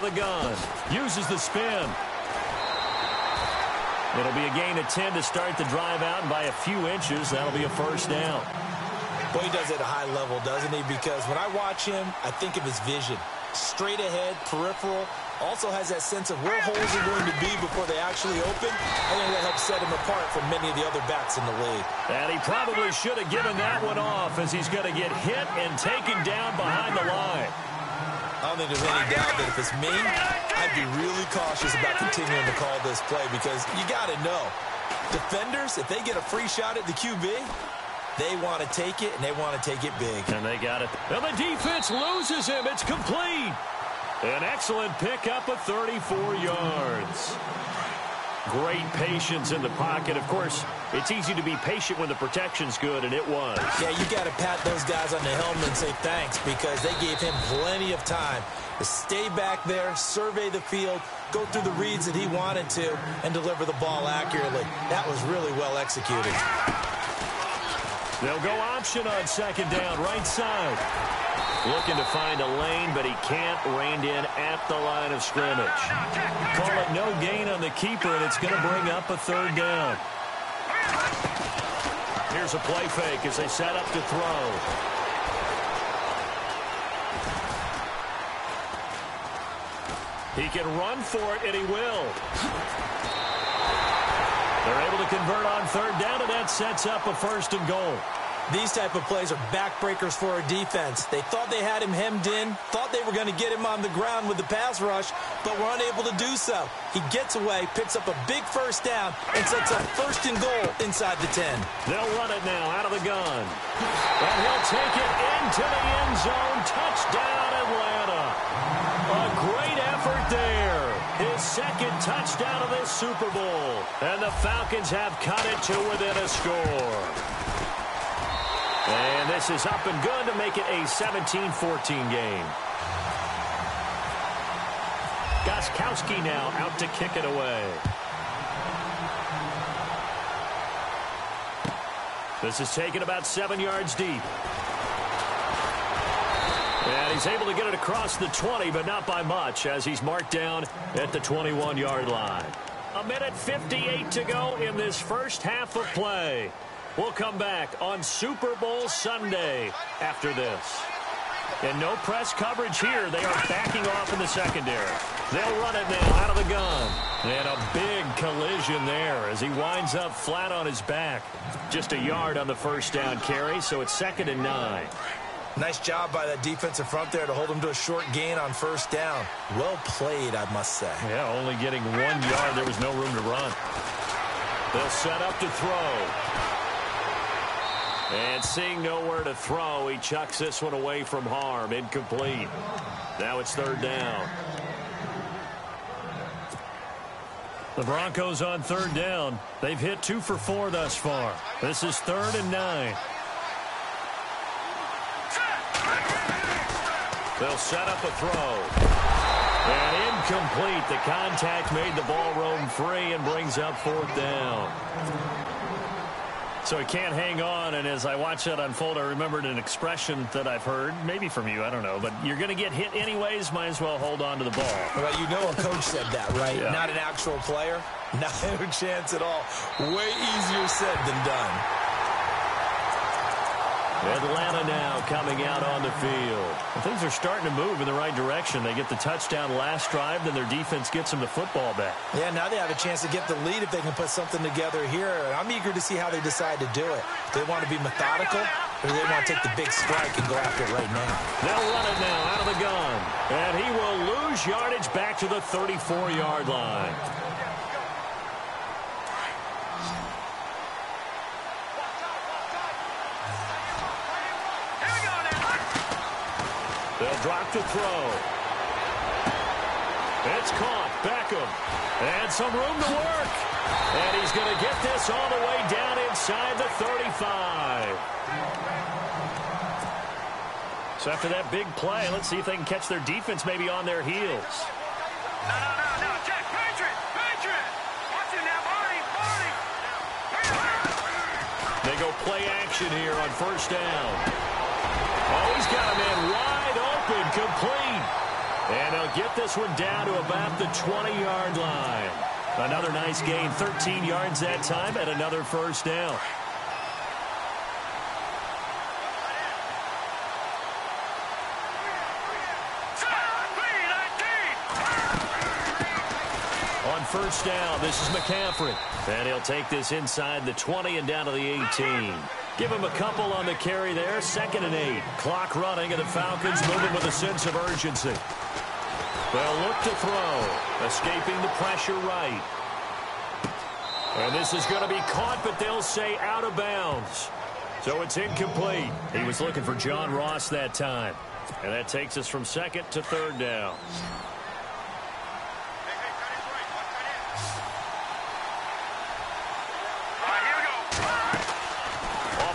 of the gun. Uses the spin. It'll be a gain of 10 to start the drive out, and by a few inches, that'll be a first down. Well, he does it at a high level, doesn't he? Because when I watch him, I think of his vision. Straight ahead, peripheral. Also has that sense of where holes are going to be before they actually open. I think that helps set him apart from many of the other backs in the league. And he probably should have given that one off, as he's going to get hit and taken down behind the line. I don't think there's any doubt that if it's me, I'd be really cautious about continuing to call this play, because you got to know, defenders, if they get a free shot at the QB, they want to take it, and they want to take it big. And they got it. And the defense loses him. It's complete. An excellent pickup of 34 yards. Great patience in the pocket. Of course, it's easy to be patient when the protection's good, and it was. Yeah, you got to pat those guys on the helmet and say thanks, because they gave him plenty of time to stay back there, survey the field, go through the reads that he wanted to, and deliver the ball accurately. That was really well executed. They'll go option on second down, right side. Looking to find a lane, but he can't. Reined in at the line of scrimmage. Call it no gain on the keeper, and it's going to bring up a third down. Here's a play fake as they set up to throw. He can run for it, and he will. They're able to convert on third down, and that sets up a first and goal. These type of plays are backbreakers for a defense. They thought they had him hemmed in, thought they were going to get him on the ground with the pass rush, but were unable to do so. He gets away, picks up a big first down, and sets up first and goal inside the 10. They'll run it now out of the gun. And he'll take it into the end zone. Touchdown, Atlanta. A great effort there. His second touchdown of this Super Bowl. And the Falcons have cut it to within a score. And this is up and good to make it a 17-14 game. Gostkowski now out to kick it away. This is taken about 7 yards deep. And he's able to get it across the 20, but not by much, as he's marked down at the 21-yard line. 1:58 to go in this first half of play. We'll come back on Super Bowl Sunday after this. And no press coverage here. They are backing off in the secondary. They'll run it now out of the gun. And a big collision there as he winds up flat on his back. Just a yard on the first down carry, so it's 2nd and 9. Nice job by that defensive front there to hold him to a short gain on first down. Well played, I must say. Yeah, only getting 1 yard. There was no room to run. They'll set up to throw. And seeing nowhere to throw, he chucks this one away from harm. Incomplete. Now it's 3rd down. The Broncos on 3rd down. They've hit 2 for 4 thus far. This is 3rd and 9. They'll set up a throw. And incomplete. The contact made the ball roam free and brings up 4th down. So he can't hang on, and as I watch that unfold, I remembered an expression that I've heard, maybe from you, I don't know, but you're going to get hit anyways, might as well hold on to the ball. Well, you know a coach said that, right? Yeah. Not an actual player. No chance at all. Way easier said than done. Atlanta now coming out on the field. Well, things are starting to move in the right direction. They get the touchdown last drive, then their defense gets them the football back. Yeah, now they have a chance to get the lead if they can put something together here. I'm eager to see how they decide to do it. Do they want to be methodical, or do they want to take the big strike and go after it right now? They'll run it now out of the gun. And he will lose yardage back to the 34-yard line. They'll drop to throw. It's caught. Beckham. And some room to work. And he's going to get this all the way down inside the 35. So after that big play, let's see if they can catch their defense maybe on their heels. No, Jack, Patriot. Watch it now, Barney. They go play action here on first down. Oh, he's got a man wide open, complete. And they'll get this one down to about the 20-yard line. Another nice gain, 13 yards that time, and another first down. On first down, this is McCaffrey. And he'll take this inside the 20 and down to the 18. Give him a couple on the carry there. 2nd and 8. Clock running, and the Falcons moving with a sense of urgency. They'll look to throw. Escaping the pressure right. And this is going to be caught, but they'll say out of bounds. So it's incomplete. He was looking for John Ross that time. And that takes us from 2nd to 3rd down.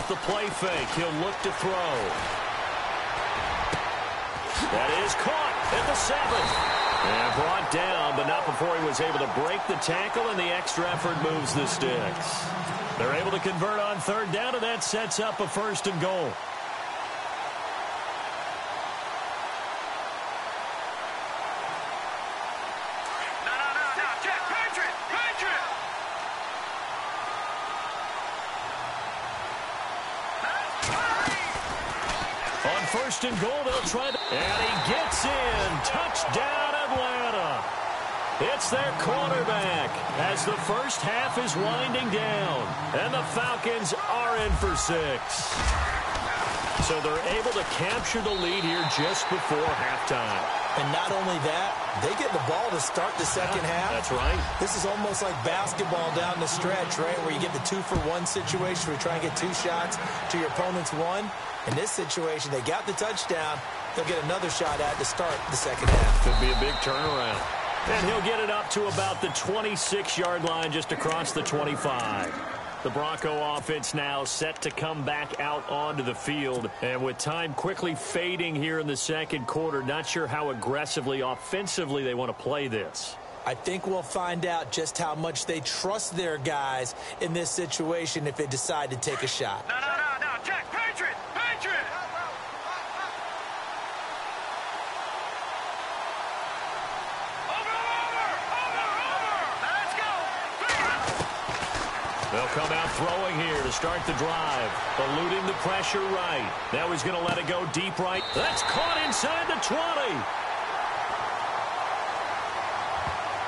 The play fake. He'll look to throw. That is caught at the 7. And brought down, but not before he was able to break the tackle, and the extra effort moves the sticks. They're able to convert on 3rd down, and that sets up a 1st and goal. On 1st and goal, they'll try to... And he gets in. Touchdown, Atlanta. It's their quarterback as the first half is winding down. And the Falcons are in for 6. So they're able to capture the lead here just before halftime. And not only that, they get the ball to start the second half. That's right. This is almost like basketball down the stretch, right, where you get the 2-for-1 situation where you try and get 2 shots to your opponent's 1. In this situation, they got the touchdown. They'll get another shot at to start the second half. Could be a big turnaround. And he'll get it up to about the 26-yard line just across the 25. The Bronco offense now set to come back out onto the field. And with time quickly fading here in the second quarter, not sure how aggressively, offensively they want to play this. I think we'll find out just how much they trust their guys in this situation if they decide to take a shot. No, Jack, Patriot! Let's go! They'll come out throwing here to start the drive. Eluding the pressure right. Now he's going to let it go deep right. That's caught inside the 20.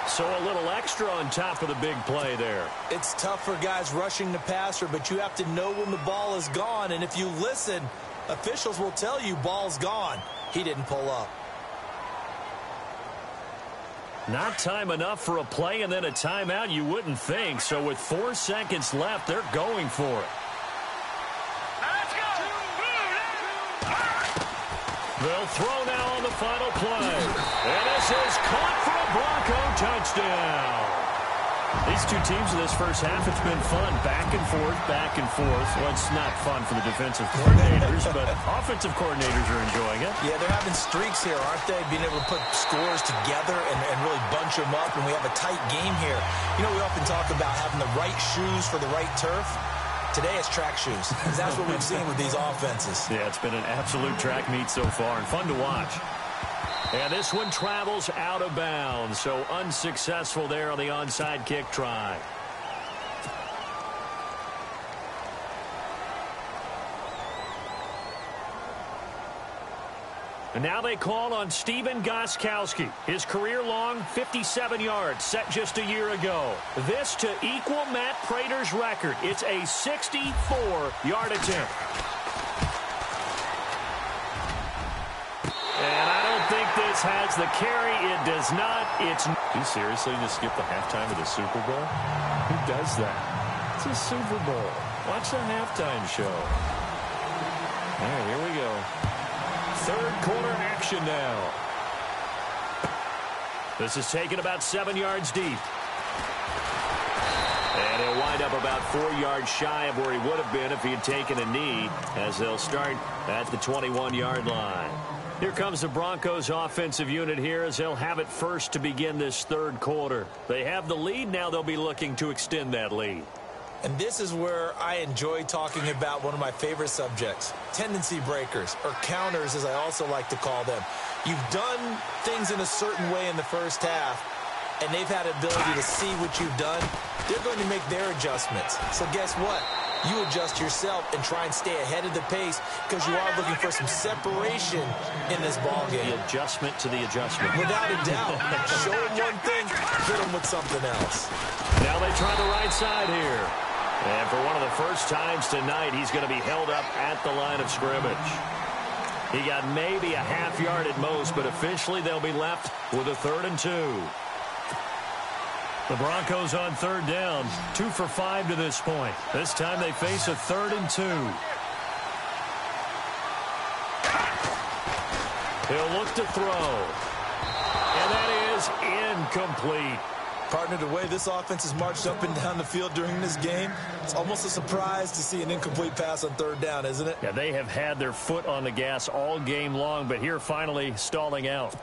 So a little extra on top of the big play there. It's tough for guys rushing the passer, but you have to know when the ball is gone. And if you listen, officials will tell you ball's gone. He didn't pull up. Not time enough for a play and then a timeout, you wouldn't think. So with 4 seconds left, they're going for it. Let's go! They'll throw now on the final play. And this is caught for a Bronco touchdown. These two teams in this first half, it's been fun. Back and forth, back and forth. Well, it's not fun for the defensive coordinators, but offensive coordinators are enjoying it. Yeah, they're having streaks here, aren't they? Being able to put scores together and really bunch them up, and we have a tight game here. You know, we often talk about having the right shoes for the right turf. Today it's track shoes, because that's what we've seen with these offenses. Yeah, it's been an absolute track meet so far, and fun to watch. And this one travels out of bounds, so unsuccessful there on the onside kick try. And now they call on Stephen Gostkowski. His career-long 57 yards set just a year ago. This to equal Matt Prater's record. It's a 64-yard attempt. And I don't think this has the carry. It does not. It's. You seriously just skip the halftime of the Super Bowl? Who does that? It's a Super Bowl. Watch the halftime show. All right, here we go. Third quarter action now. This is taken about 7 yards deep. And he'll wind up about 4 yards shy of where he would have been if he had taken a knee, as they'll start at the 21-yard line. Here comes the Broncos offensive unit here as they'll have it first to begin this third quarter. They have the lead. Now they'll be looking to extend that lead. And this is where I enjoy talking about one of my favorite subjects, tendency breakers, or counters as I also like to call them. You've done things in a certain way in the first half, and they've had the ability to see what you've done. They're going to make their adjustments. So guess what? You adjust yourself and try and stay ahead of the pace because you are looking for some separation in this ballgame. The adjustment to the adjustment. Without a doubt. Show them one thing, hit them with something else. Now they try the right side here. And for one of the first times tonight, he's going to be held up at the line of scrimmage. He got maybe a half yard at most, but officially they'll be left with a 3rd and 2. The Broncos on 3rd down, 2 for 5 to this point. This time they face a 3rd and 2. He'll look to throw. And that is incomplete. Partner, the way this offense has marched up and down the field during this game, it's almost a surprise to see an incomplete pass on 3rd down, isn't it? Yeah, they have had their foot on the gas all game long, but here finally stalling out.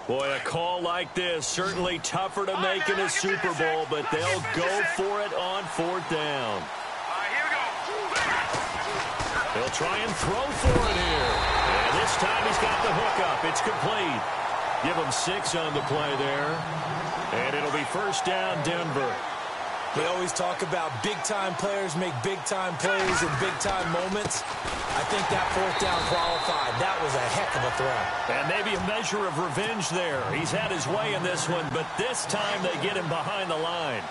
Boy, a call like this, certainly tougher to make in a Super Bowl, but they'll go for it on 4th down. Here we go. He'll try and throw for it here. And this time he's got the hook up. It's complete. Give him 6 on the play there. And it'll be 1st down, Denver. We always talk about big-time players make big-time plays in big-time moments. I think that 4th down qualified. That was a heck of a throw. And maybe a measure of revenge there. He's had his way in this one, but this time they get him behind the line.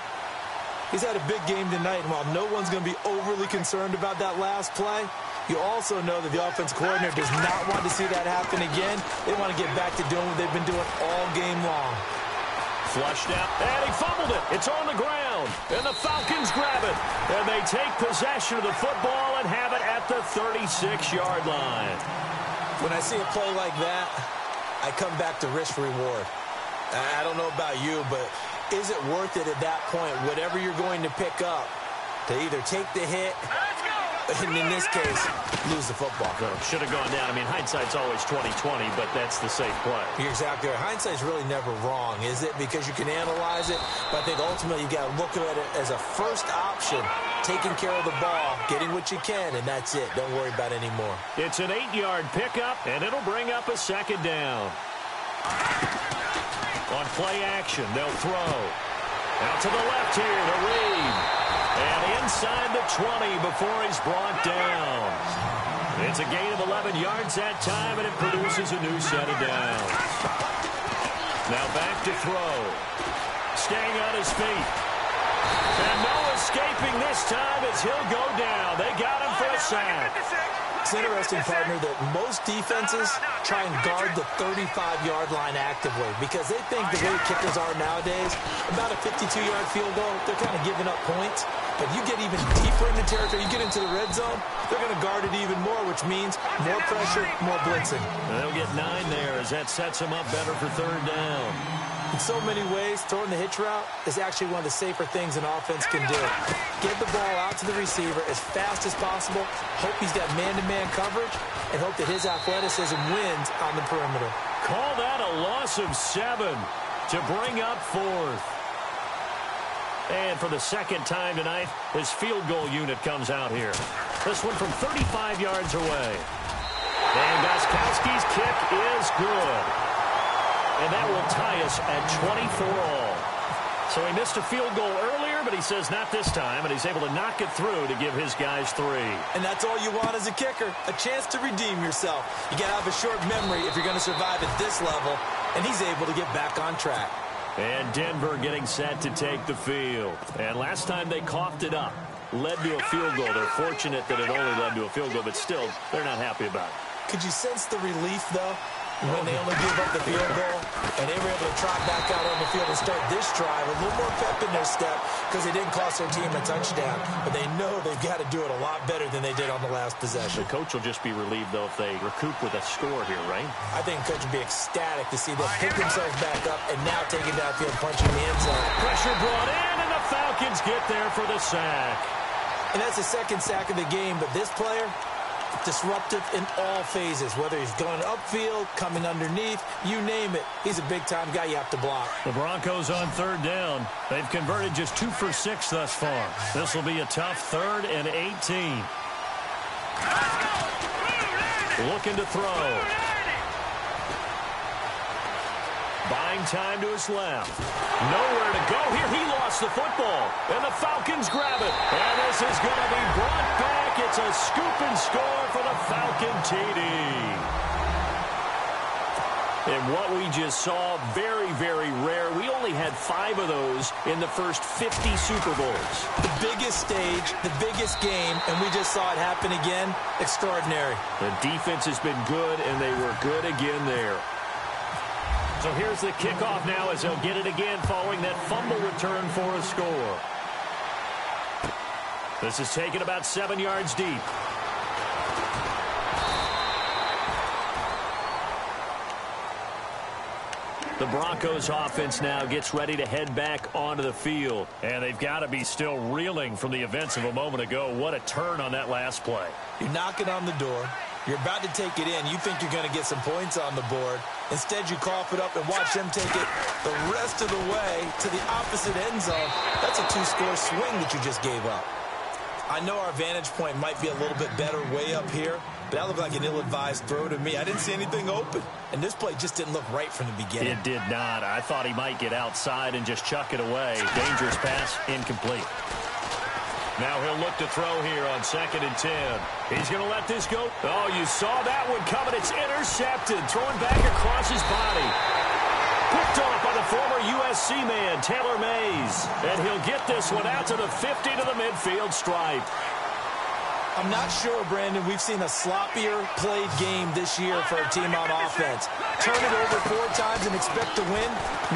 He's had a big game tonight, and while no one's going to be overly concerned about that last play, you also know that the offense coordinator does not want to see that happen again. They want to get back to doing what they've been doing all game long. Flushed out, and he fumbled it. It's on the ground, and the Falcons grab it. And they take possession of the football and have it at the 36-yard line. When I see a play like that, I come back to risk-reward. I don't know about you, but is it worth it at that point, whatever you're going to pick up, to either take the hit, and in this case, lose the football? Should have gone down. I mean, hindsight's always 20/20, but that's the safe play. You're exactly right. Hindsight's really never wrong, is it? Because you can analyze it, but I think ultimately you got to look at it as a first option, taking care of the ball, getting what you can, and that's it. Don't worry about it anymore. It's an 8-yard pickup, and it'll bring up a 2nd down. On play action, they'll throw. Out to the left here to Reed. And inside the 20 before he's brought down. It's a gain of 11 yards that time, and it produces a new set of downs. Now back to throw. Staying on his feet. And no escaping this time as he'll go down. They got him for a sack. It's interesting, partner, that most defenses try and guard the 35-yard line actively because they think the way kickers are nowadays, about a 52-yard field goal, they're kind of giving up points. But you get even deeper in the territory, you get into the red zone, they're going to guard it even more, which means more pressure, more blitzing. And they'll get 9 there as that sets them up better for 3rd down. In so many ways, throwing the hitch route is actually one of the safer things an offense can do. Get the ball out to the receiver as fast as possible, hope he's got man-to-man coverage, and hope that his athleticism wins on the perimeter. Call that a loss of 7 to bring up 4th. And for the 2nd time tonight, his field goal unit comes out here. This one from 35 yards away. And Gostkowski's kick is good. And that will tie us at 24 all. So he missed a field goal earlier, but he says not this time, and he's able to knock it through to give his guys 3. And that's all you want as a kicker, a chance to redeem yourself. You got to have a short memory if you're going to survive at this level, and he's able to get back on track. And Denver getting set to take the field. And last time they coughed it up, led to a field goal. They're fortunate that it only led to a field goal, but still, they're not happy about it. Could you sense the relief, though, when they only gave up the field goal and they were able to trot back out on the field and start this drive a little more pep in their step because they didn't cost their team a touchdown, but they know they've got to do it a lot better than they did on the last possession. The coach will just be relieved, though, if they recoup with a score here, right? I think the coach would be ecstatic to see them pick themselves back up and now take it downfield, punching the end zone. Pressure brought in, and the Falcons get there for the sack. And that's the 2nd sack of the game, but this player, Disruptive in all phases, whether he's going upfield, coming underneath, you name it. He's a big-time guy you have to block. The Broncos on third down. They've converted just 2 for 6 thus far. This will be a tough 3rd and 18. Looking to throw. Buying time to his left. Nowhere to go here. He lost the football. And the Falcons grab it. And this is going to be brought back. It's a scoop and score for the Falcon TD. And what we just saw, very, very rare. We only had 5 of those in the first 50 Super Bowls. The biggest stage, the biggest game, and we just saw it happen again. Extraordinary. The defense has been good, and they were good again there. So here's the kickoff now as they'll get it again following that fumble return for a score. This is taken about 7 yards deep. The Broncos offense now gets ready to head back onto the field. And they've got to be still reeling from the events of a moment ago. What a turn on that last play. You're knocking on the door. You're about to take it in. You think you're going to get some points on the board. Instead, you cough it up and watch them take it the rest of the way to the opposite end zone. That's a 2-score swing that you just gave up. I know our vantage point might be a little bit better way up here, but that looked like an ill-advised throw to me. I didn't see anything open, and this play just didn't look right from the beginning. It did not. I thought he might get outside and just chuck it away. Dangerous pass, incomplete. Now he'll look to throw here on 2nd and 10. He's going to let this go. Oh, you saw that one coming. It's intercepted. Throwing back across his body. Picked off by the former USC man, Taylor Mays. And he'll get this one out to the 50 to the midfield stripe. I'm not sure, Brandon, we've seen a sloppier played game this year for a team on offense. Turn it over 4 times and expect to win?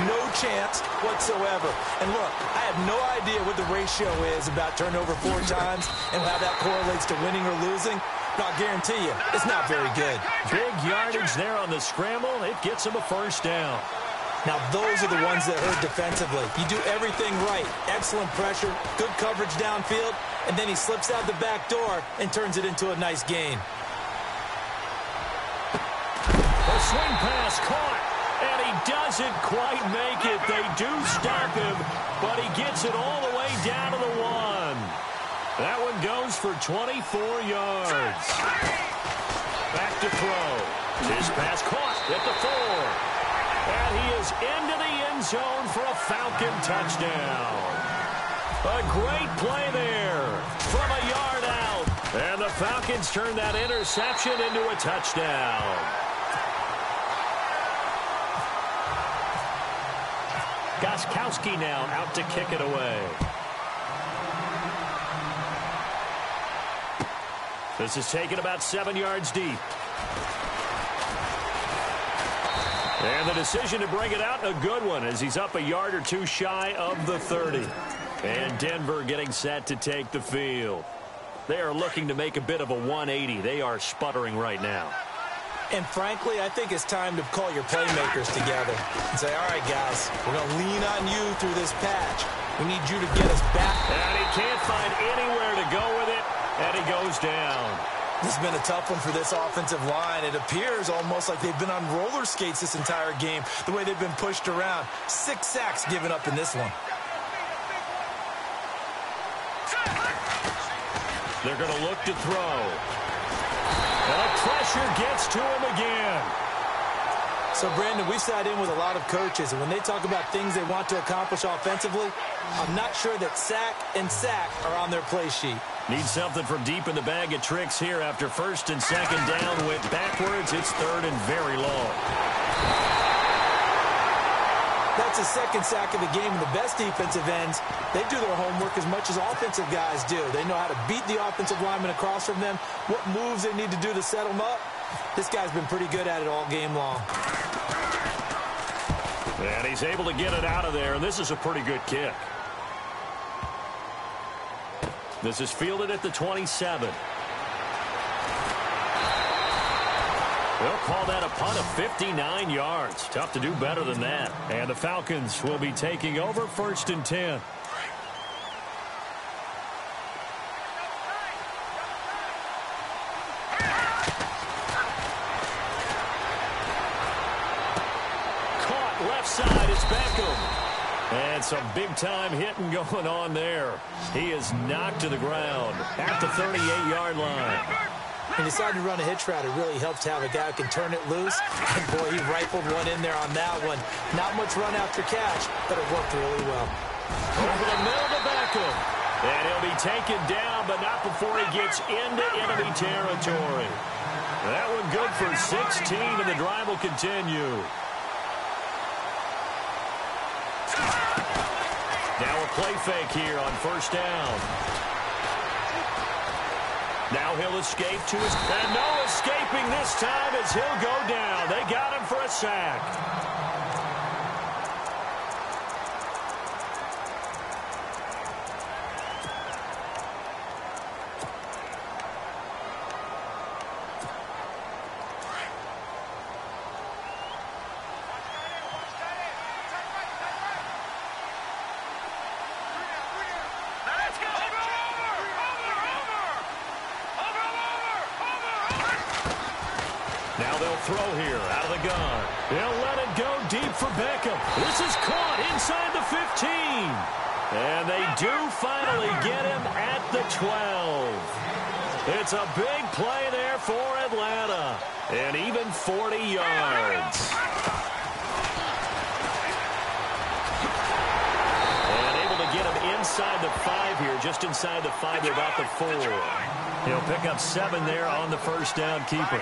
No chance whatsoever. And look, I have no idea what the ratio is about turnover 4 times and how that correlates to winning or losing. But I'll guarantee you, it's not very good. Big yardage there on the scramble. It gets him a first down. Now, those are the ones that hurt defensively. You do everything right. Excellent pressure, good coverage downfield, and then he slips out the back door and turns it into a nice gain. A swing pass caught, and he doesn't quite make it. They do stop him, but he gets it all the way down to the 1. That one goes for 24 yards. Back to throw. His pass caught at the 4. And he is into the end zone for a Falcon touchdown. A great play there from a yard out. And the Falcons turn that interception into a touchdown. Gostkowski now out to kick it away. This is taken about 7 yards deep. And the decision to bring it out, a good one, as he's up a yard or 2 shy of the 30. And Denver getting set to take the field. They are looking to make a bit of a 180. They are sputtering right now. And frankly, I think it's time to call your playmakers together and say, all right, guys, we're going to lean on you through this patch. We need you to get us back. And he can't find anywhere to go with it, and he goes down. This has been a tough one for this offensive line. It appears almost like they've been on roller skates this entire game, the way they've been pushed around. 6 sacks given up in this one. They're going to look to throw. And the pressure gets to him again. So, Brandon, we've sat in with a lot of coaches, and when they talk about things they want to accomplish offensively, I'm not sure that sack and sack are on their play sheet. Need something from deep in the bag of tricks here after 1st and 2nd down. Went backwards. It's 3rd and very long. That's a 2nd sack of the game, and the best defensive ends, they do their homework as much as offensive guys do. They know how to beat the offensive lineman across from them, what moves they need to do to set them up. This guy's been pretty good at it all game long. And he's able to get it out of there, and this is a pretty good kick. This is fielded at the 27. They'll call that a punt of 59 yards. Tough to do better than that. And the Falcons will be taking over 1st and 10. Beckham. And some big-time hitting going on there. He is knocked to the ground at the 38-yard line. He decided to run a hitch route. It really helps to have a guy who can turn it loose. And, boy, he rifled one in there on that one. Not much run after catch, but it worked really well. Over the middle to Beckham. And he'll be taken down, but not before he gets into enemy territory. That one good for 16, and the drive will continue. Now a play fake here on first down. Now he'll escape to his... And no escaping this time as he'll go down. They got him for a sack. Now they'll throw here out of the gun. They'll let it go deep for Beckham. This is caught inside the 15. And they do finally get him at the 12. It's a big play there for Atlanta. And even 40 yards. And able to get him inside the 5 here. Just inside the 5 to about the 4. He'll pick up 7 there on the first down keeper.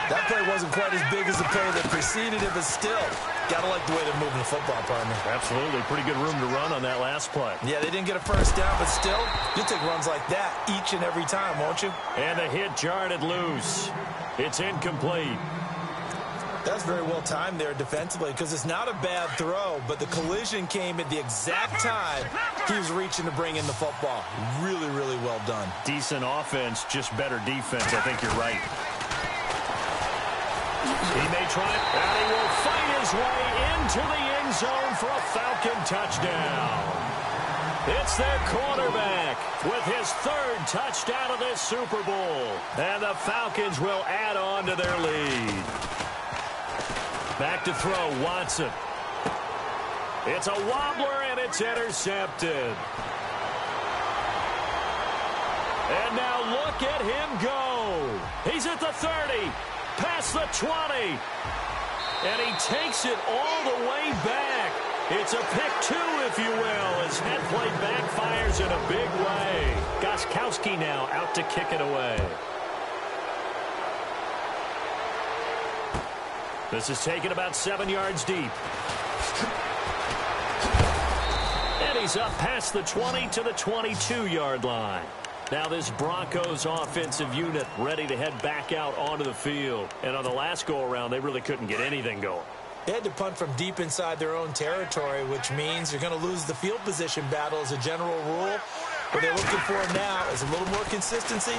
That play wasn't quite as big as the play that preceded it, but still, got to like the way they're moving the football, partner. Absolutely. Pretty good room to run on that last play. Yeah, they didn't get a first down, but still, you'll take runs like that each and every time, won't you? And the hit jarred it loose. It's incomplete. That's very well timed there defensively because it's not a bad throw, but the collision came at the exact time he was reaching to bring in the football. Really, really well done. Decent offense, just better defense. I think you're right. He may try it, and he will fight his way into the end zone for a Falcon touchdown. It's their quarterback with his 3rd touchdown of this Super Bowl. And the Falcons will add on to their lead. Back to throw, Watson. It's a wobbler, and it's intercepted. And now look at him go. He's at the 30, past the 20. And he takes it all the way back. It's a pick 2, if you will, as head play backfires in a big way. Gostkowski now out to kick it away. This is taken about 7 yards deep. And he's up past the 20 to the 22-yard line. Now this Broncos offensive unit ready to head back out onto the field. And on the last go-around, they really couldn't get anything going. They had to punt from deep inside their own territory, which means you're going to lose the field position battle as a general rule. What they're looking for now is a little more consistency,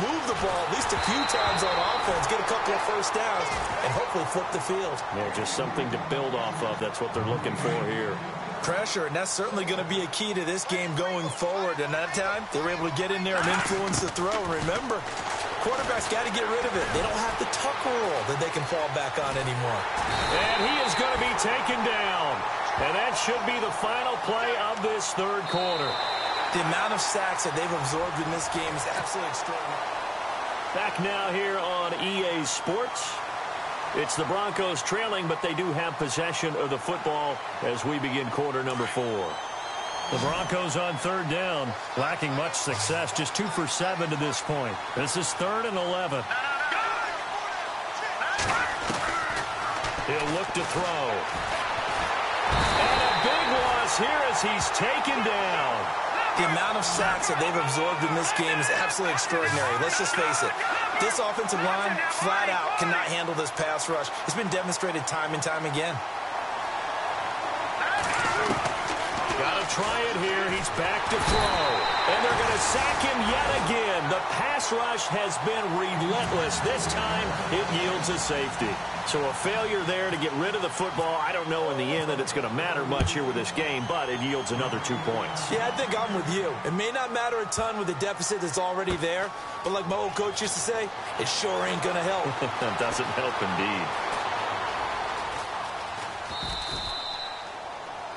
move the ball at least a few times on offense, get a couple of first downs, and hopefully flip the field. Yeah, just something to build off of. That's what they're looking for here. Pressure, and that's certainly going to be a key to this game going forward. And that time, they were able to get in there and influence the throw. Remember, quarterbacks got to get rid of it. They don't have the tuck rule that they can fall back on anymore. And he is going to be taken down. And that should be the final play of this 3rd quarter. The amount of sacks that they've absorbed in this game is absolutely extraordinary. Back now here on EA Sports. It's the Broncos trailing, but they do have possession of the football as we begin quarter number 4. The Broncos on 3rd down, lacking much success, just 2 for 7 to this point. This is 3rd and 11. He'll look to throw. And a big loss here as he's taken down. The amount of sacks that they've absorbed in this game is absolutely extraordinary. Let's just face it. This offensive line, flat out, cannot handle this pass rush. It's been demonstrated time and time again. Got to try it here. He's back to throw. And they're going to sack him yet again. The pass rush has been relentless. This time, it yields a safety. So a failure there to get rid of the football. I don't know in the end that it's going to matter much here with this game, but it yields another 2 points. Yeah, I think I'm with you. It may not matter a ton with the deficit that's already there, but like my old coach used to say, it sure ain't going to help. Doesn't help indeed.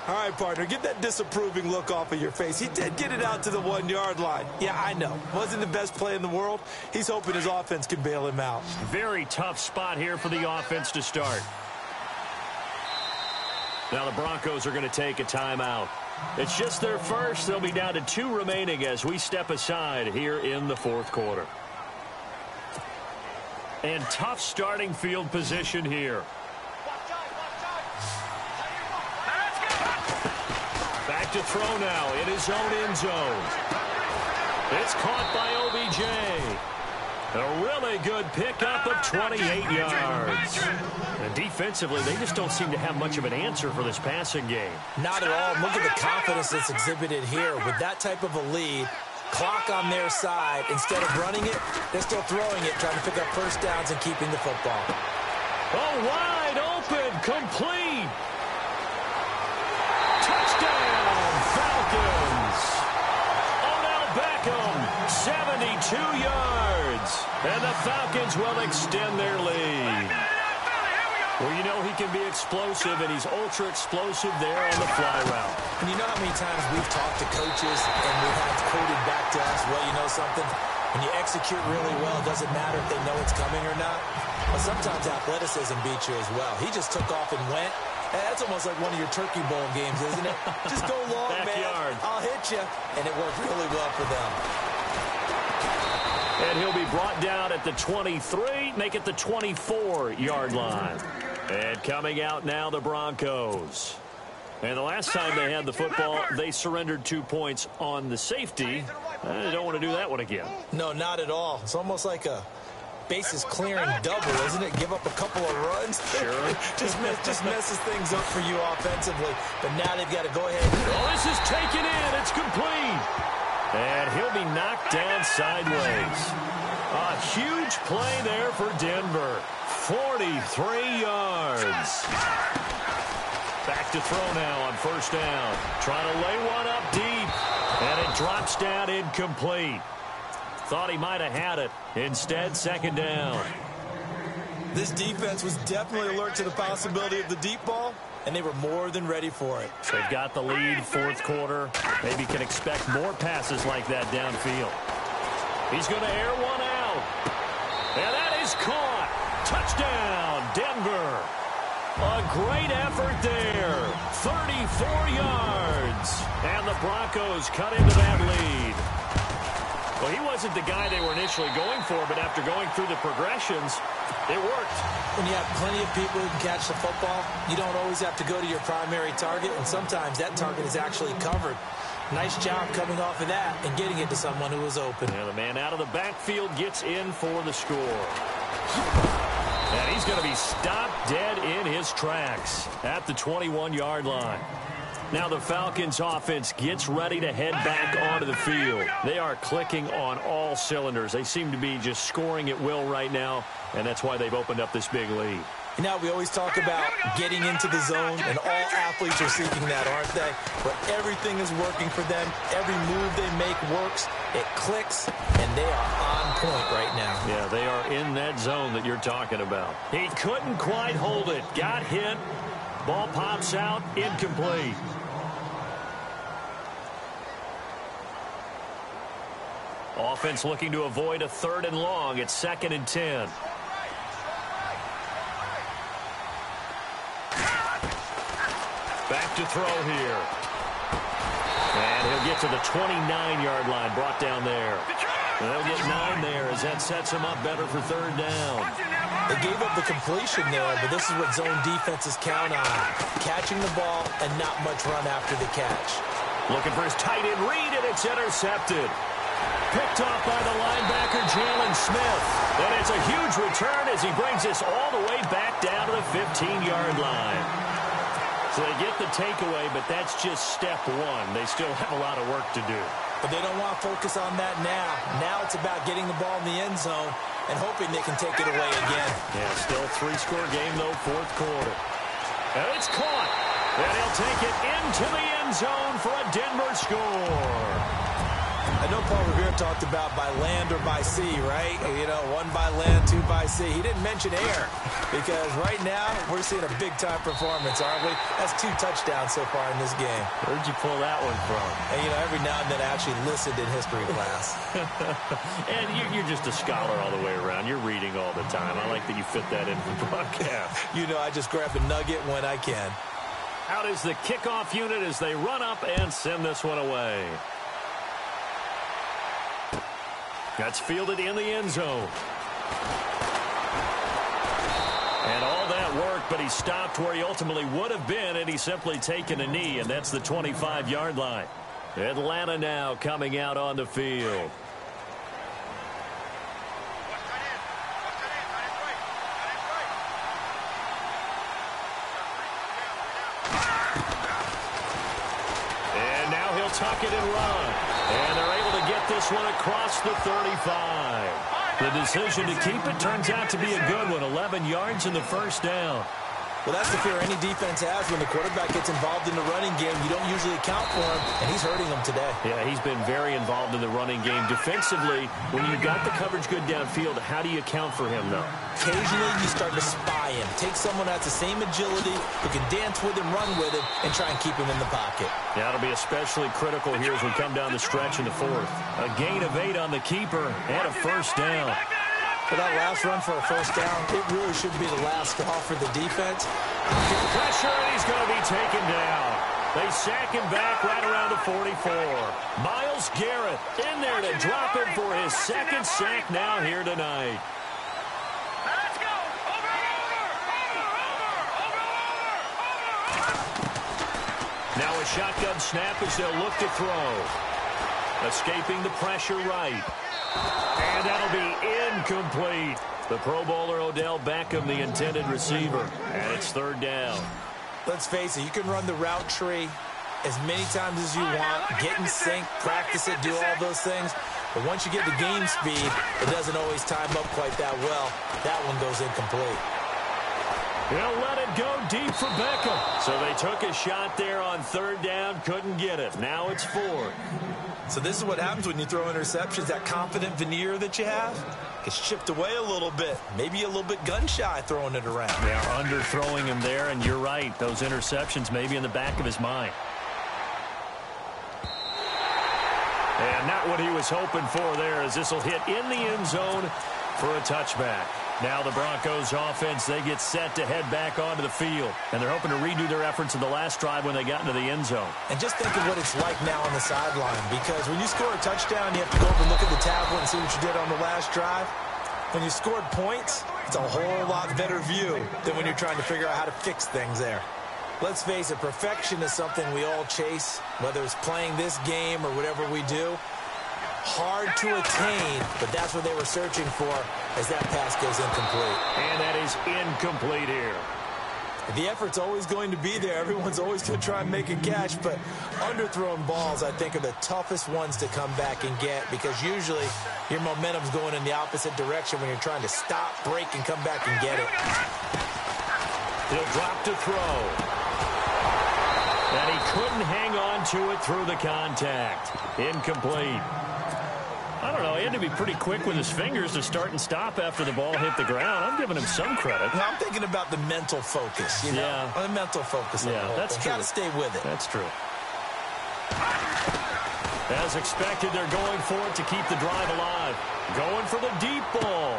All right, partner, get that disapproving look off of your face. He did get it out to the 1-yard line. Yeah, I know. Wasn't the best play in the world. He's hoping his offense can bail him out. Very tough spot here for the offense to start. Now the Broncos are going to take a timeout. It's just their first. They'll be down to 2 remaining as we step aside here in the fourth quarter. And tough starting field position here. Back to throw now in his own end zone. It's caught by OBJ. A really good pickup of 28 yards. And defensively, they just don't seem to have much of an answer for this passing game. Not at all. Look at the confidence that's exhibited here. With that type of a lead, clock on their side, instead of running it, they're still throwing it, trying to pick up first downs and keeping the football. Oh, wide open, complete. Touchdown, Falcons. Odell Beckham, 72 yards. And the Falcons will extend their lead. Well, you know he can be explosive, and he's ultra-explosive there on the fly route. And you know how many times we've talked to coaches and we've had quoted back to us, well, you know something? When you execute really well, it doesn't matter if they know it's coming or not. But sometimes athleticism beats you as well. He just took off and went. That's almost like one of your Turkey Bowl games, isn't it? Just go long, man. I'll hit you. And it worked really well for them. And he'll be brought down at the 23, make it the 24-yard line. And coming out now, the Broncos. And the last time they had the football, they surrendered 2 points on the safety. They don't want to do that one again. No, not at all. It's almost like a bases clearing double, isn't it? Give up a couple of runs. Sure. just messes things up for you offensively. But now they've got to go ahead. Oh, this is taken in. It's complete. And he'll be knocked down sideways. A huge play there for Denver. 43 yards. Back to throw now on first down. Trying to lay one up deep. And it drops down incomplete. Thought he might have had it. Instead, second down. This defense was definitely alert to the possibility of the deep ball, and they were more than ready for it. They've got the lead, fourth quarter. Maybe can expect more passes like that downfield. He's going to air one out. And that is caught. Touchdown, Denver. A great effort there. 34 yards. And the Broncos cut into that lead. Well, he wasn't the guy they were initially going for, but after going through the progressions, it worked. When you have plenty of people who can catch the football, you don't always have to go to your primary target, and sometimes that target is actually covered. Nice job coming off of that and getting it to someone who was open. And the man out of the backfield gets in for the score. And he's going to be stopped dead in his tracks at the 21-yard line. Now the Falcons offense gets ready to head back onto the field. They are clicking on all cylinders. They seem to be just scoring at will right now, and that's why they've opened up this big lead. Now, we always talk about getting into the zone, and all athletes are seeking that, aren't they? Where everything is working for them. Every move they make works. It clicks, and they are on point right now. Yeah, they are in that zone that you're talking about. He couldn't quite hold it. Got hit. Ball pops out. Incomplete. Offense looking to avoid a 3rd and long. It's 2nd and 10. Back to throw here. And he'll get to the 29-yard line, brought down there. And they'll get 9 there as that sets him up better for 3rd down. They gave up the completion there, but this is what zone defenses count on. Catching the ball and not much run after the catch. Looking for his tight end read, and it's intercepted. Picked off by the linebacker, Jalen Smith. And it's a huge return as he brings this all the way back down to the 15-yard line. So they get the takeaway, but that's just step one. They still have a lot of work to do. But they don't want to focus on that now. Now it's about getting the ball in the end zone and hoping they can take it away again. Yeah, still 3-score game, though, fourth quarter. And it's caught. And he'll take it into the end zone for a Denver score. I know Paul Revere talked about by land or by sea, right? You know, one by land, two by sea. He didn't mention air because right now we're seeing a big-time performance, aren't we? That's 2 touchdowns so far in this game. Where'd you pull that one from? And, you know, every now and then I actually listened in history class. And you're just a scholar all the way around. You're reading all the time. I like that you fit that into the broadcast. You know, I just grab a nugget when I can. Out is the kickoff unit as they run up and send this one away. That's fielded in the end zone. And all that work, but he stopped where he ultimately would have been, and he's simply taken a knee, and that's the 25-yard line. Atlanta now coming out on the field. And now he'll tuck it and run. And they're able to get this one across the 35. The decision to keep it turns out to be a good one. 11 yards in the first down. Well, that's the fear any defense has when the quarterback gets involved in the running game. You don't usually account for him, and he's hurting them today. Yeah, he's been very involved in the running game. Defensively, when you've got the coverage good downfield, how do you account for him, though? Occasionally, you start to spy him. Take someone that has the same agility, who can dance with him, run with him, and try and keep him in the pocket. Yeah, it'll be especially critical here as we come down the stretch in the fourth. A gain of 8 on the keeper and a first down. For that last run for a first down, it really should be the last call for the defense. Pressure, and he's going to be taken down. They sack him back right around the 44. Myles Garrett in there to drop him for his second sack now here tonight. Let's go. Now a shotgun snap as they'll look to throw. Escaping the pressure right. And that'll be incomplete. The Pro Bowler Odell Beckham, the intended receiver. And it's third down. Let's face it, you can run the route tree as many times as you want, get in sync, practice it, do all those things. But once you get the game speed, it doesn't always time up quite that well. That one goes incomplete. He'll let it go deep for Beckham. So they took a shot there on third down, couldn't get it. Now it's fourth. So this is what happens when you throw interceptions. That confident veneer that you have gets chipped away a little bit. Maybe a little bit gun-shy throwing it around. They are underthrowing him there, and you're right. Those interceptions may be in the back of his mind. And not what he was hoping for there, as this will hit in the end zone for a touchback. Now the Broncos offense, they get set to head back onto the field. And they're hoping to redo their efforts in the last drive when they got into the end zone. And just think of what it's like now on the sideline. Because when you score a touchdown, you have to go over and look at the tablet and see what you did on the last drive. When you scored points, it's a whole lot better view than when you're trying to figure out how to fix things there. Let's face it, perfection is something we all chase, whether it's playing this game or whatever we do. Hard to attain, but that's what they were searching for as that pass goes incomplete. And that is incomplete here. The effort's always going to be there. Everyone's always going to try and make a catch, but underthrown balls, I think, are the toughest ones to come back and get because usually your momentum's going in the opposite direction when you're trying to stop, break, and come back and get it. He'll drop to throw. And he couldn't hang on to it through the contact. Incomplete. I don't know. He had to be pretty quick with his fingers to start and stop after the ball hit the ground. I'm giving him some credit. Well, I'm thinking about the mental focus, you know? Yeah. The mental focus. Yeah, that's true. Got to stay with it. That's true. As expected, they're going for it to keep the drive alive. Going for the deep ball.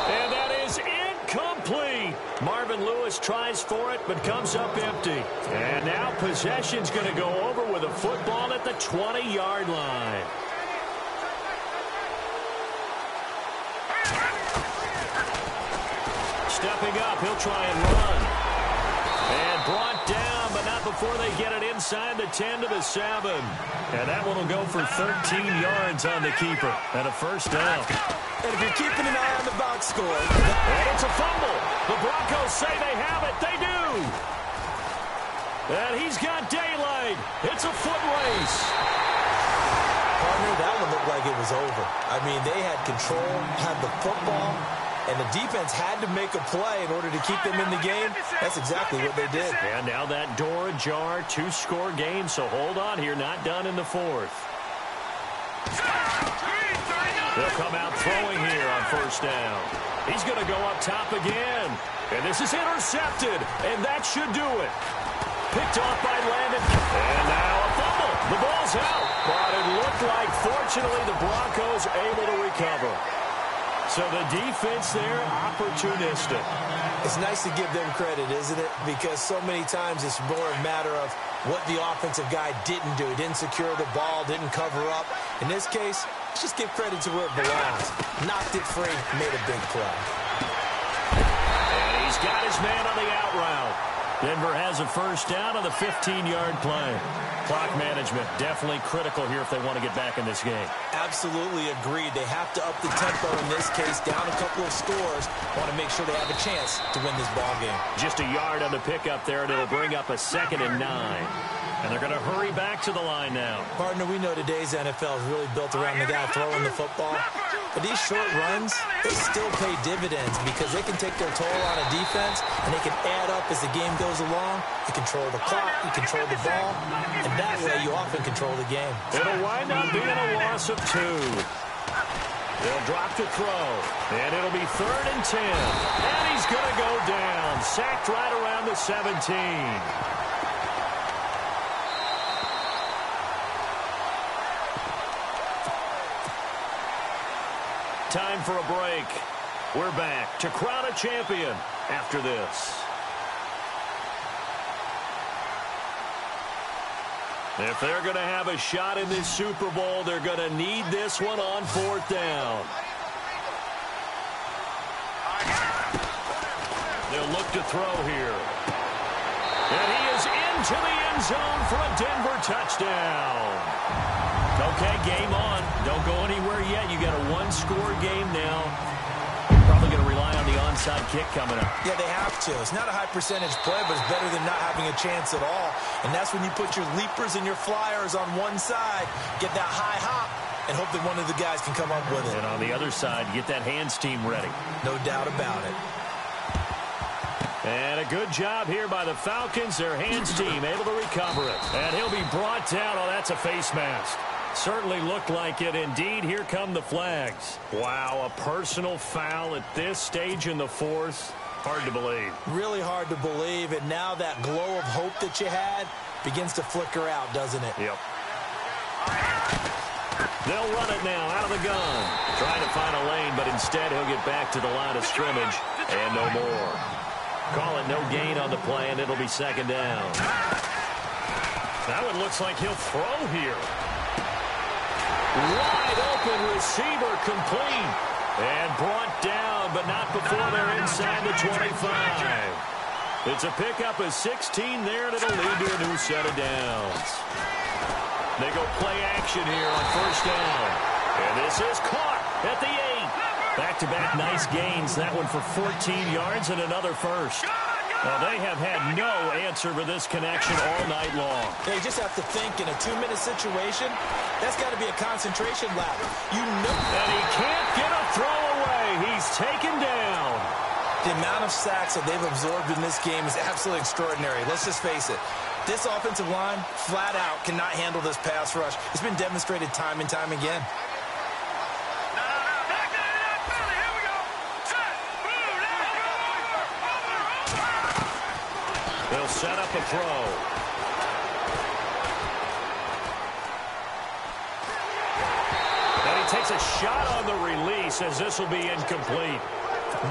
And that is incomplete. Marvin Lewis tries for it, but comes up empty. And now possession's going to go over with a football at the 20-yard line. Stepping up, he'll try and run. And brought down, but not before they get it inside the 10 to the 7. And that one will go for 13 yards on the keeper. And a first down. And if you're keeping an eye on the box score. And it's a fumble. The Broncos say they have it. They do. And he's got daylight. It's a foot race. Partner, that one looked like it was over. I mean, they had control, had the football, and the defense had to make a play in order to keep them in the game. That's exactly what they did. And now that door ajar, 2-score game, so hold on here, not done in the fourth. They'll come out throwing here on first down. He's going to go up top again. And this is intercepted. And that should do it. Picked off by Landon. And now a fumble. The ball's out. But it looked like, fortunately, the Broncos able to recover. So the defense there, opportunistic. It's nice to give them credit, isn't it? Because so many times it's more a matter of what the offensive guy didn't do. He didn't secure the ball, didn't cover up. In this case, let's just give credit to where it belongs. Knocked it free, made a big play. And he's got his man on the out route. Denver has a first down on the 15-yard play. Clock management definitely critical here if they want to get back in this game. Absolutely agreed. They have to up the tempo in this case, down a couple of scores. Want to make sure they have a chance to win this ball game. Just a yard on the pickup there, and it'll bring up a 2nd and 9. And they're going to hurry back to the line now. Partner, we know today's NFL is really built around the guy throwing the football. But these short runs, they still pay dividends because they can take their toll on a defense, and they can add up as the game goes along. You control the clock, you control the ball, and that way you often control the game. It'll wind up being a loss of 2. They'll drop to throw, and it'll be 3rd and 10. And he's going to go down, sacked right around the 17. Time for a break. We're back to crown a champion after this. If they're going to have a shot in this Super Bowl, they're going to need this one on 4th down. They'll look to throw here. And he is into the end zone for a Denver touchdown. Okay, game on. Don't go anywhere yet. You got a one-score game now. Probably going to rely on the onside kick coming up. Yeah, they have to. It's not a high-percentage play, but it's better than not having a chance at all. And that's when you put your leapers and your flyers on one side, get that high hop, and hope that one of the guys can come up with it. And on the other side, get that hands team ready. No doubt about it. And a good job here by the Falcons. Their hands team able to recover it. And he'll be brought down. Oh, that's a face mask. Certainly looked like it. Indeed, here come the flags. Wow, a personal foul at this stage in the 4th. Hard to believe. Really hard to believe. And now that glow of hope that you had begins to flicker out, doesn't it? Yep. They'll run it now out of the gun. Trying to find a lane, but instead he'll get back to the line of scrimmage. And no more. Call it no gain on the play, and it'll be 2nd down. That one looks like he'll throw here. Wide open receiver complete. And brought down, but not before they're inside the 25. It's a pickup of 16 there, and it'll lead to a new set of downs. They go play action here on first down. And this is caught at the 8. Back-to-back nice gains. That one for 14 yards and another first. Well, they have had no answer for this connection all night long. They just have to think in a 2-minute situation, that's got to be a concentration lap. You know. And he can't get a throw away. He's taken down. The amount of sacks that they've absorbed in this game is absolutely extraordinary. Let's just face it. This offensive line, flat out, cannot handle this pass rush. It's been demonstrated time and time again. They'll set up a throw. And he takes a shot on the release as this will be incomplete.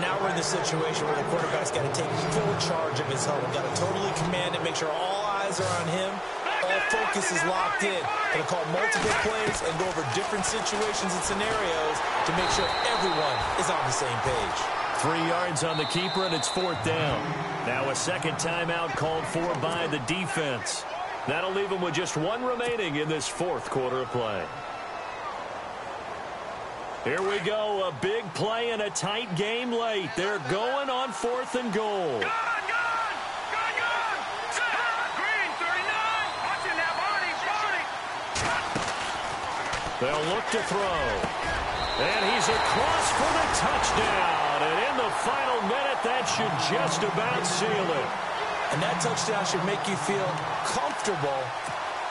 Now we're in the situation where the quarterback's got to take full charge of his huddle. Got to totally command it, make sure all eyes are on him. All focus is locked in. Going to call multiple plays and go over different situations and scenarios to make sure everyone is on the same page. 3 yards on the keeper, and it's 4th down. Now a second timeout called for by the defense. That'll leave them with just one remaining in this 4th quarter of play. Here we go, a big play in a tight game late. They're going on 4th and goal. They'll look to throw. And he's across for the touchdown. And in the final minute, that should just about seal it. And that touchdown should make you feel comfortable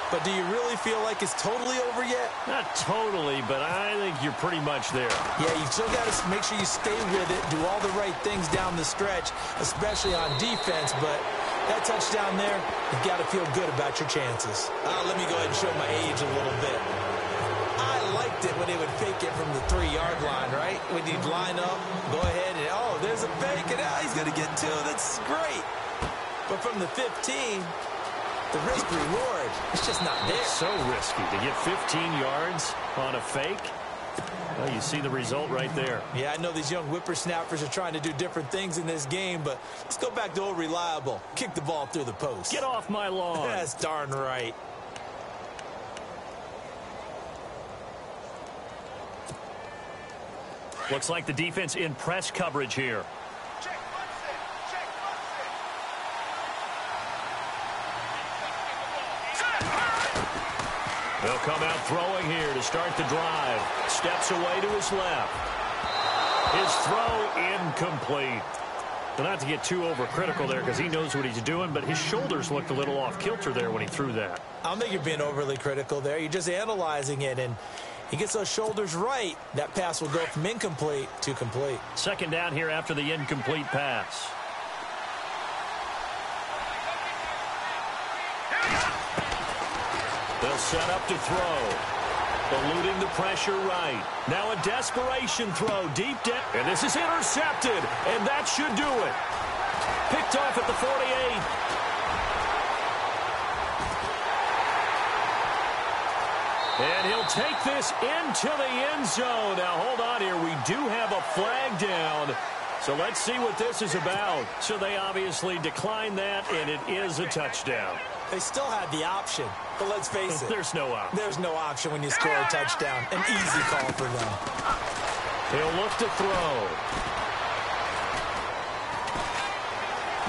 But do you really feel like it's totally over yet? Not totally, but I think you're pretty much there. Yeah, you've still got to make sure you stay with it, do all the right things down the stretch, especially on defense. But that touchdown there, you've got to feel good about your chances. Let me go ahead and show my age a little bit. I liked it when they would fake it from the 3-yard line, right? When you'd line up, go ahead, and oh, there's a fake, and he's going to get 2. That's great. But from the 15... the risk-reward, it's just not there. It's so risky to get 15 yards on a fake. Well, you see the result right there. Yeah, I know these young whippersnappers are trying to do different things in this game, but let's go back to old reliable. Kick the ball through the post. Get off my lawn. That's darn right. Looks like the defense in press coverage here. He'll come out throwing here to start the drive. Steps away to his left. His throw incomplete. But not to get too overcritical there because he knows what he's doing, but his shoulders looked a little off kilter there when he threw that. I don't think you're being overly critical there. You're just analyzing it, and he gets those shoulders right. That pass will go from incomplete to complete. Second down here after the incomplete pass. They'll set up to throw. Eluding the pressure right. Now a desperation throw deep down. And this is intercepted. And that should do it. Picked off at the 48. And he'll take this into the end zone. Now hold on here. We do have a flag down. So let's see what this is about. So they obviously declined that, and it is a touchdown. They still had the option, but let's face it. There's no option. There's no option when you score a touchdown. An easy call for them. He'll look to throw.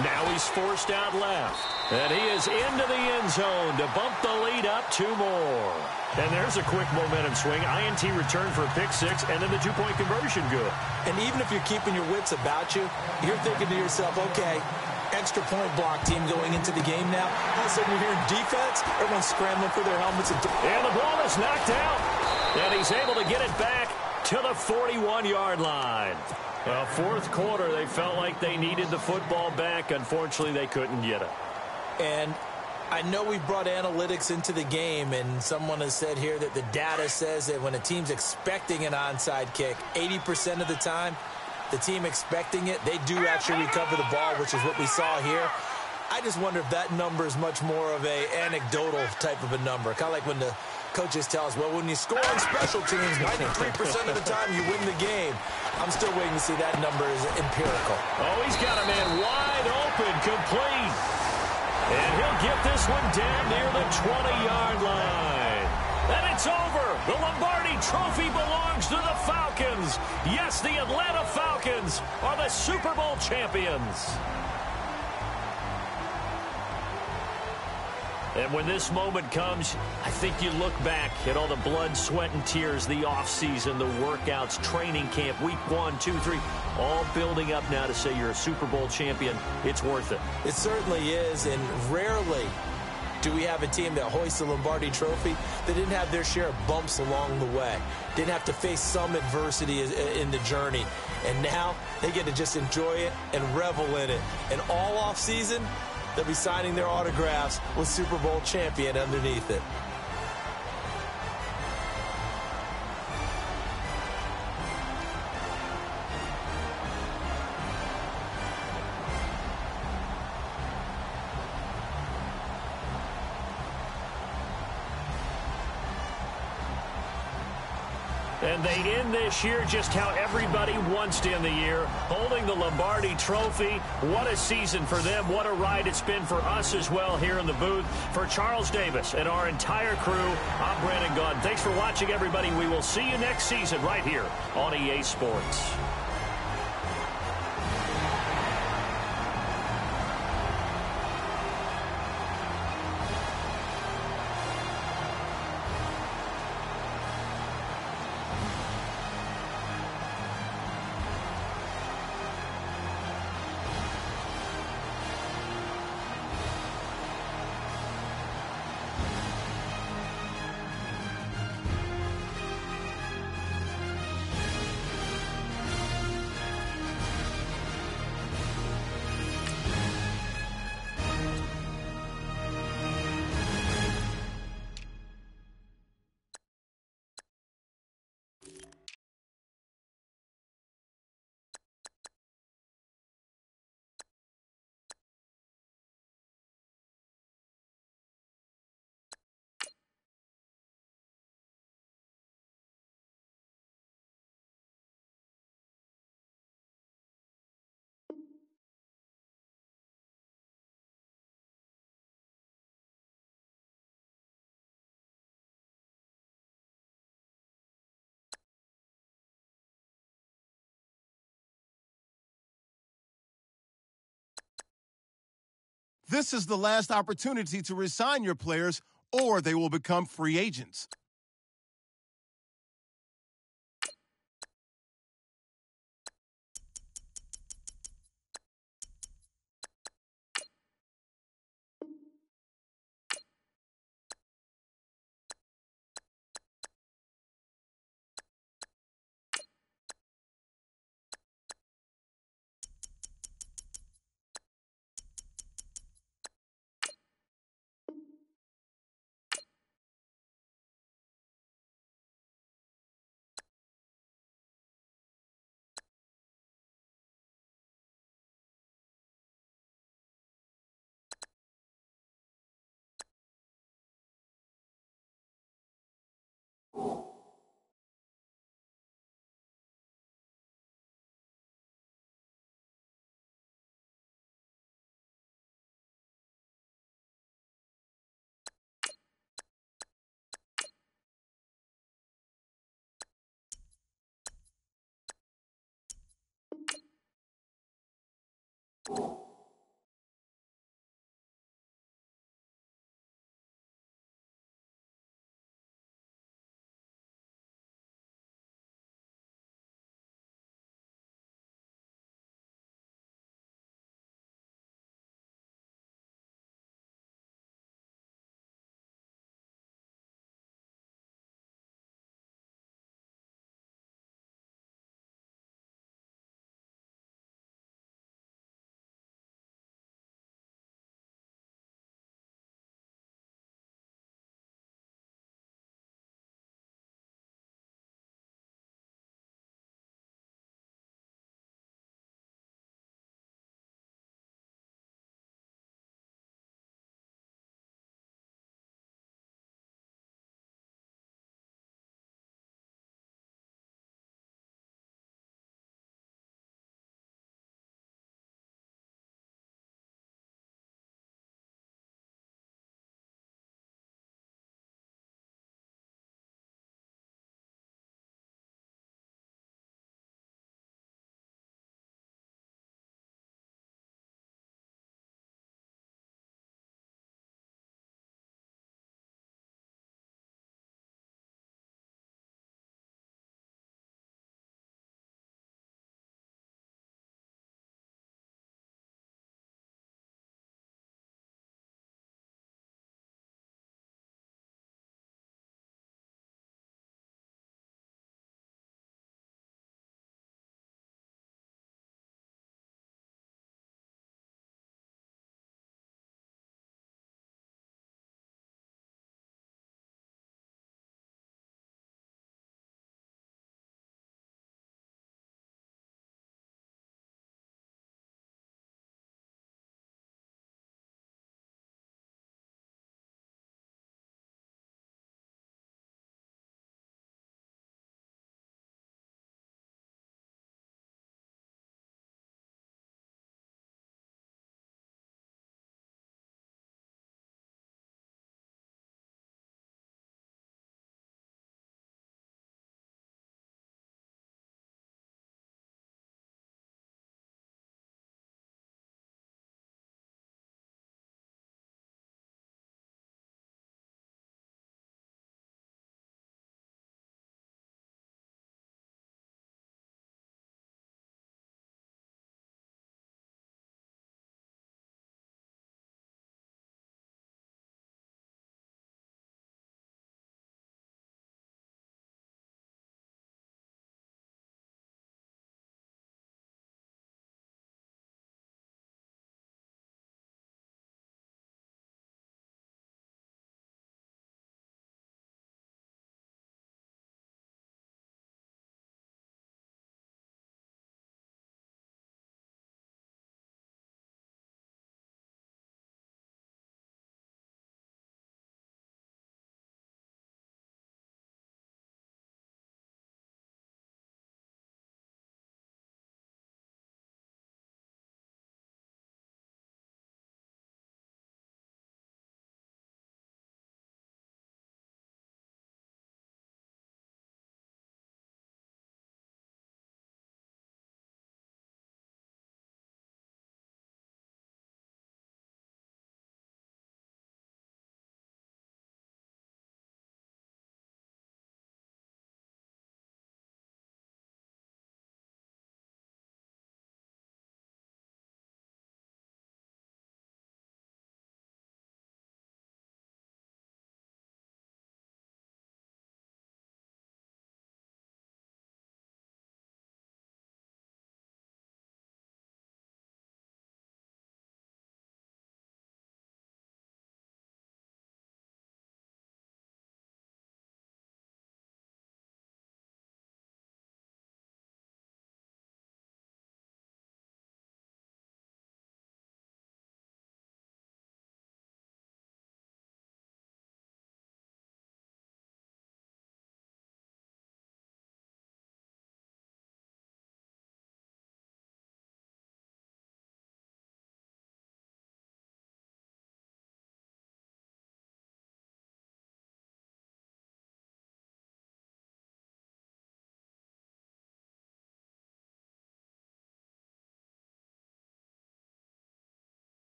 Now he's forced out left. And he is into the end zone to bump the lead up 2 more. And there's a quick momentum swing. INT return for a pick 6, and then the 2-point conversion good. And even if you're keeping your wits about you, you're thinking to yourself, okay, extra point block team going into the game now. All of a sudden you're hearing defense, everyone's scrambling for their helmets. And the ball is knocked out. And he's able to get it back to the 41-yard line. Well, fourth quarter, they felt like they needed the football back. Unfortunately, they couldn't get it. And I know we brought analytics into the game, and someone has said here that the data says that when a team's expecting an onside kick, 80% of the time, the team expecting it, they do actually recover the ball, which is what we saw here. I just wonder if that number is much more of a anecdotal type of a number. Kind of like when the coaches tell us, well, when you score on special teams, 93% of the time you win the game. I'm still waiting to see that number is empirical. Oh, he's got a man wide open, complete. And he'll get this one down near the 20-yard line. And it's over. The Lombardi Trophy belongs to the Falcons. Yes, the Atlanta Falcons are the Super Bowl champions. And when this moment comes, I think you look back at all the blood, sweat, and tears, the offseason, the workouts, training camp, week 1, 2, 3, all building up now to say you're a Super Bowl champion. It's worth it. It certainly is, and rarely do we have a team that hoists the Lombardi Trophy that didn't have their share of bumps along the way, didn't have to face some adversity in the journey. And now they get to just enjoy it and revel in it. And all offseason, they'll be signing their autographs with Super Bowl champion underneath it. And they end this year just how everybody wants to end the year, holding the Lombardi Trophy. What a season for them. What a ride it's been for us as well here in the booth. For Charles Davis and our entire crew, I'm Brandon Gaudin. Thanks for watching, everybody. We will see you next season right here on EA Sports. This is the last opportunity to resign your players, or they will become free agents.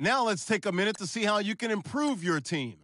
Now let's take a minute to see how you can improve your team.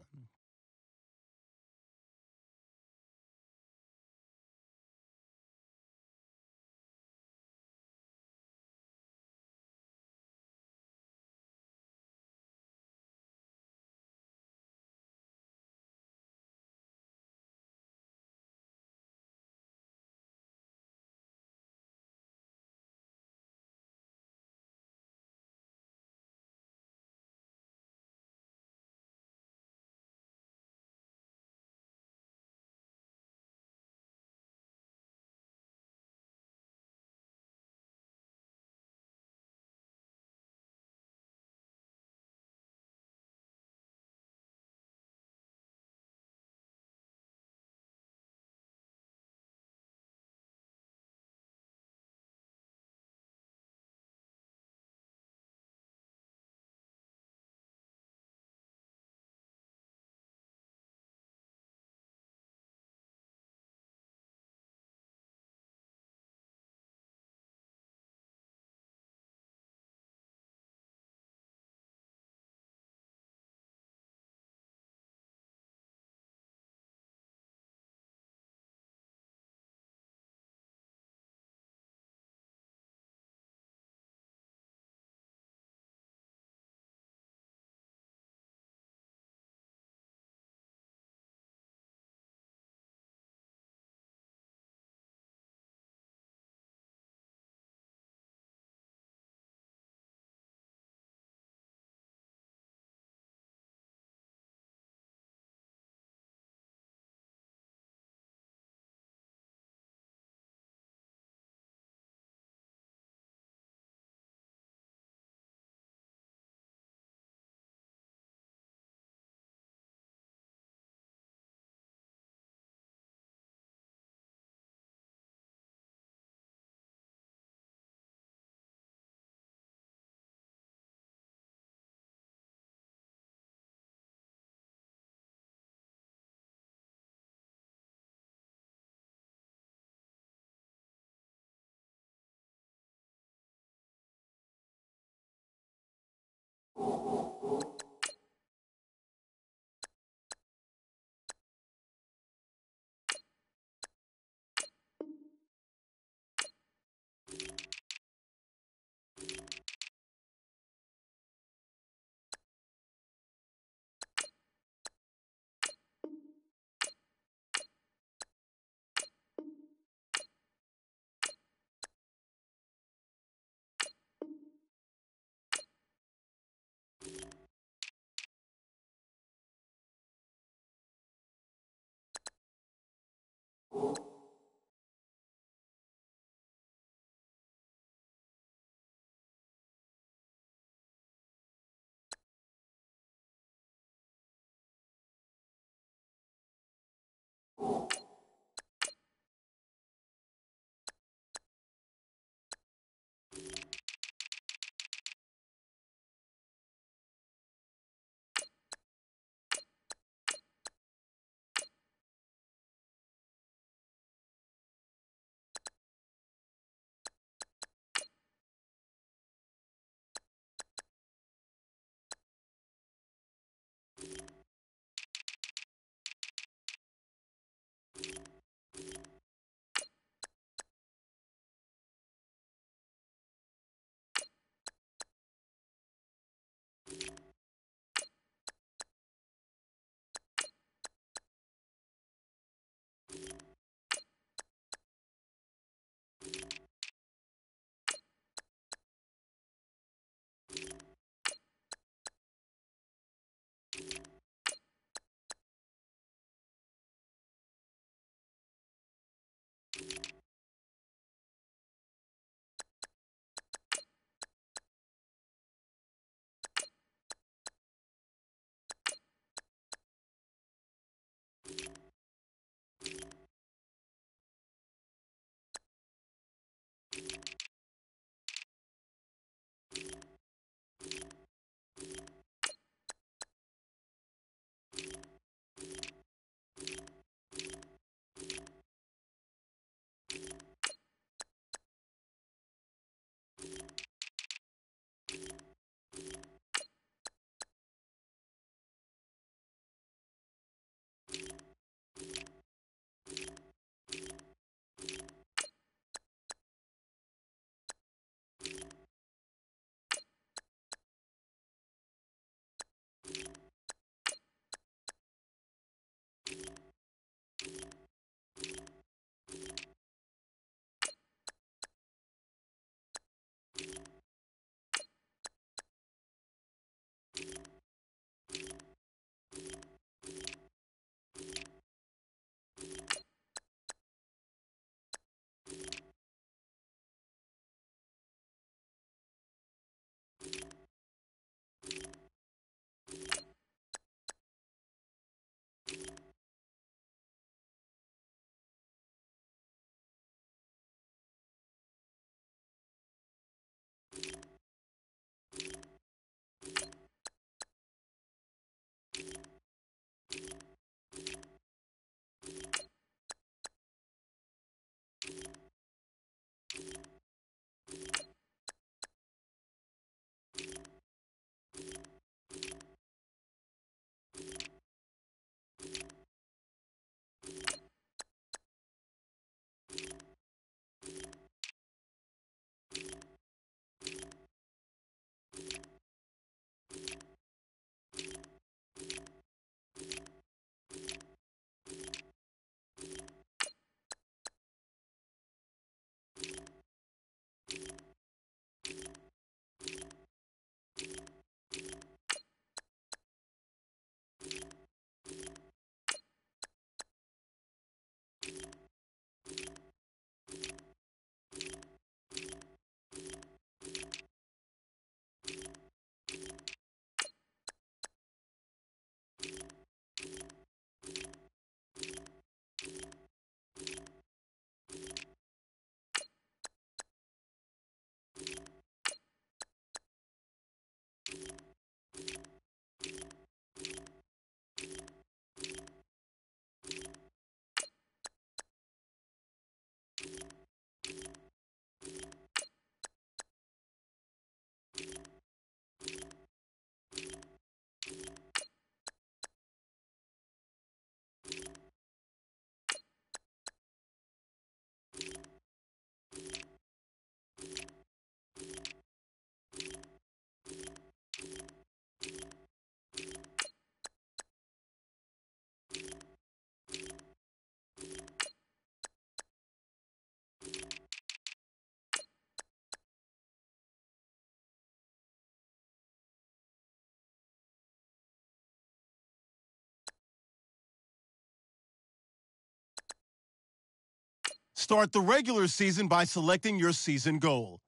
Start the regular season by selecting your season goal.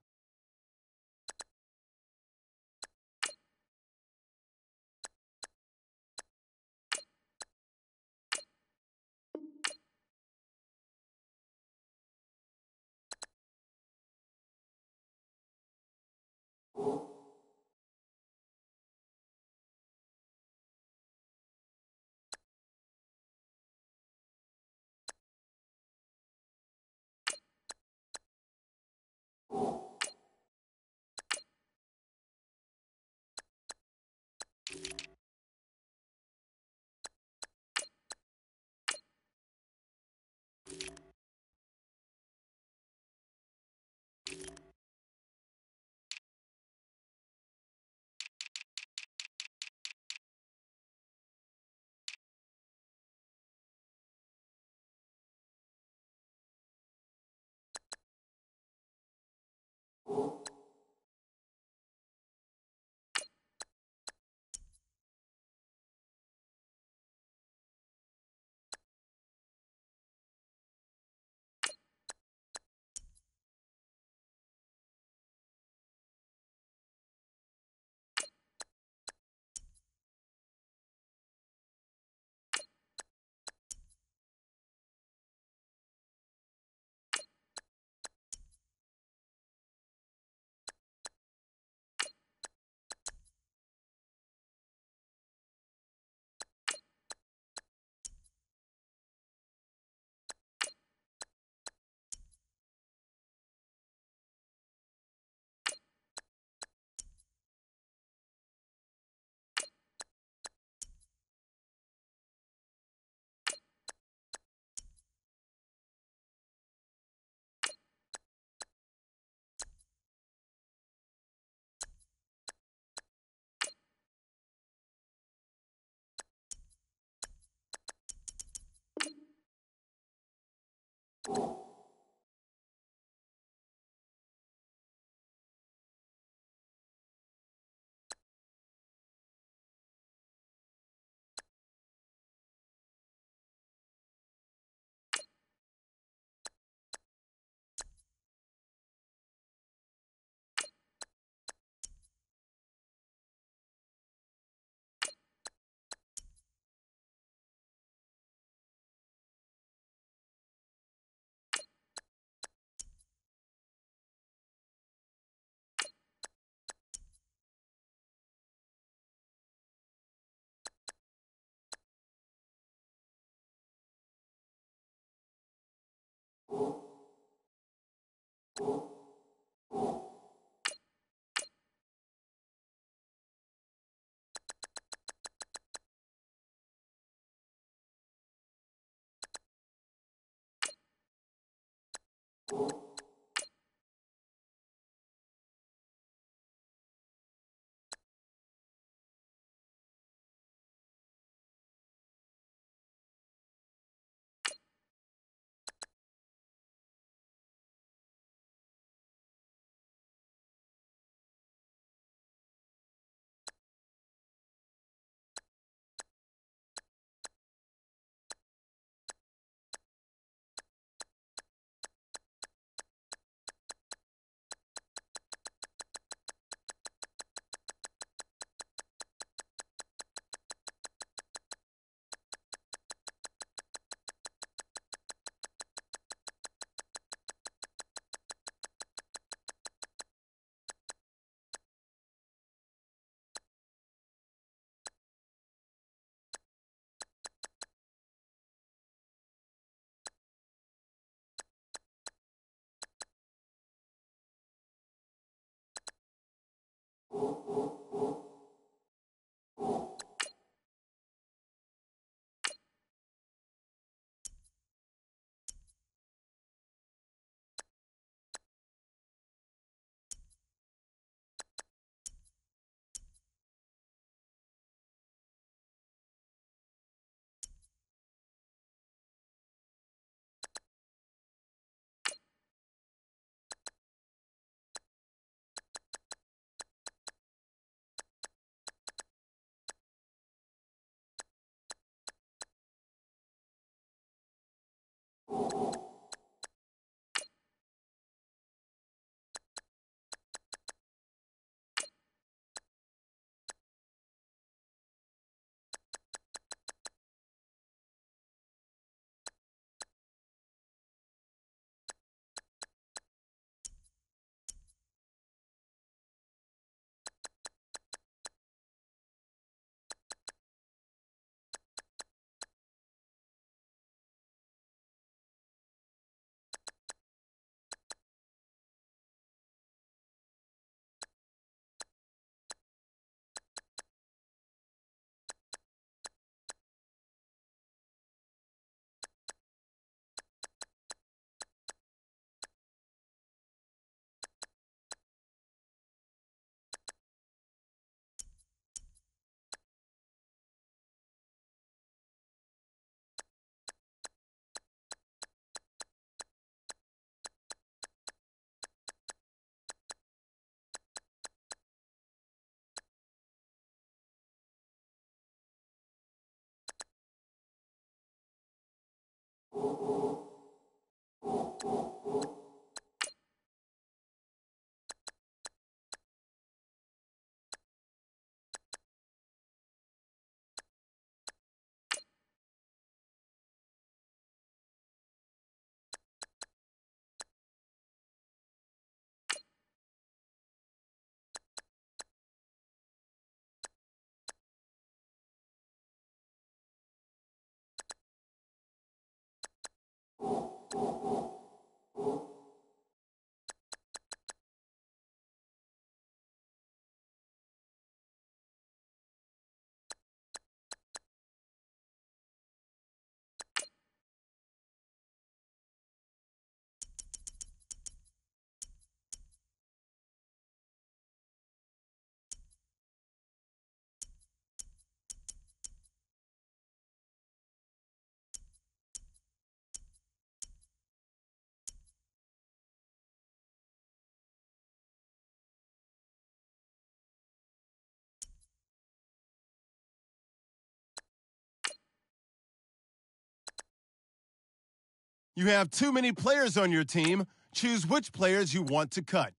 You have too many players on your team. Choose which players you want to cut.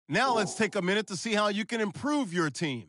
Now let's take a minute to see how you can improve your team.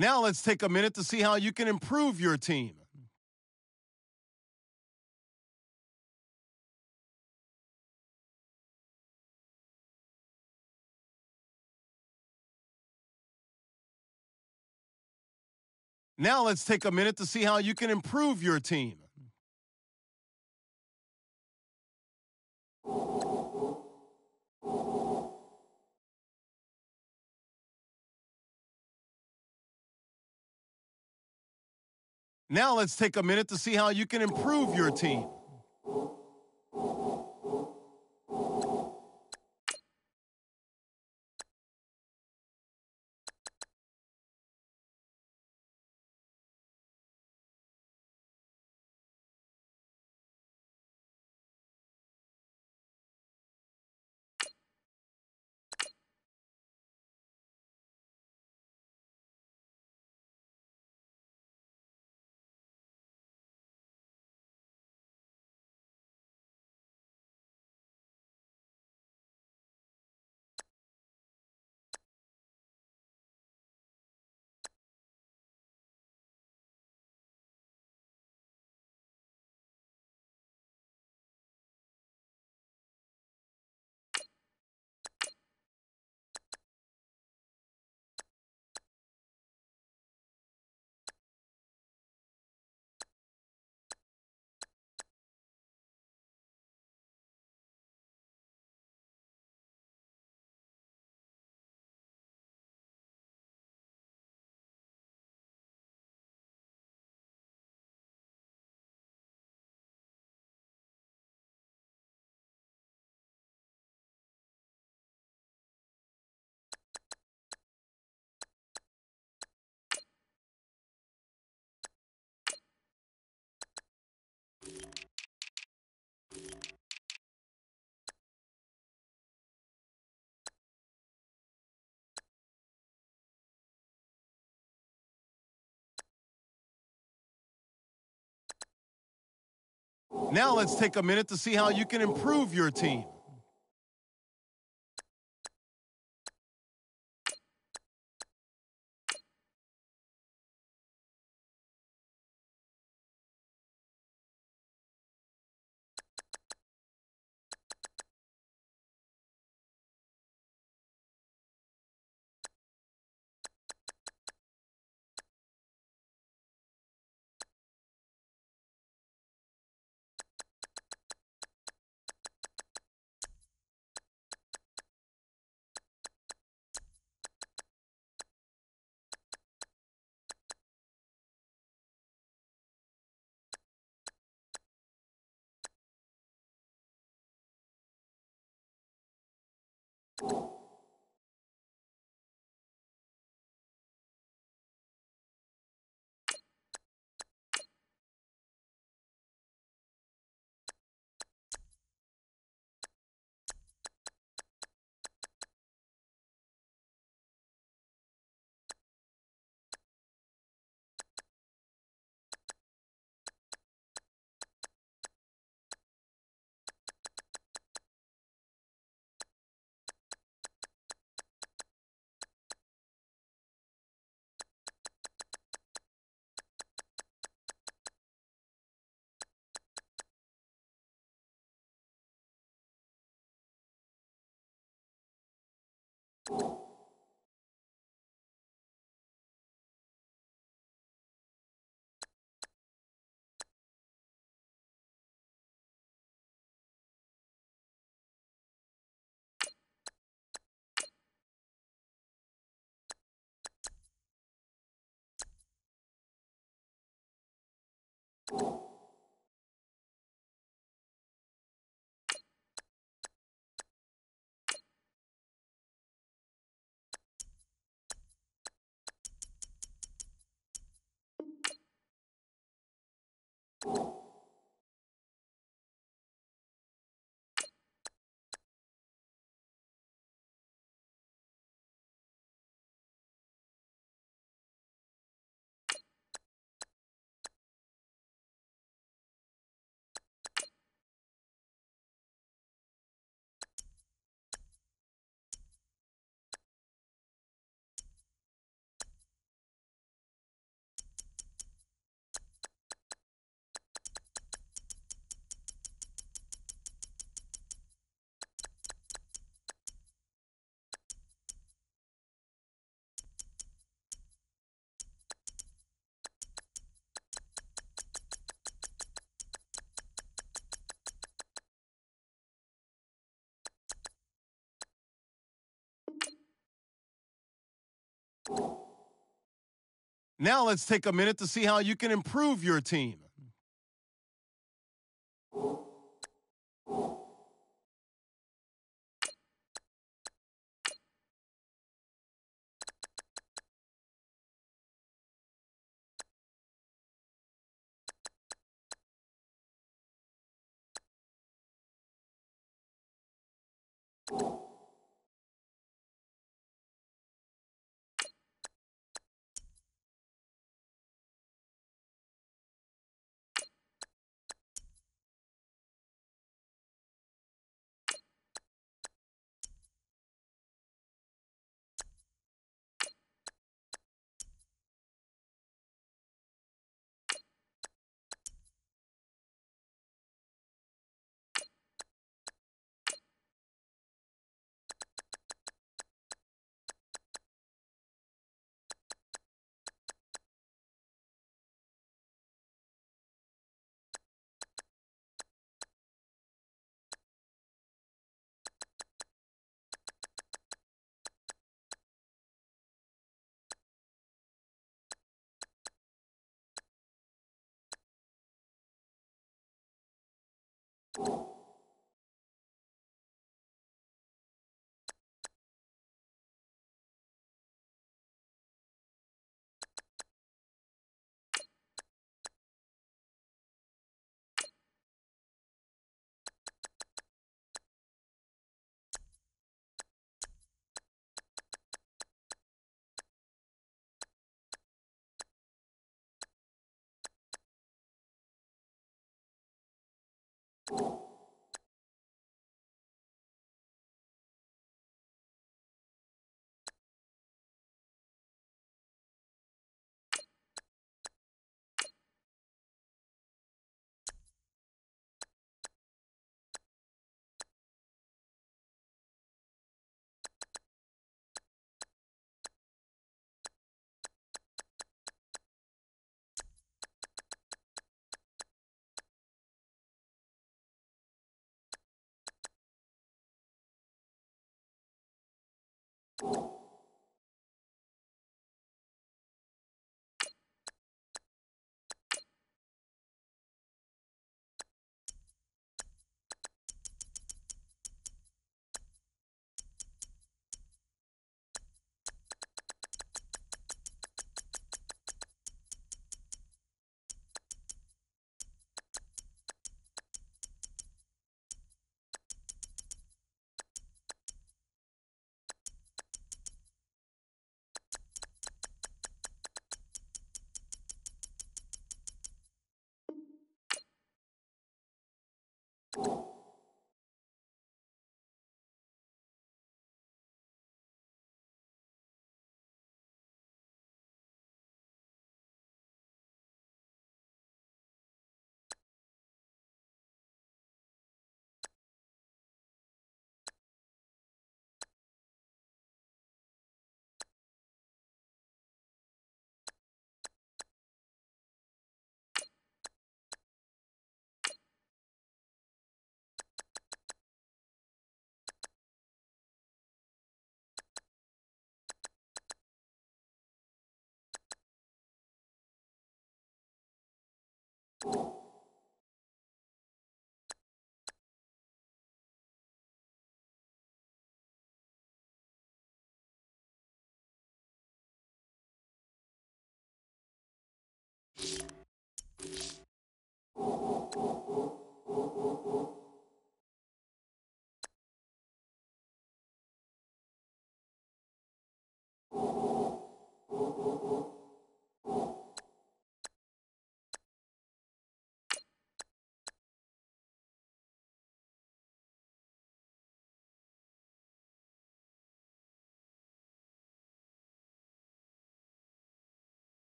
Now let's take a minute to see how you can improve your team. Now let's take a minute to see how you can improve your team. Now let's take a minute to see how you can improve your team. Now let's take a minute to see how you can improve your team. Now let's take a minute to see how you can improve your team.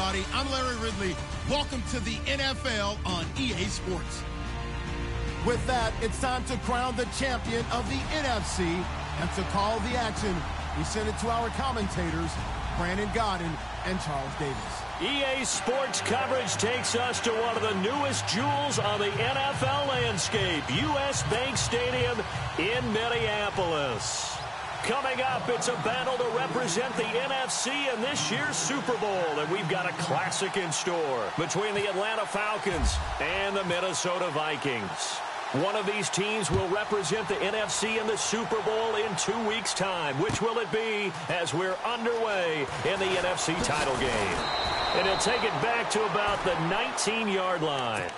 everybody. I'm Larry Ridley. Welcome to the NFL on EA Sports. With that, it's time to crown the champion of the NFC. And to call the action, we send it to our commentators, Brandon Godden and Charles Davis. EA Sports coverage takes us to one of the newest jewels on the NFL landscape, US Bank Stadium in Minneapolis. Coming up, it's a battle to represent the NFC in this year's Super Bowl, and we've got a classic in store between the Atlanta Falcons and the Minnesota Vikings. One of these teams will represent the NFC in the Super Bowl in 2 weeks' time. Which will it be as we're underway in the NFC title game? And he'll take it back to about the 19-yard line.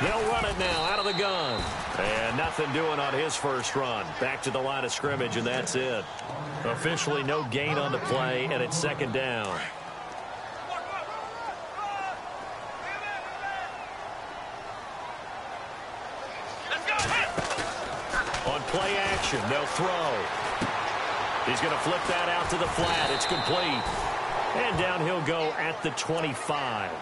They'll run it now out of the gun. And nothing doing on his first run. Back to the line of scrimmage, and that's it. Officially no gain on the play, and it's second down. On play action, they'll throw. He's going to flip that out to the flat. It's complete. And down he'll go at the 25.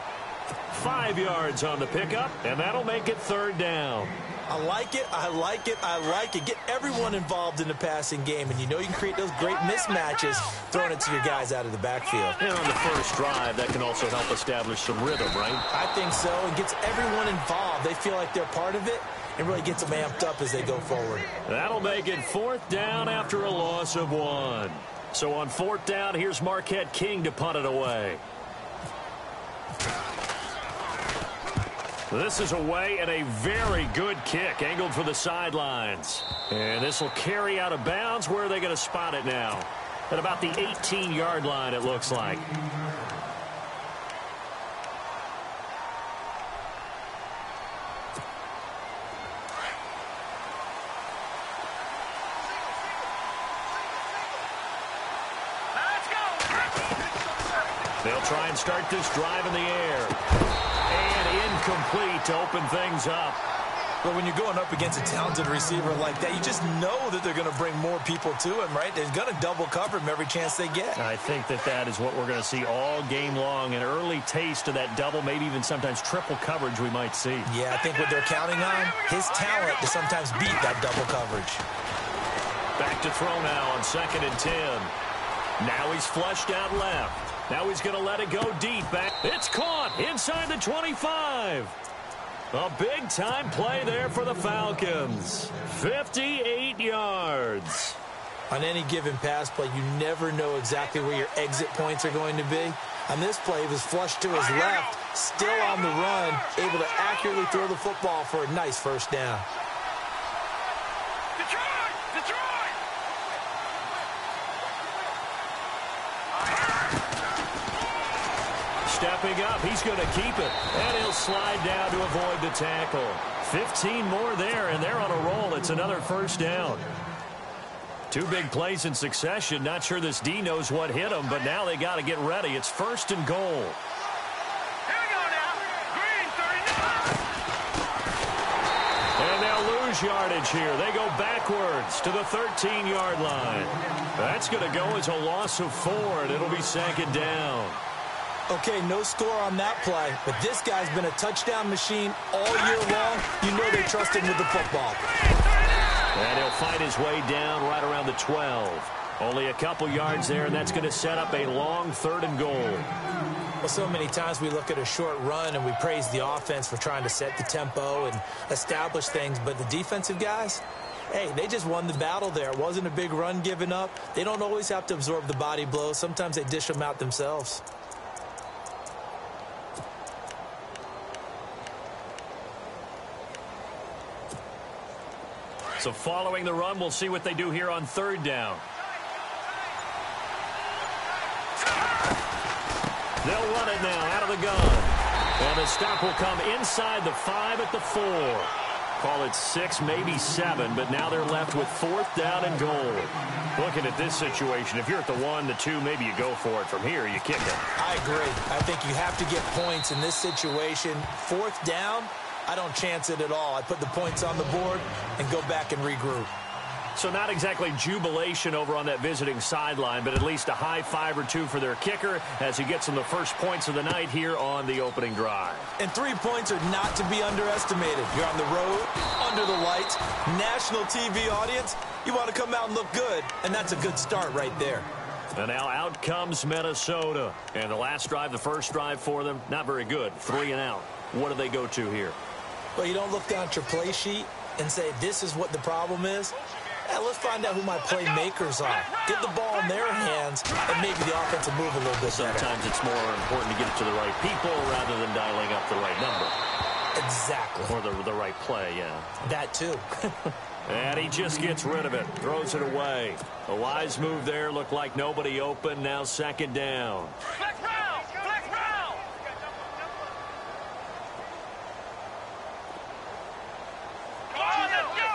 5 yards on the pickup, and that'll make it third down. I like it, I like it, I like it. Get everyone involved in the passing game, and you know you can create those great mismatches throwing it to your guys out of the backfield. And on the first drive, that can also help establish some rhythm, right? I think so. It gets everyone involved. They feel like they're part of it, and really gets them amped up as they go forward. That'll make it fourth down after a loss of 1. So on fourth down, here's Marquette King to punt it away. This is away and a very good kick, angled for the sidelines. And this will carry out of bounds. Where are they going to spot it now? At about the 18-yard line, it looks like. They'll try and start this drive in the air. Incomplete to open things up. But when you're going up against a talented receiver like that, you just know that they're going to bring more people to him, right? They're going to double cover him every chance they get. I think that is what we're going to see all game long. An early taste of that double, maybe even sometimes triple coverage we might see. Yeah, I think what they're counting on, his talent to sometimes beat that double coverage. Back to throw now on 2nd and 10. Now he's flushed out left. Now he's going to let it go deep. Back. It's caught inside the 25. A big-time play there for the Falcons. 58 yards. On any given pass play, you never know exactly where your exit points are going to be. On this play, he was flushed to his left, still on the run, able to accurately throw the football for a nice first down. Stepping up, he's going to keep it, and he'll slide down to avoid the tackle. 15 more there, and they're on a roll. It's another first down. 2 big plays in succession. Not sure this D knows what hit him, but now they got to get ready. It's 1st and goal. Here we go now. Green, 39. And they'll lose yardage here. They go backwards to the 13-yard line. That's going to go as a loss of 4, and it'll be 2nd down. Okay, no score on that play, but this guy's been a touchdown machine all year long. You know they trust him with the football. And he'll fight his way down right around the 12. Only a couple yards there, and that's going to set up a long 3rd and goal. Well, so many times we look at a short run and we praise the offense for trying to set the tempo and establish things, but the defensive guys, hey, they just won the battle there. It wasn't a big run given up. They don't always have to absorb the body blows. Sometimes they dish them out themselves. So following the run, we'll see what they do here on 3rd down. They'll run it now out of the gun. And the stop will come inside the 5 at the 4. Call it 6, maybe 7, but now they're left with 4th down and goal. Looking at this situation, if you're at the 1, the 2, maybe you go for it. From here, you kick it. I agree. I think you have to get points in this situation. 4th down, I don't chance it at all. I put the points on the board and go back and regroup. So not exactly jubilation over on that visiting sideline, but at least a high 5 or 2 for their kicker as he gets them the first points of the night here on the opening drive. And 3 points are not to be underestimated. You're on the road, under the lights, national TV audience. You want to come out and look good, and that's a good start right there. And now out comes Minnesota. And the last drive, the first drive for them, not very good. 3 and out. What do they go to here? Well, you don't look down at your play sheet and say, this is what the problem is. Yeah, let's find out who my playmakers are. Get the ball in their hands, and maybe the offense will move a little bit better. Sometimes it's more important to get it to the right people rather than dialing up the right number. Exactly. Or the right play, yeah. That too. And he just gets rid of it, throws it away. A wise move there, looked like nobody open, now 2nd down. Flex round! Flex round! Come on, let's go!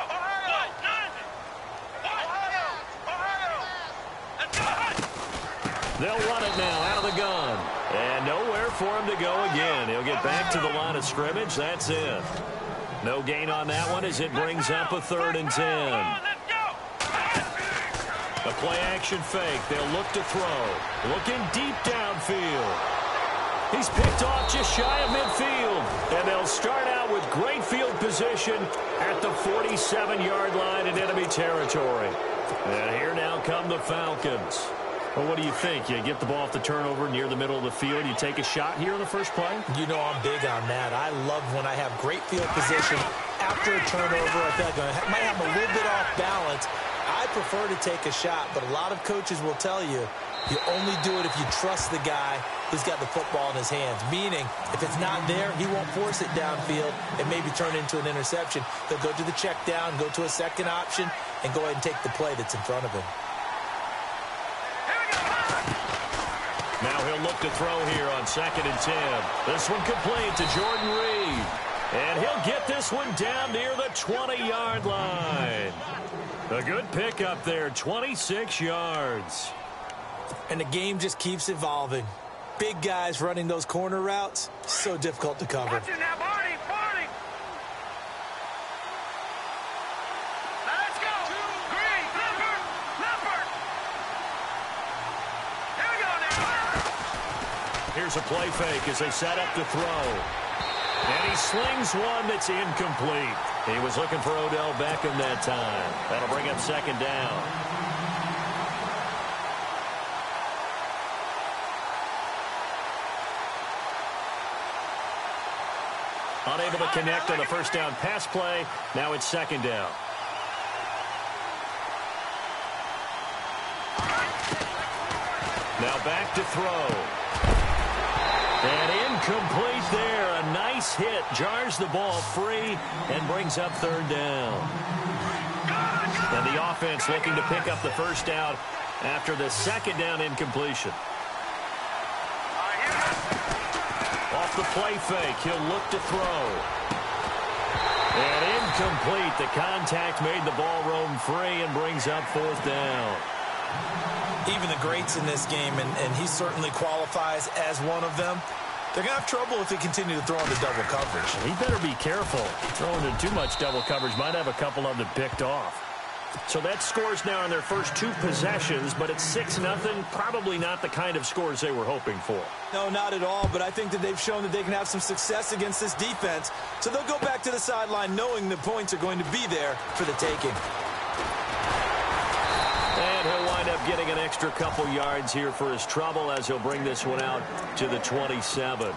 They'll run it now out of the gun. And nowhere for him to go again. He'll get back to the line of scrimmage. That's it. No gain on that one as it brings up a 3rd and 10. A play-action fake. They'll look to throw. Looking deep downfield. He's picked off just shy of midfield. And they'll start out with great field position at the 47-yard line in enemy territory. And here now come the Falcons. Well, what do you think? You get the ball off the turnover near the middle of the field. You take a shot here on the first play? You know I'm big on that. I love when I have great field position after a turnover. I feel like I might have a little bit off balance. I prefer to take a shot, but a lot of coaches will tell you, you only do it if you trust the guy who's got the football in his hands. Meaning, if it's not there, he won't force it downfield and maybe turn into an interception. He'll go to the check down, go to a second option, and go ahead and take the play that's in front of him. Now he'll look to throw here on 2nd and 10. This one complete to Jordan Reed. And he'll get this one down near the 20-yard line. A good pickup there, 26 yards. And the game just keeps evolving. Big guys running those corner routes, so difficult to cover. Watch it now, Barney! Barney! Now let's go! Green! Leopard! Leopard! Here we go now! Here's a play fake as they set up to throw. And he slings one that's incomplete. He was looking for Odell Beckham that time. That'll bring up 2nd down. Unable to connect on the first down pass play. Now it's 2nd down. Now back to throw. And incomplete there. A nice hit. Jars the ball free and brings up 3rd down. And the offense looking to pick up the first down after the 2nd down incompletion. Off the play fake. He'll look to throw. And incomplete. The contact made the ball roam free and brings up 4th down. Even the greats in this game, and he certainly qualifies as one of them, they're going to have trouble if they continue to throw into double coverage. He better be careful. Throwing into too much double coverage might have a couple of them picked off. So that scores now in their first 2 possessions, but it's 6-0. Probably not the kind of scores they were hoping for. No, not at all, but I think that they've shown that they can have some success against this defense. So they'll go back to the sideline knowing the points are going to be there for the taking. And he'll wind up getting an extra couple yards here for his trouble as he'll bring this one out to the 27.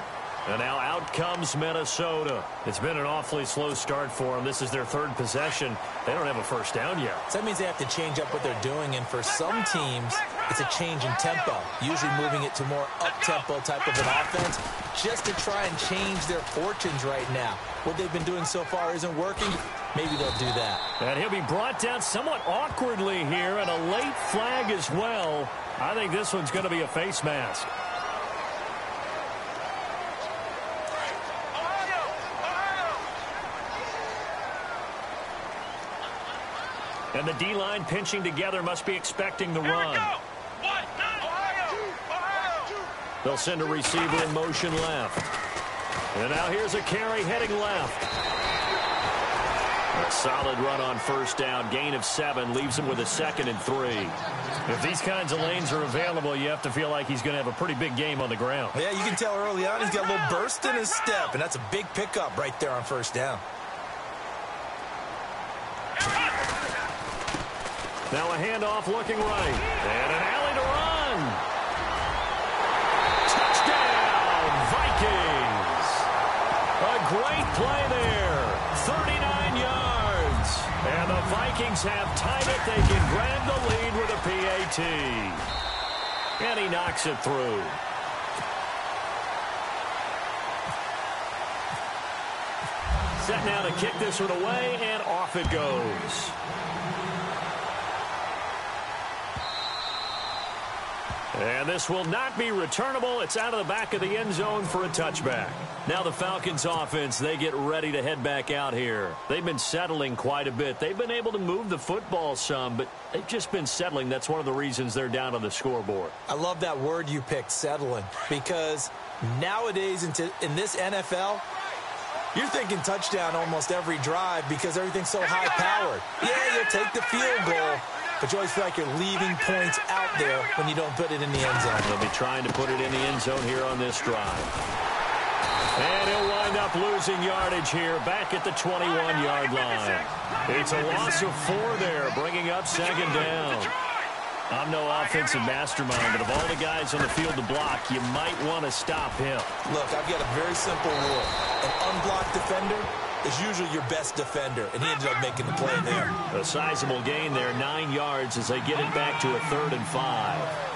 And now out comes Minnesota. It's been an awfully slow start for them. This is their 3rd possession. They don't have a first down yet. So that means they have to change up what they're doing, and for some teams, it's a change in tempo, usually moving it to more up-tempo type of an offense, just to try and change their fortunes right now. What they've been doing so far isn't working. Maybe they'll do that. And he'll be brought down somewhat awkwardly here, and a late flag as well. I think this one's going to be a face mask. And the D-line pinching together must be expecting the run. They'll send a receiver in motion left. And now here's a carry heading left. A solid run on first down. Gain of 7 leaves him with a 2nd and 3. If these kinds of lanes are available, you have to feel like he's going to have a pretty big game on the ground. Yeah, you can tell early on he's got a little burst in his step, and that's a big pickup right there on first down. Now a handoff looking right. And an alley to run. Touchdown, Vikings. A great play there. 39 yards. And the Vikings have tied it. They can grab the lead with a PAT. And he knocks it through. Set now to kick this one away, and off it goes. And this will not be returnable. It's out of the back of the end zone for a touchback. Now the Falcons offense, they get ready to head back out here. They've been settling quite a bit. They've been able to move the football some, but they've just been settling. That's one of the reasons they're down on the scoreboard. I love that word you picked, settling, because nowadays in this NFL, you're thinking touchdown almost every drive because everything's so high-powered. Yeah, you'll take the field goal, but you always feel like you're leaving points out there when you don't put it in the end zone. They'll be trying to put it in the end zone here on this drive. And he'll wind up losing yardage here back at the 21-yard line. It's a loss of 4 there, bringing up 2nd down. I'm no offensive mastermind, but of all the guys on the field to block, you might want to stop him. Look, I've got a very simple rule. An unblocked defender is usually your best defender, and he ended up making the play there. A sizable gain there, 9 yards as they get it back to a 3rd and 5.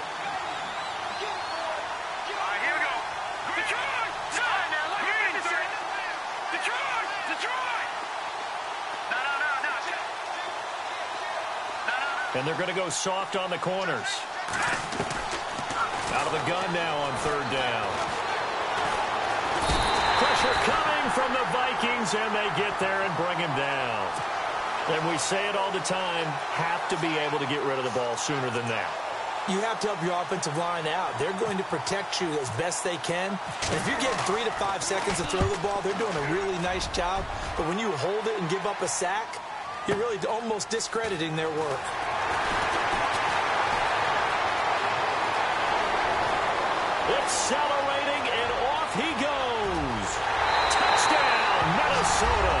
And they're going to go soft on the corners. Out of the gun now on 3rd down. Pressure coming from the Vikings, and they get there and bring him down. And we say it all the time, have to be able to get rid of the ball sooner than that. You have to help your offensive line out. They're going to protect you as best they can. And if you're getting 3 to 5 seconds to throw the ball, they're doing a really nice job. But when you hold it and give up a sack, you're really almost discrediting their work. Accelerating, and off he goes. Touchdown, Minnesota.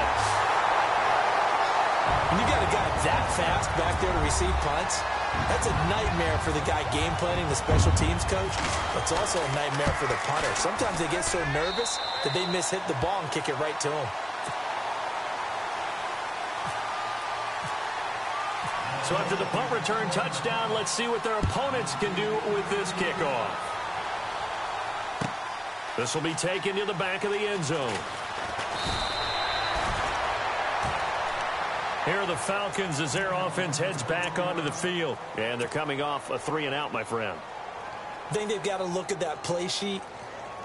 When you got a guy that fast back there to receive punts, that's a nightmare for the guy game planning, the special teams coach. But it's also a nightmare for the punter. Sometimes they get so nervous that they mishit the ball and kick it right to him. So after the punt return touchdown, let's see what their opponents can do with this kickoff. This will be taken to the back of the end zone. Here are the Falcons as their offense heads back onto the field. And they're coming off a 3-and-out, my friend. I think they've got to look at that play sheet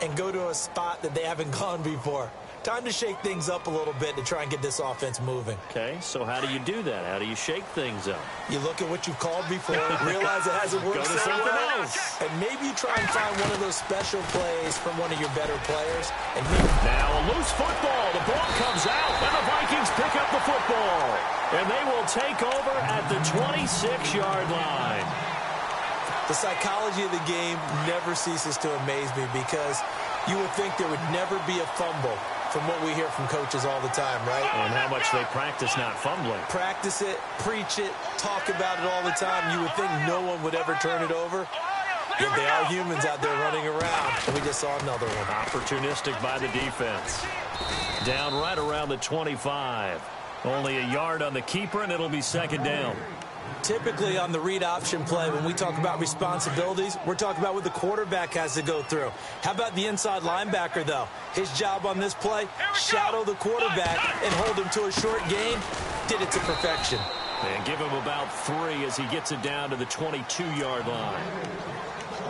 and go to a spot that they haven't gone before. Time to shake things up a little bit to try and get this offense moving. Okay, so how do you do that? How do you shake things up? You look at what you've called before, realize it hasn't worked so well, and maybe you try and find one of those special plays from one of your better players. And now a loose football. The ball comes out, and the Vikings pick up the football. And they will take over at the 26-yard line. The psychology of the game never ceases to amaze me because you would think there would never be a fumble from what we hear from coaches all the time, right? And how much they practice not fumbling. Practice it, preach it, talk about it all the time. You would think no one would ever turn it over. Yet they are humans out there running around. And we just saw another one. Opportunistic by the defense. Down right around the 25. Only a yard on the keeper, and it'll be 2nd down. Typically on the read option play, when we talk about responsibilities, we're talking about what the quarterback has to go through. How about the inside linebacker, though? His job on this play, shadow the quarterback and hold him to a short gain. Did it to perfection. And give him about 3 as he gets it down to the 22-yard line.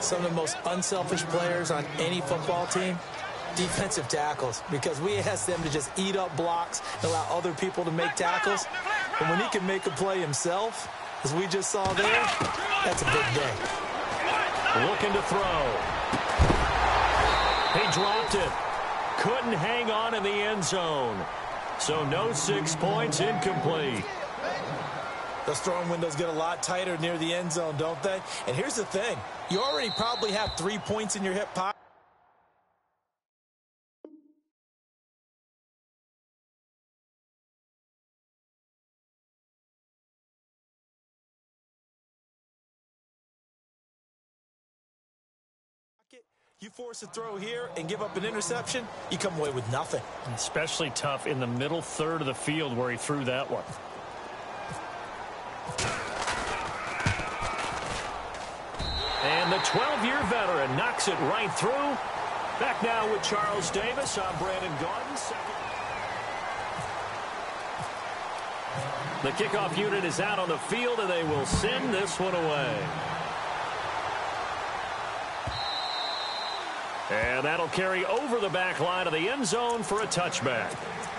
Some of the most unselfish players on any football team, defensive tackles, because we ask them to just eat up blocks and allow other people to make tackles. And when he can make a play himself, as we just saw there, that's a big day. Looking to throw. He dropped it. Couldn't hang on in the end zone. So no 6 points, incomplete. Those throwing windows get a lot tighter near the end zone, don't they? And here's the thing. You already probably have 3 points in your hip pocket. You force a throw here and give up an interception, you come away with nothing. Especially tough in the middle third of the field where he threw that one. And the 12-year veteran knocks it right through. Back now with Charles Davis. I'm Brandon Gaudin. The kickoff unit is out on the field, and they will send this one away. And that'll carry over the back line of the end zone for a touchback.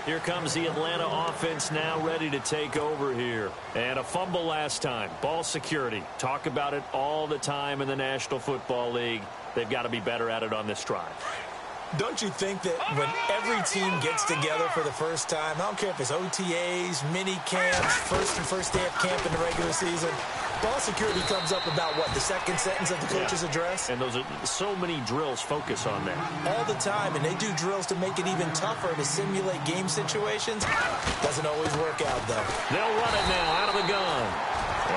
Here comes the Atlanta offense now ready to take over here. And a fumble last time. Ball security. Talk about it all the time in the National Football League. They've got to be better at it on this drive. Don't you think that when every team gets together for the first time, I don't care if it's OTAs, mini camps, first day of camp in the regular season, ball security comes up about, what, the second sentence of the coach's address? And those are so many drills focus on that. All the time, and they do drills to make it even tougher to simulate game situations. Doesn't always work out, though. They'll run it now out of the gun.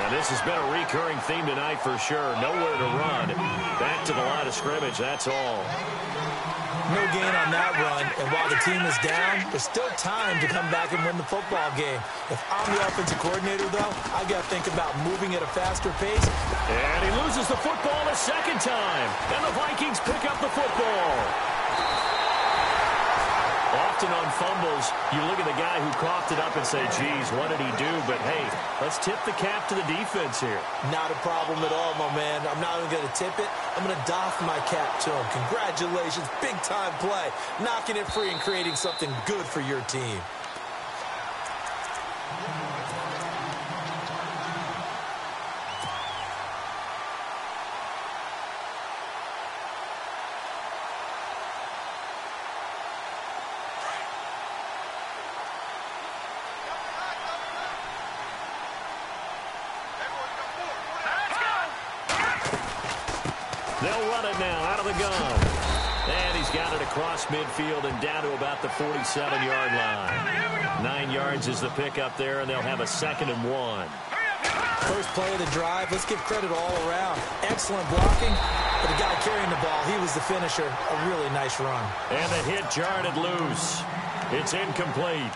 And this has been a recurring theme tonight for sure. Nowhere to run. Back to the line of scrimmage, that's all. No gain on that run, and while the team is down, there's still time to come back and win the football game. If I'm the offensive coordinator, though, I got to think about moving at a faster pace. And he loses the football a second time, and the Vikings pick up the football. Often on fumbles, you look at the guy who coughed it up and say, geez, what did he do? But, hey, let's tip the cap to the defense here. Not a problem at all, my man. I'm not even going to tip it. I'm going to doff my cap to him. Congratulations, big-time play. Knocking it free and creating something good for your team. They'll run it now out of the gun. And he's got it across midfield and down to about the 47-yard line. 9 yards is the pickup there, and they'll have a 2nd and 1. First play of the drive, let's give credit all around. Excellent blocking, but the guy carrying the ball, he was the finisher. A really nice run. And the hit jarred it loose. It's incomplete.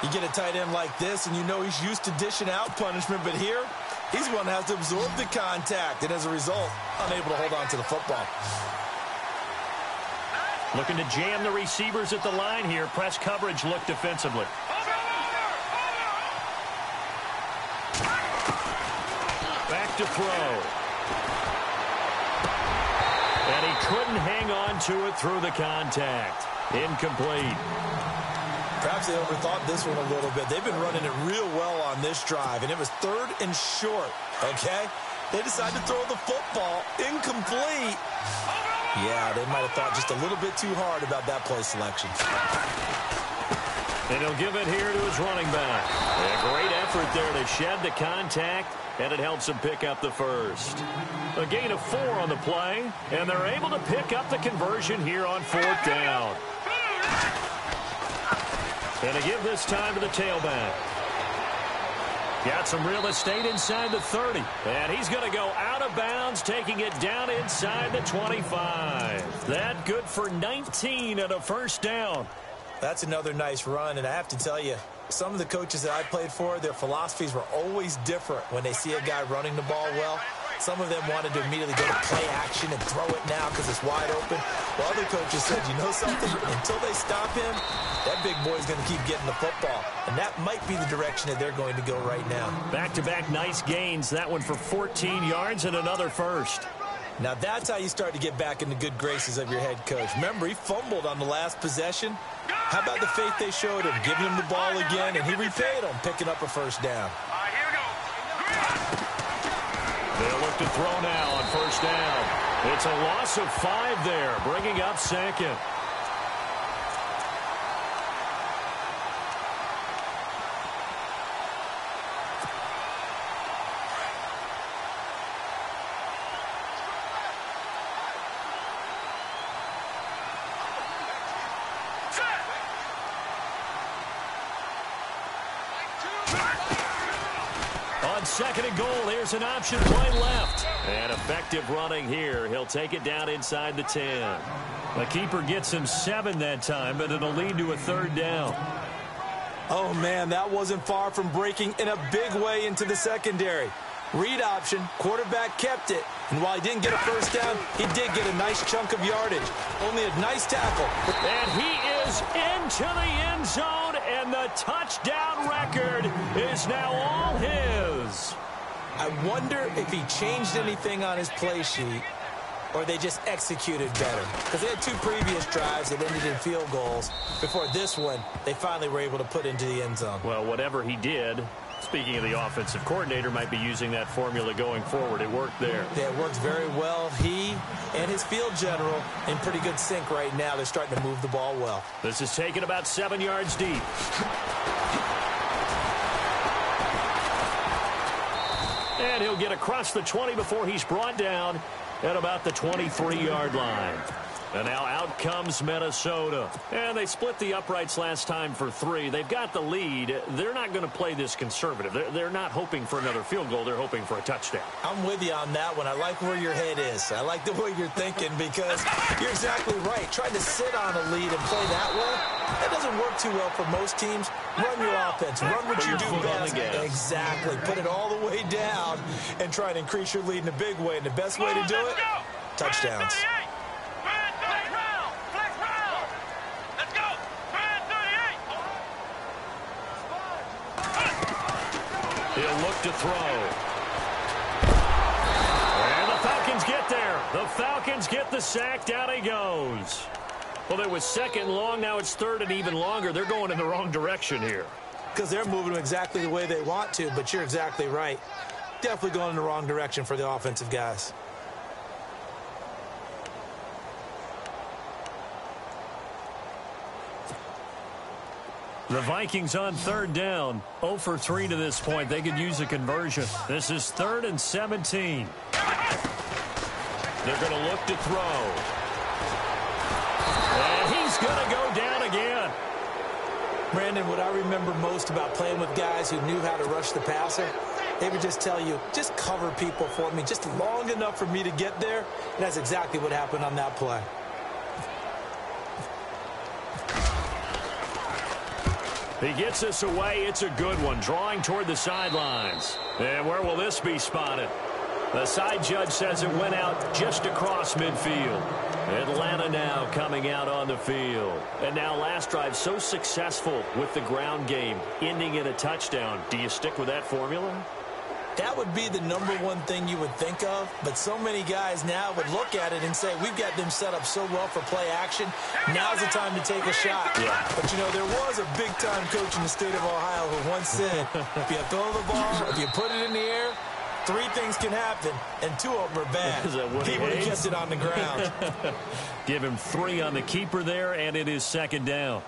You get a tight end like this, and you know he's used to dishing out punishment, but here, he's one that has to absorb the contact, and as a result, unable to hold on to the football. Looking to jam the receivers at the line here. Press coverage look defensively. Back to throw. And he couldn't hang on to it through the contact. Incomplete. Perhaps they overthought this one a little bit. They've been running it real well on this drive, and it was 3rd and short, okay? They decided to throw the football incomplete. Yeah, they might have thought just a little bit too hard about that play selection. And he'll give it here to his running back. A great effort there to shed the contact, and it helps him pick up the first. A gain of 4 on the play, and they're able to pick up the conversion here on 4th down. And to give this time to the tailback. Got some real estate inside the 30. And he's going to go out of bounds, taking it down inside the 25. That good for 19 and a 1st down. That's another nice run, and I have to tell you, some of the coaches that I played for, their philosophies were always different when they see a guy running the ball well. Some of them wanted to immediately go to play action and throw it now because it's wide open. While other coaches said, you know something? Until they stop him, that big boy's going to keep getting the football. And that might be the direction that they're going to go right now. Back-to-back nice gains. That one for 14 yards and another 1st. Now that's how you start to get back in the good graces of your head coach. Remember, he fumbled on the last possession. How about the faith they showed him, giving him the ball again, and he repaid them, picking up a first down. Here we go. They'll look to throw now on first down. It's a loss of 5 there, bringing up second. On second and goal, here's an option play left. And effective running here. He'll take it down inside the 10. The keeper gets him 7 that time, but it'll lead to a third down. Oh, man, that wasn't far from breaking in a big way into the secondary. Read option, quarterback kept it. And while he didn't get a first down, he did get a nice chunk of yardage. Only a nice tackle. And he is into the end zone, and the touchdown record is now all his. I wonder if he changed anything on his play sheet or they just executed better. Because they had 2 previous drives that ended in field goals. Before this one, they finally were able to put into the end zone. Well, whatever he did, speaking of the offensive coordinator, might be using that formula going forward. It worked there. Yeah, it worked very well. He and his field general in pretty good sync right now. They're starting to move the ball well. This is taken about 7 yards deep. And he'll get across the 20 before he's brought down at about the 23-yard line. And now out comes Minnesota. And they split the uprights last time for 3. They've got the lead. They're not going to play this conservative. They're not hoping for another field goal. They're hoping for a touchdown. I'm with you on that one. I like where your head is. I like the way you're thinking because you're exactly right. Trying to sit on a lead and play that way, that doesn't work too well for most teams. Run your offense. Run what you do best. Exactly. Put it all the way down and try to increase your lead in a big way. And the best way to do it, touchdowns. He'll look to throw. And the Falcons get there. The Falcons get the sack. Down he goes. Well, it was second long. Now it's third and even longer. They're going in the wrong direction here. Because they're moving exactly the way they want to, but you're exactly right. Definitely going in the wrong direction for the offensive guys. The Vikings on third down. 0 for 3 to this point. They could use a conversion. This is 3rd and 17. They're going to look to throw. And he's going to go down again. Brandon, what I remember most about playing with guys who knew how to rush the passer, they would just tell you, just cover people for me, just long enough for me to get there. And that's exactly what happened on that play. He gets us away. It's a good one. Drawing toward the sidelines. And where will this be spotted? The side judge says it went out just across midfield. Atlanta now coming out on the field. And now last drive so successful with the ground game, ending in a touchdown. Do you stick with that formula? That would be the #1 thing you would think of, but so many guys now would look at it and say, we've got them set up so well for play action. Now's the time to take a shot. Yeah. But, you know, there was a big-time coach in the state of Ohio who once said, if you throw the ball, if you put it in the air, 3 things can happen, and 2 of them are bad. He would have kept it on the ground. Give him 3 on the keeper there, and it is second down.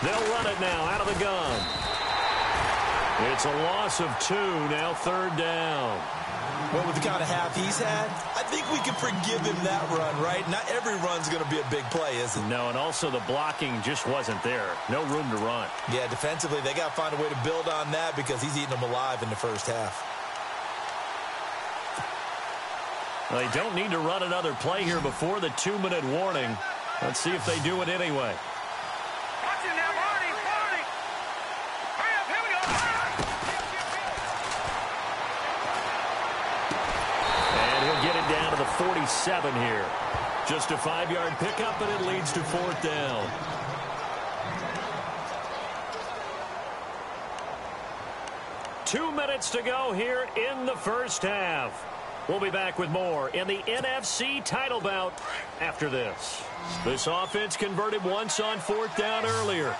They'll run it now out of the gun. It's a loss of 2, now 3rd down. Well, with the kind of half he's had, I think we can forgive him that run, right? Not every run's going to be a big play, is it? No, and also the blocking just wasn't there. No room to run. Yeah, defensively, they got to find a way to build on that because he's eating them alive in the first half. Well, they don't need to run another play here before the 2-minute warning. Let's see if they do it anyway. And he'll get it down to the 47 here. Just a 5-yard pickup, and it leads to 4th down. 2 minutes to go here in the first half. We'll be back with more in the NFC title bout after this. This offense converted once on 4th down earlier.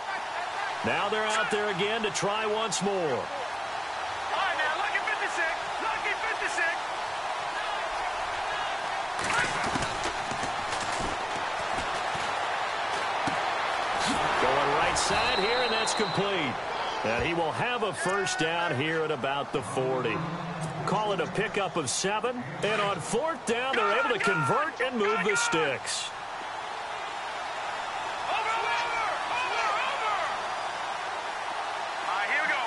Now they're out there again to try once more. All right, now, lucky 56. Lucky 56. Going right side here, and that's complete. And he will have a first down here at about the 40. Call it a pickup of 7. And on 4th down, they're able to convert and move the sticks. Over. All right, here we go.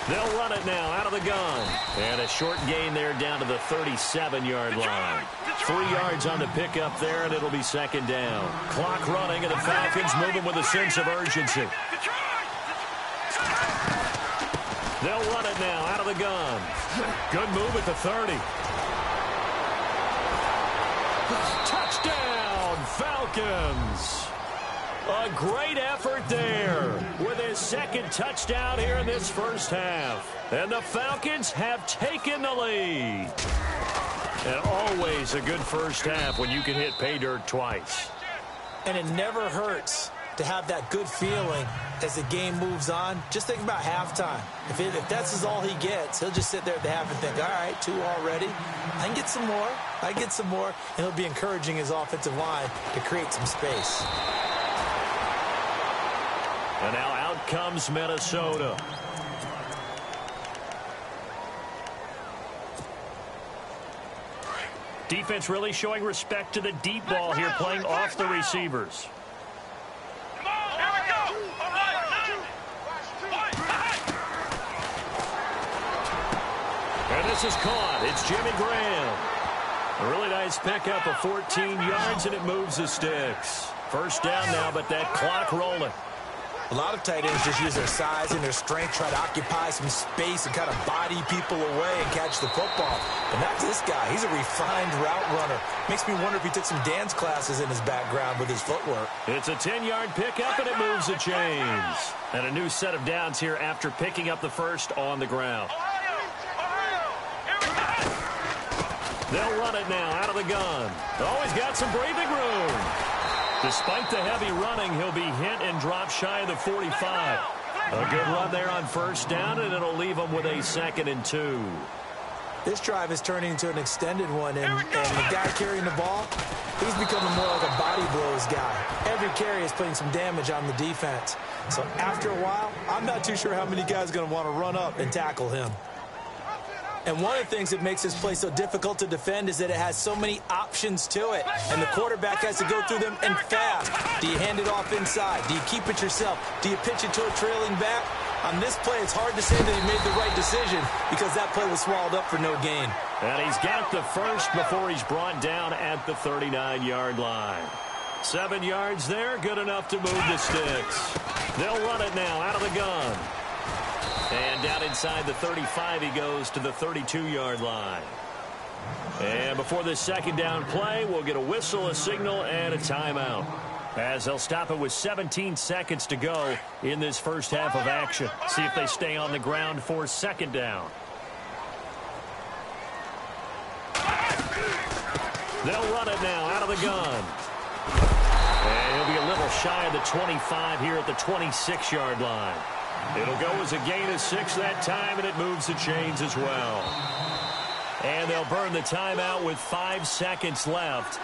3-19. They'll run it now out of the gun. And a short gain there down to the 37-yard line. 3 yards on the pickup there, and it'll be 2nd down. Clock running, and the Falcons moving with a sense of urgency. They'll run it now out of the gun. Good move at the 30. Touchdown, Falcons. A great effort there with his 2nd touchdown here in this first half. And the Falcons have taken the lead. And always a good first half when you can hit pay dirt twice. And it never hurts to have that good feeling as the game moves on. Just think about halftime. If that's all he gets, he'll just sit there at the half and think, all right, 2 already. I can get some more. And he'll be encouraging his offensive line to create some space. And now out comes Minnesota. Defense really showing respect to the deep ball here, playing off the receivers. Come on, here we go. All right, And this is caught. It's Jimmy Graham. A really nice pickup of 14 yards, and it moves the sticks. First down now, but that clock rolling. A lot of tight ends just use their size and their strength, try to occupy some space and kind of body people away and catch the football. But not this guy. He's a refined route runner. Makes me wonder if he took some dance classes in his background with his footwork. It's a 10-yard pickup, and it moves the chains. And a new set of downs here after picking up the first on the ground. They'll run it now out of the gun. Oh, he's got some breathing room. Despite the heavy running, he'll be hit and drop shy of the 45. A good run there on first down, and it'll leave him with a 2nd and 2. This drive is turning into an extended one, and the guy carrying the ball, he's becoming more like a body blows guy. Every carry is putting some damage on the defense. So after a while, I'm not too sure how many guys are going to want to run up and tackle him. And one of the things that makes this play so difficult to defend is that it has so many options to it. And the quarterback has to go through them and fast. Do you hand it off inside? Do you keep it yourself? Do you pitch it to a trailing back? On this play, it's hard to say that he made the right decision because that play was swallowed up for no gain. And he's got the first before he's brought down at the 39-yard line. 7 yards there, good enough to move the sticks. They'll run it now out of the gun. And down inside the 35, he goes to the 32-yard line. And before this 2nd down play, we'll get a whistle, a signal, and a timeout, as they'll stop it with 17 seconds to go in this first half of action. See if they stay on the ground for 2nd down. They'll run it now out of the gun. And he'll be a little shy of the 25 here at the 26-yard line. It'll go as a gain of 6 that time, and it moves the chains as well. And they'll burn the timeout with 5 seconds left.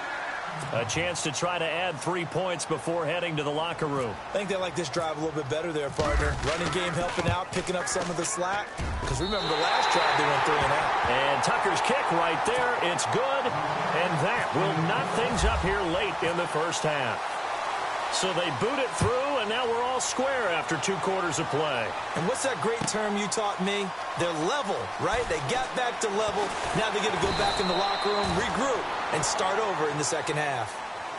A chance to try to add 3 points before heading to the locker room. I think they like this drive a little bit better there, partner. Running game helping out, picking up some of the slack. Because remember, the last drive they went 3 and out. And Tucker's kick right there. It's good. And that will knot things up here late in the first half. So they boot it through, and now we're all square after 2 quarters of play. And what's that great term you taught me? They're level, right? They got back to level. Now they get to go back in the locker room, regroup, and start over in the second half.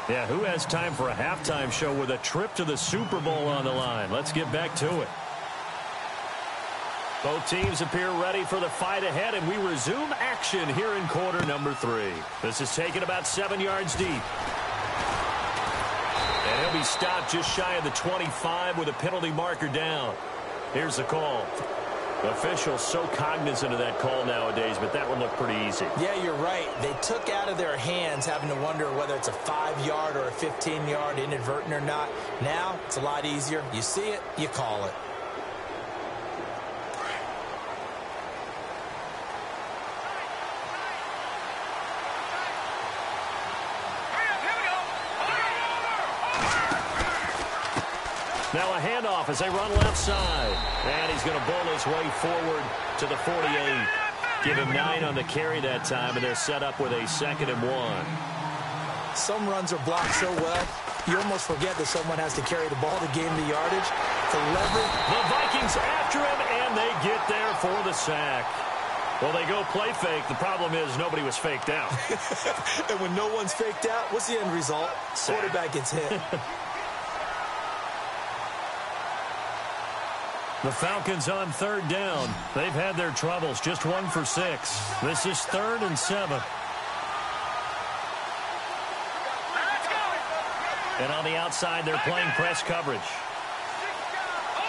Yeah, who has time for a halftime show with a trip to the Super Bowl on the line? Let's get back to it. Both teams appear ready for the fight ahead, and we resume action here in quarter number 3. This is taken about 7 yards deep. And he'll be stopped just shy of the 25 with a penalty marker down. Here's the call. Officials so cognizant of that call nowadays, but that one looked pretty easy. Yeah, you're right. They took out of their hands having to wonder whether it's a 5-yard or a 15-yard inadvertent or not. Now, it's a lot easier. You see it, you call it. Now a handoff as they run left side. And he's going to bowl his way forward to the 48. Give him 9 on the carry that time, and they're set up with a 2nd and 1. Some runs are blocked so well, you almost forget that someone has to carry the ball to gain the yardage. To leverage. The Vikings after him, and they get there for the sack. Well, they go play fake. The problem is nobody was faked out. And when no one's faked out, what's the end result? Sack. Quarterback gets hit. The Falcons on 3rd down. They've had their troubles. Just 1 for 6. This is 3rd and 7. And on the outside, they're playing press coverage.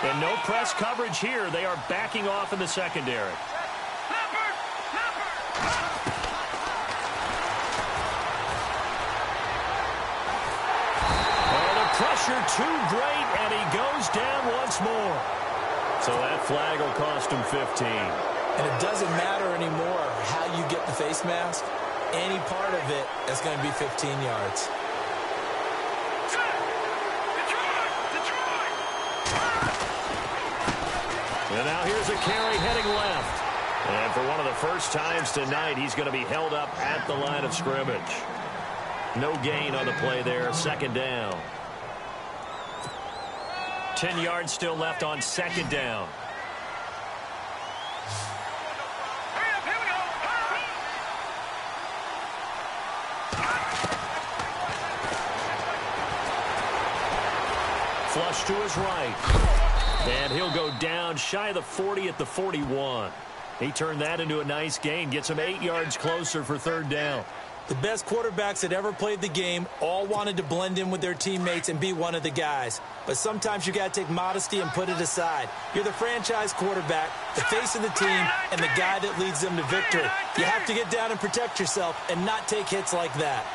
And no press coverage here. They are backing off in the secondary. Oh, the pressure too great, and he goes down once more. So that flag will cost him 15. And it doesn't matter anymore how you get the face mask. Any part of it is going to be 15 yards. And now here's a carry heading left. And for one of the first times tonight, he's going to be held up at the line of scrimmage. No gain on the play there, 2nd down. 10 yards still left on 2nd down. Flush to his right. And he'll go down shy of the 40 at the 41. He turned that into a nice gain. Gets him 8 yards closer for 3rd down. The best quarterbacks that ever played the game all wanted to blend in with their teammates and be one of the guys. But sometimes you got to take modesty and put it aside. You're the franchise quarterback, the face of the team, and the guy that leads them to victory. You have to get down and protect yourself and not take hits like that.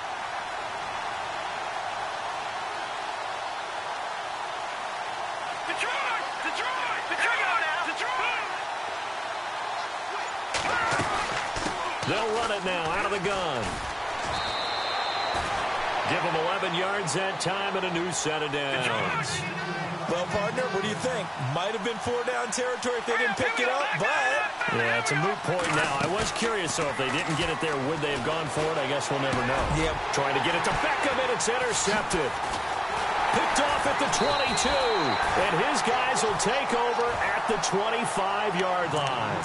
They'll run it now out of the gun. Give them 11 yards that time and a new set of downs. Well, partner, what do you think? Might have been 4-down territory if they didn't pick it up, but... Yeah, it's a moot point now. I was curious, so if they didn't get it there, would they have gone for it? I guess we'll never know. Yep. Trying to get it to Beckham, and it's intercepted. Picked off at the 22. And his guys will take over at the 25-yard line.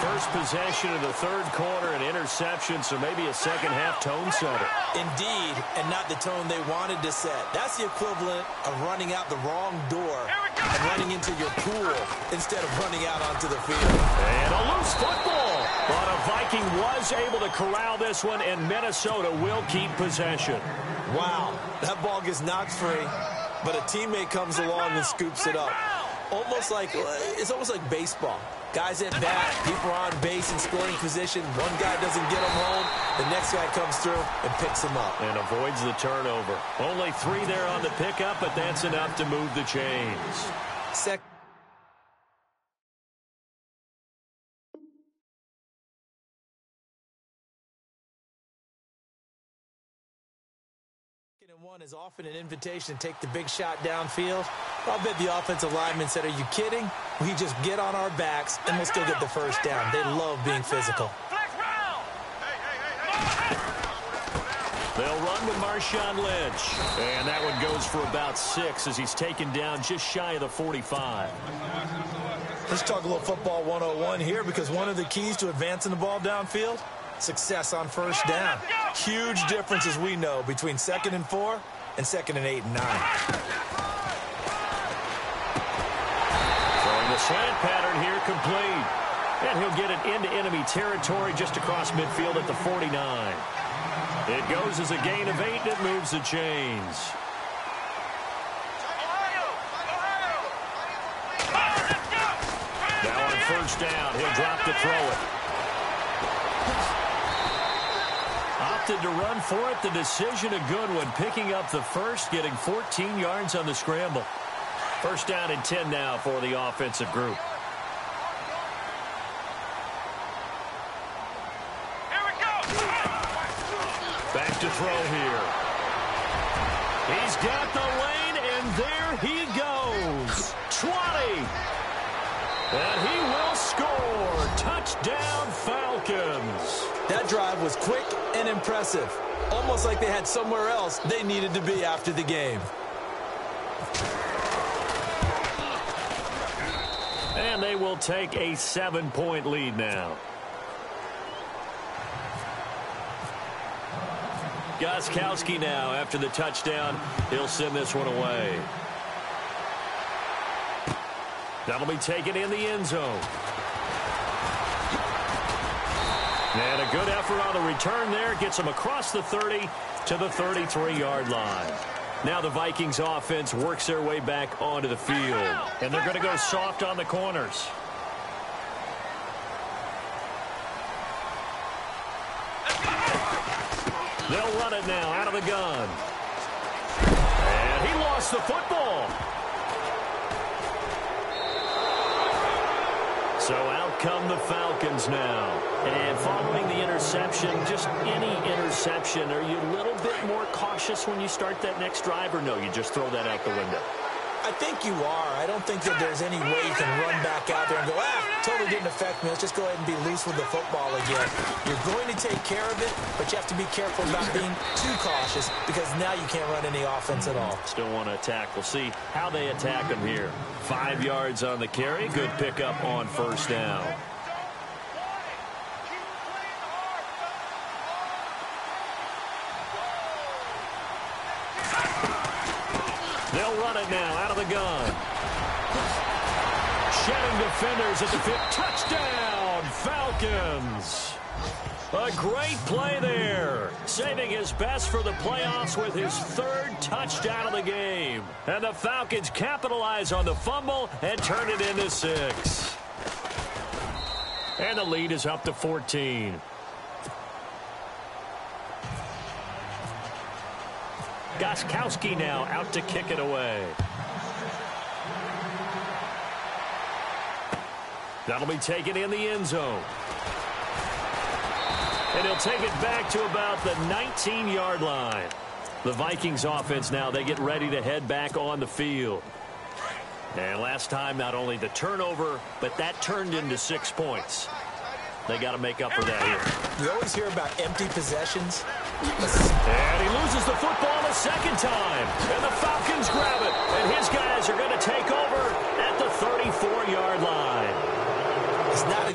First possession of the 3rd quarter, an interception, so maybe a second-half tone setter. Indeed, and not the tone they wanted to set. That's the equivalent of running out the wrong door and running into your pool instead of running out onto the field. And a loose football. But a Viking was able to corral this one, and Minnesota will keep possession. Wow, that ball gets knocked free, but a teammate comes along and scoops it up. It's almost like baseball. Guys at bat, people are on base in scoring position. One guy doesn't get him home. The next guy comes through and picks him up. And avoids the turnover. Only 3 there on the pickup, but that's enough to move the chains. Second and 1 is often an invitation to take the big shot downfield. I'll bet the offensive lineman said, are you kidding? We just get on our backs and we'll still get the first down. They love being physical. They'll run with Marshawn Lynch. And that one goes for about 6 as he's taken down just shy of the 45. Let's talk a little football 101 here, because one of the keys to advancing the ball downfield, success on first down. Huge difference, as we know, between 2nd and 4 and 2nd and 8 and 9. Throwing the slant pattern here complete. And he'll get it into enemy territory just across midfield at the 49. It goes as a gain of 8, and it moves the chains. first down. He'll drop to throw it. Opted to run for it. The decision a good one. Picking up the first, getting 14 yards on the scramble. First down and 10 now for the offensive group. Here we go. Back to throw here. He's got the lane, and there he goes. 20. And he will score. Touchdown, Falcons. That drive was quick and impressive. Almost like they had somewhere else they needed to be after the game. And they will take a 7-point lead now. Gostkowski now after the touchdown. He'll send this one away. That'll be taken in the end zone. And a good effort on the return there. Gets him across the 30 to the 33-yard line. Now the Vikings offense works their way back onto the field. And they're going to go soft on the corners. They'll run it now out of the gun. And he lost the football. So out come the Falcons now. And following the interception, just any interception, are you a little bit more cautious when you start that next drive, or no, you just throw that out the window? I think you are. I don't think that there's any way you can run back out there and go, totally didn't affect me. Let's just go ahead and be loose with the football again. You're going to take care of it, but you have to be careful about being too cautious because now you can't run any offense at all. Still want to attack. We'll see how they attack him here. 5 yards on the carry. Good pickup on first down. They'll run it now out of the gun. Shedding defenders at the 5. Touchdown, Falcons. A great play there. Saving his best for the playoffs with his 3rd touchdown of the game. And the Falcons capitalize on the fumble and turn it into 6. And the lead is up to 14. Gostkowski now out to kick it away. That'll be taken in the end zone. And he'll take it back to about the 19-yard line. The Vikings offense now, they get ready to head back on the field. And last time, not only the turnover, but that turned into 6 points. They got to make up for that here. You always hear about empty possessions. And he loses the football a second time. And the Falcons grab it. And his guys are going to take over at the 34-yard line. It's not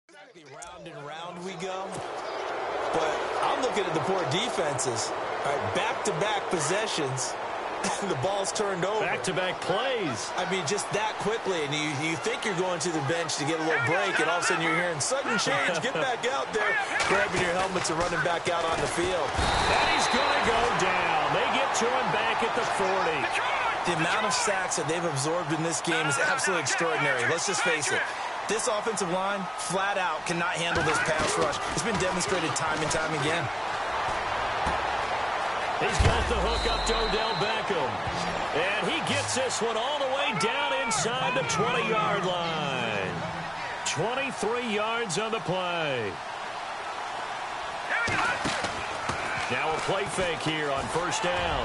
exactly round and round we go. But I'm looking at the poor defenses. All right, back-to-back possessions. The ball's turned over. Back-to-back plays. I mean, just that quickly. And you think you're going to the bench to get a little break, and all of a sudden you're hearing sudden change. Get back out there. Grabbing your helmets and running back out on the field. And he's going to go down. They get to him back at the 40. The amount of sacks that they've absorbed in this game is absolutely extraordinary. Let's just face it. This offensive line, flat out, cannot handle this pass rush. It's been demonstrated time and time again. He's got the hook up to Odell Beckham. And he gets this one all the way down inside the 20-yard line. 23 yards on the play. Now a play fake here on first down.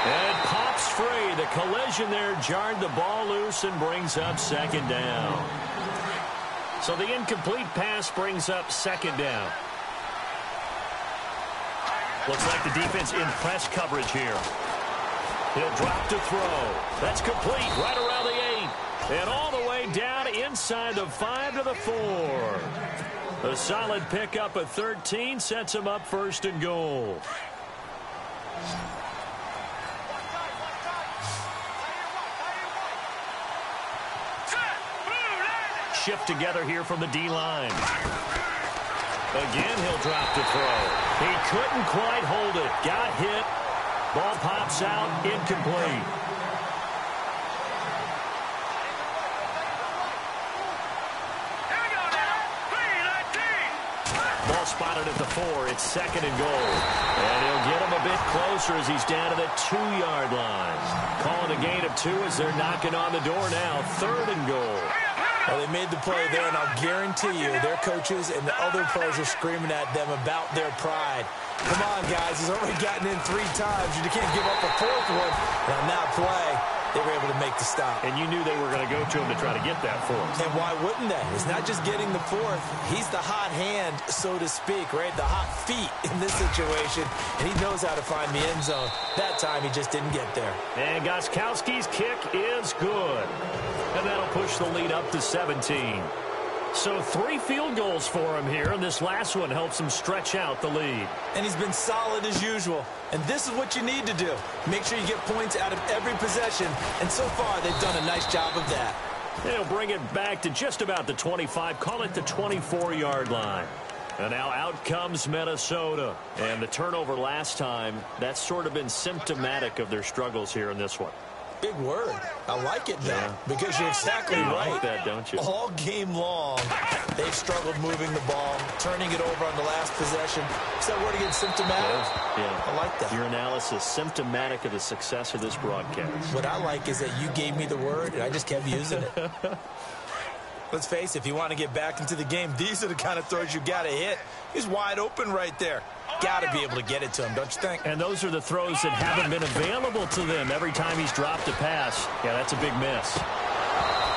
And it pops free. The collision there jarred the ball loose and brings up second down. So the incomplete pass brings up second down. Looks like the defense in press coverage here. He'll drop to throw. That's complete right around the 8. And all the way down inside the 5 to the 4. A solid pickup of 13 sets him up first and goal. Shift together here from the D-line. Again, he'll drop to throw. He couldn't quite hold it. Got hit. Ball pops out, incomplete. Ball spotted at the 4. It's 2nd and goal. And he'll get him a bit closer as he's down to the 2-yard line. Calling a gain of 2 as they're knocking on the door now. 3rd and goal. Well, they made the play there, and I'll guarantee you their coaches and the other players are screaming at them about their pride. Come on, guys. He's already gotten in 3 times. You can't give up a 4th one. And on that play, they were able to make the stop. And you knew they were going to go to him to try to get that 4th. And why wouldn't they? It's not just getting the 4th. He's the hot hand, so to speak, right? The hot feet in this situation. And he knows how to find the end zone. That time, he just didn't get there. And Gostkowski's kick is good. And that'll push the lead up to 17. So 3 field goals for him here, and this last one helps him stretch out the lead. And he's been solid as usual. And this is what you need to do. Make sure you get points out of every possession. And so far, they've done a nice job of that. They'll bring it back to just about the 25. Call it the 24-yard line. And now out comes Minnesota. And the turnover last time, that's sort of been symptomatic of their struggles here in this one. Big word. I like it now because you're exactly right. You like that, don't you? All game long, they've struggled moving the ball, turning it over on the last possession. Is that word again, symptomatic? Yeah. I like that. Your analysis, symptomatic of the success of this broadcast. What I like is that you gave me the word, and I just kept using it. Let's face it, if you want to get back into the game, these are the kind of throws you got to hit. He's wide open right there. Got to be able to get it to him, don't you think? And those are the throws that haven't been available to them every time he's dropped a pass. Yeah, that's a big miss.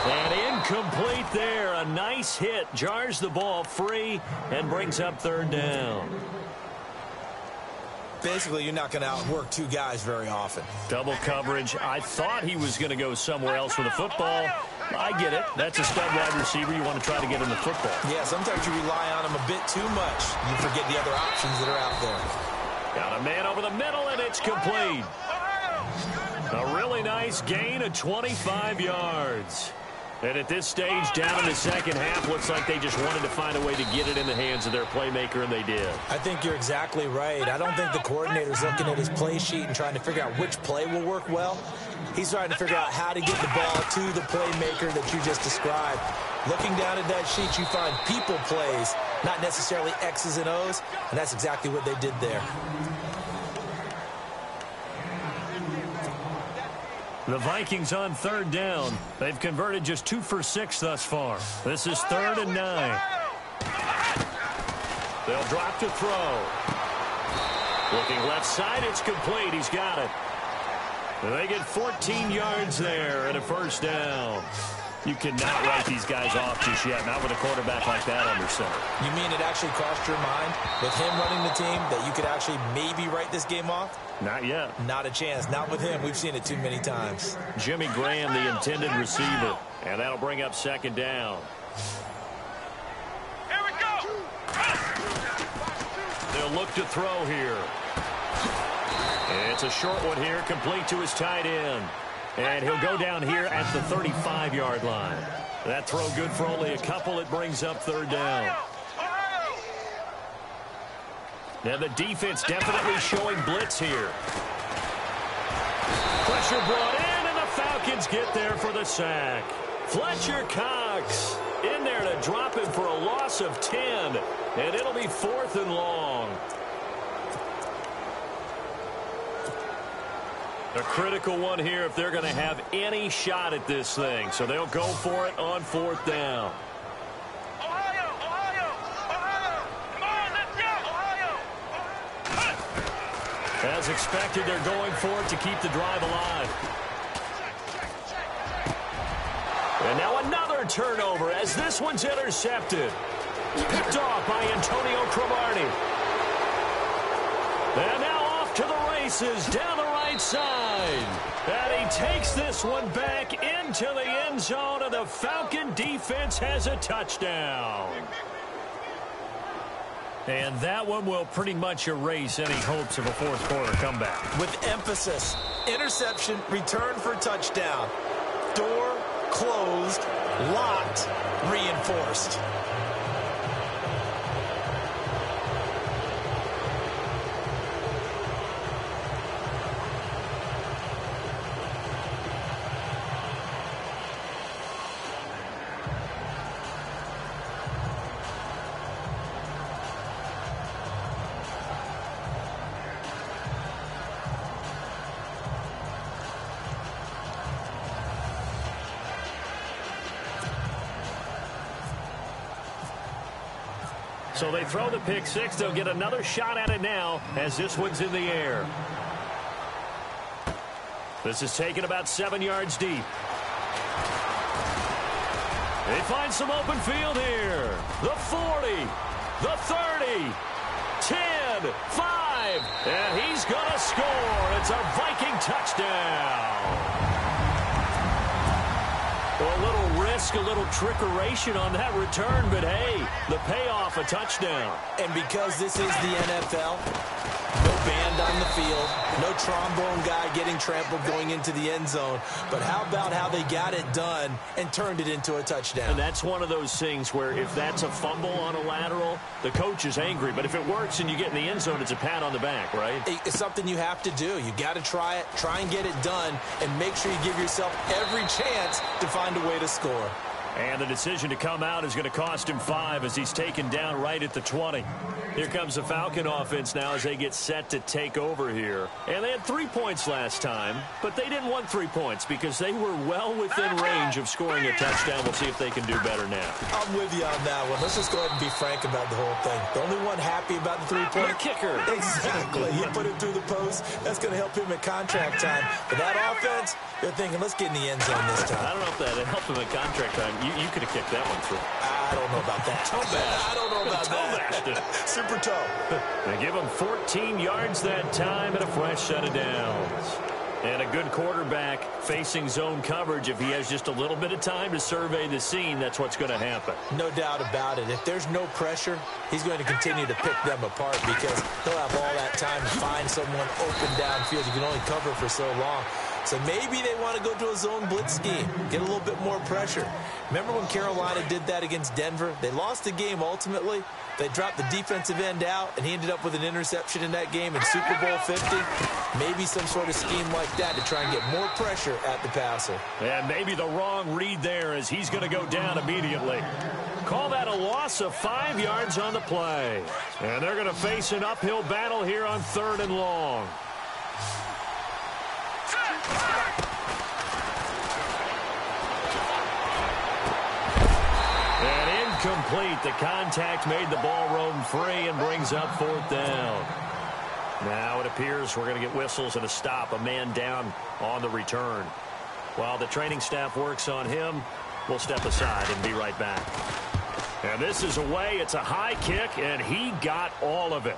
And incomplete there. A nice hit. Jars the ball free and brings up 3rd down. Basically, you're not going to outwork 2 guys very often. Double coverage. I thought he was going to go somewhere else with the football. I get it. That's a stud wide receiver. You want to try to get him the football. Yeah, sometimes you rely on him a bit too much. You forget the other options that are out there. Got a man over the middle, and it's complete. A really nice gain of 25 yards. And at this stage, down in the second half, looks like they just wanted to find a way to get it in the hands of their playmaker, and they did. I think you're exactly right. I don't think the coordinator's looking at his play sheet and trying to figure out which play will work well. He's trying to figure out how to get the ball to the playmaker that you just described. Looking down at that sheet, you find people plays, not necessarily X's and O's, and that's exactly what they did there. The Vikings on 3rd down. They've converted just 2 for 6 thus far. This is 3rd and 9. They'll drop to throw. Looking left side, it's complete. He's got it. And they get 14 yards there and a 1st down. You cannot write these guys off just yet, not with a quarterback like that under center. You mean it actually crossed your mind with him running the team that you could actually maybe write this game off? Not yet. Not a chance. Not with him. We've seen it too many times. Jimmy Graham, the intended receiver. And that'll bring up 2nd down. Here we go. They'll look to throw here. It's a short one here, complete to his tight end. And he'll go down here at the 35-yard line. That throw good for only a couple. It brings up 3rd down. And the defense definitely showing blitz here. Pressure brought in, and the Falcons get there for the sack. Fletcher Cox in there to drop him for a loss of 10. And it'll be 4th and long. A critical one here if they're going to have any shot at this thing. So they'll go for it on 4th down. Ohio! Come on, let's go! Ohio! As expected, they're going for it to keep the drive alive. And now another turnover as this one's intercepted. Picked off by Antonio Cromartie. And now off to the races down the right side. And he takes this one back into the end zone, and the Falcon defense has a touchdown. And that one will pretty much erase any hopes of a 4th quarter comeback. With emphasis, interception, return for touchdown. Door closed, locked, reinforced. So they throw the pick six. They'll get another shot at it now as this one's in the air. This is taken about 7 yards deep. They find some open field here. The 40, the 30, 10, 5, and he's going to score. It's a Viking touchdown. Well, a little risk, a little trickeration on that return, but hey, the payoff, a touchdown. And because this is the NFL, no band on the field, no trombone guy getting trampled going into the end zone. But how about how they got it done and turned it into a touchdown? And that's one of those things where if that's a fumble on a lateral, the coach is angry. But if it works and you get in the end zone, it's a pat on the back, right? It's something you have to do. You got to try it, try and get it done, and make sure you give yourself every chance to find a way to score. And the decision to come out is going to cost him 5 as he's taken down right at the 20. Here comes the Falcon offense now as they get set to take over here. And they had 3 points last time, but they didn't want 3 points because they were well within range of scoring a touchdown. We'll see if they can do better now. I'm with you on that one. Let's just go ahead and be frank about the whole thing. The only one happy about the 3-point kicker. Exactly. He put it through the post. That's going to help him at contract time. But that offense, they're thinking, let's get in the end zone this time. I don't know if that helped him at contract time. You could have kicked that one through. I don't know about that. I don't know about that. Super toe. They give him 14 yards that time and a fresh set of downs. And a good quarterback facing zone coverage. If he has just a little bit of time to survey the scene, that's what's going to happen. No doubt about it. If there's no pressure, he's going to continue to pick them apart because he'll have all that time to find someone open downfield. You can only cover for so long. So maybe they want to go to a zone blitz scheme, get a little bit more pressure. Remember when Carolina did that against Denver? They lost the game ultimately. They dropped the defensive end out, and he ended up with an interception in that game in Super Bowl 50. Maybe some sort of scheme like that to try and get more pressure at the passer. And maybe the wrong read there as he's going to go down immediately. Call that a loss of 5 yards on the play. And they're going to face an uphill battle here on 3rd and long. And incomplete. The contact made the ball roam free and brings up 4th down. Now it appears we're going to get whistles and a stop. A man down on the return. While the training staff works on him, we'll step aside and be right back. And this is away. It's a high kick, and he got all of it.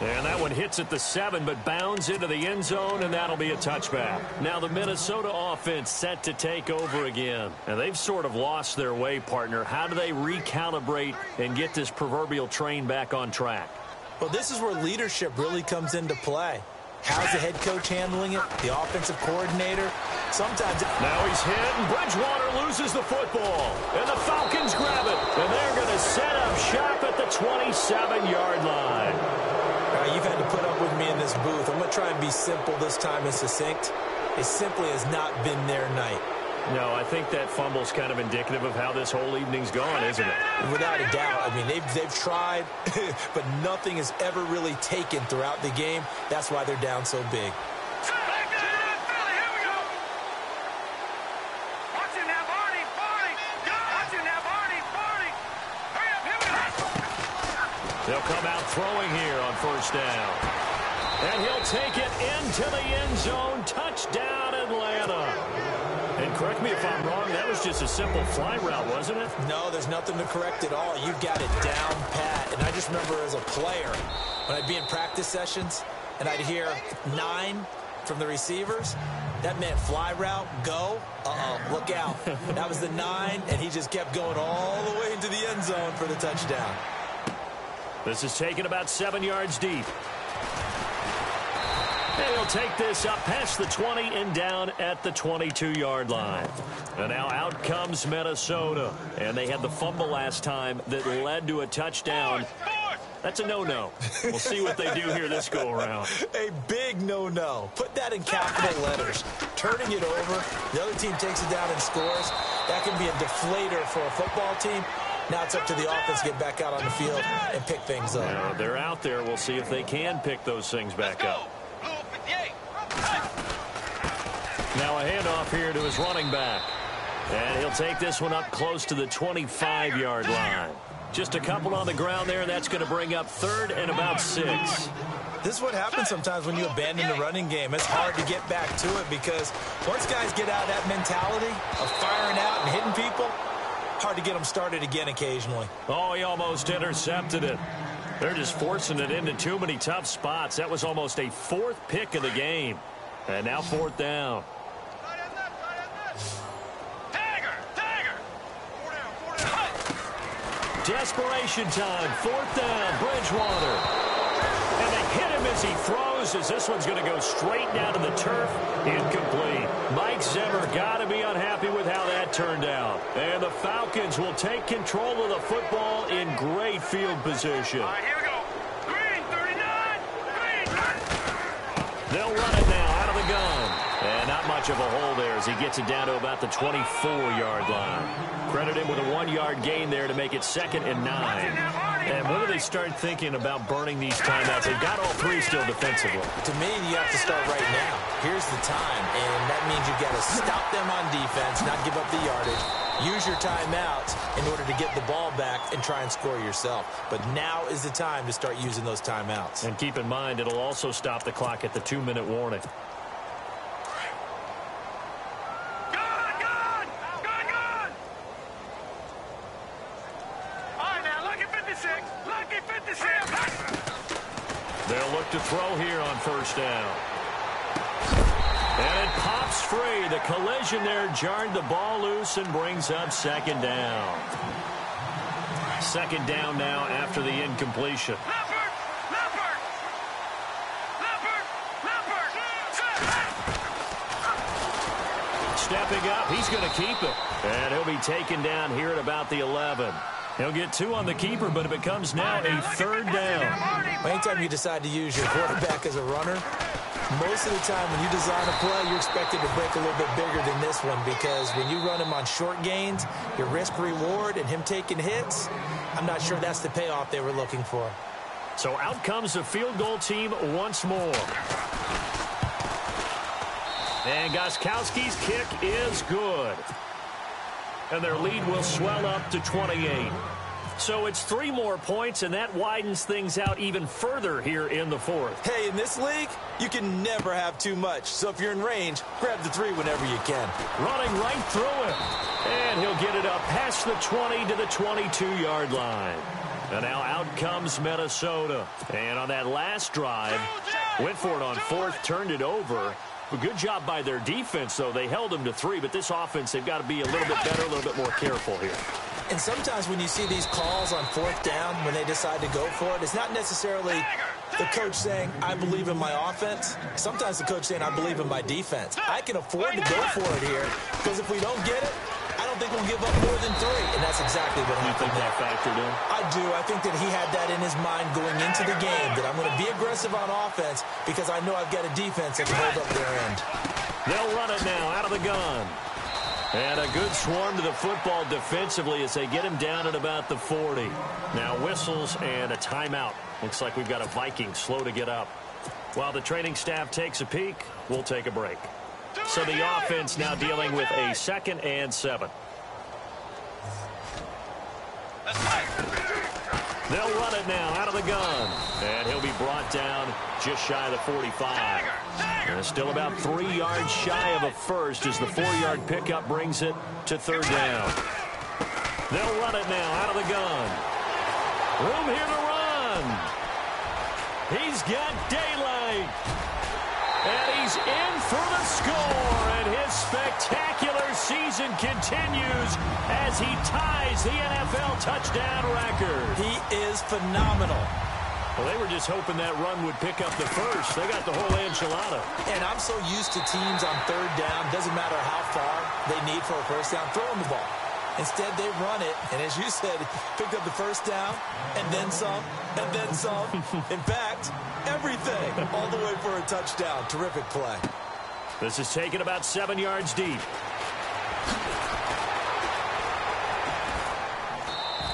And that one hits at the 7, but bounds into the end zone, and that'll be a touchback. Now the Minnesota offense set to take over again. And they've sort of lost their way, partner. How do they recalibrate and get this proverbial train back on track? Well, this is where leadership really comes into play. How's the head coach handling it? The offensive coordinator? Sometimes... Now he's hit, and Bridgewater loses the football. And the Falcons grab it. And they're going to set up shop at the 27-yard line. You've had to put up with me in this booth. I'm going to try and be simple this time and succinct. It simply has not been their night. No, I think that fumble's kind of indicative of how this whole evening's gone, isn't it? Without a doubt. I mean, they've tried, but nothing has ever really taken throughout the game. That's why they're down so big. They'll come out throwing here on 1st down. And he'll take it into the end zone. Touchdown, Atlanta. And correct me if I'm wrong, that was just a simple fly route, wasn't it? No, there's nothing to correct at all. You've got it down pat. And I just remember as a player, when I'd be in practice sessions, and I'd hear 9 from the receivers, that meant fly route, go, look out. That was the 9, and he just kept going all the way into the end zone for the touchdown. This is taken about 7 yards deep. And he'll take this up past the 20 and down at the 22-yard line. And now out comes Minnesota. And they had the fumble last time that led to a touchdown. That's a no-no. We'll see what they do here this go-around. A big no-no. Put that in capital letters. Turning it over, the other team takes it down and scores. That can be a deflator for a football team. Now it's up to the offense to get back out on the field and pick things up. Now they're out there. We'll see if they can pick those things back up. Now a handoff here to his running back. And he'll take this one up close to the 25-yard line. Just a couple on the ground there. That's going to bring up 3rd and about 6. This is what happens sometimes when you abandon the running game. It's hard to get back to it because once guys get out of that mentality of firing out and hitting people, hard to get them started again occasionally. Oh, he almost intercepted it. They're just forcing it into too many tough spots. That was almost a 4th pick of the game. And now 4th down. Desperation time. 4th down. Bridgewater. And they hit him as he throws, as this one's going to go straight down to the turf. Incomplete. Mike Zimmer got to be unhappy with how that turned out. And the Falcons will take control of the football in great field position. All right, here we go. Green, 39. Green. They'll run it now out of the gun. And not much of a hole there as he gets it down to about the 24-yard line. Credit him with a 1-yard gain there to make it 2nd and 9. And when do they start thinking about burning these timeouts? They've got all 3 still defensively. To me, you have to start right now. Here's the time, and that means you've got to stop them on defense, not give up the yardage. Use your timeouts in order to get the ball back and try and score yourself. But now is the time to start using those timeouts. And keep in mind, it'll also stop the clock at the 2-minute warning. They'll look to throw here on 1st down. And it pops free. The collision there jarred the ball loose and brings up 2nd down. 2nd down now after the incompletion. Stepping up, he's going to keep it. And he'll be taken down here at about the 11. He'll get 2 on the keeper, but it becomes now a 3rd down. Anytime you decide to use your quarterback as a runner, most of the time when you design a play, you're expected to break a little bit bigger than this one because when you run him on short gains, your risk-reward and him taking hits, I'm not sure that's the payoff they were looking for. So out comes the field goal team once more. And Gostkowski's kick is good. And their lead will swell up to 28. So it's 3 more points, and that widens things out even further here in the 4th. Hey, in this league, you can never have too much. So if you're in range, grab the 3 whenever you can. Running right through him. And he'll get it up past the 20 to the 22-yard line. And now out comes Minnesota. And on that last drive, went for it on 4th, turned it over. A good job by their defense, though. They held them to 3, but this offense, they've got to be a little bit better, a little bit more careful here. And sometimes when you see these calls on 4th down, when they decide to go for it, it's not necessarily the coach saying, I believe in my offense. Sometimes the coach saying, I believe in my defense. I can afford to go for it here because if we don't get it, I don't think we'll give up more than 3. And that's exactly what happened. You think that factored in? I do. I think that he had that in his mind going into the game, that I'm going to be aggressive on offense because I know I've got a defense that can hold up their end. They'll run it now out of the gun. And a good swarm to the football defensively as they get him down at about the 40. Now whistles and a timeout. Looks like we've got a Viking slow to get up. While the training staff takes a peek, we'll take a break. So the offense now dealing with a 2nd and 7. They'll run it now out of the gun. And he'll be brought down just shy of the 45. And still about 3 yards shy of a first as the 4-yard pickup brings it to 3rd down. They'll run it now out of the gun. Room here to run. He's got daylight. And he's in for the score. And his spectacular season continues as he ties the NFL touchdown record. He is phenomenal. Well, they were just hoping that run would pick up the first. They got the whole enchilada. And I'm so used to teams on 3rd down. Doesn't matter how far they need for a first down, throw them the ball. Instead, they run it, and as you said, picked up the first down, and then some, and then some. In fact, everything, all the way for a touchdown. Terrific play. This is taken about 7 yards deep.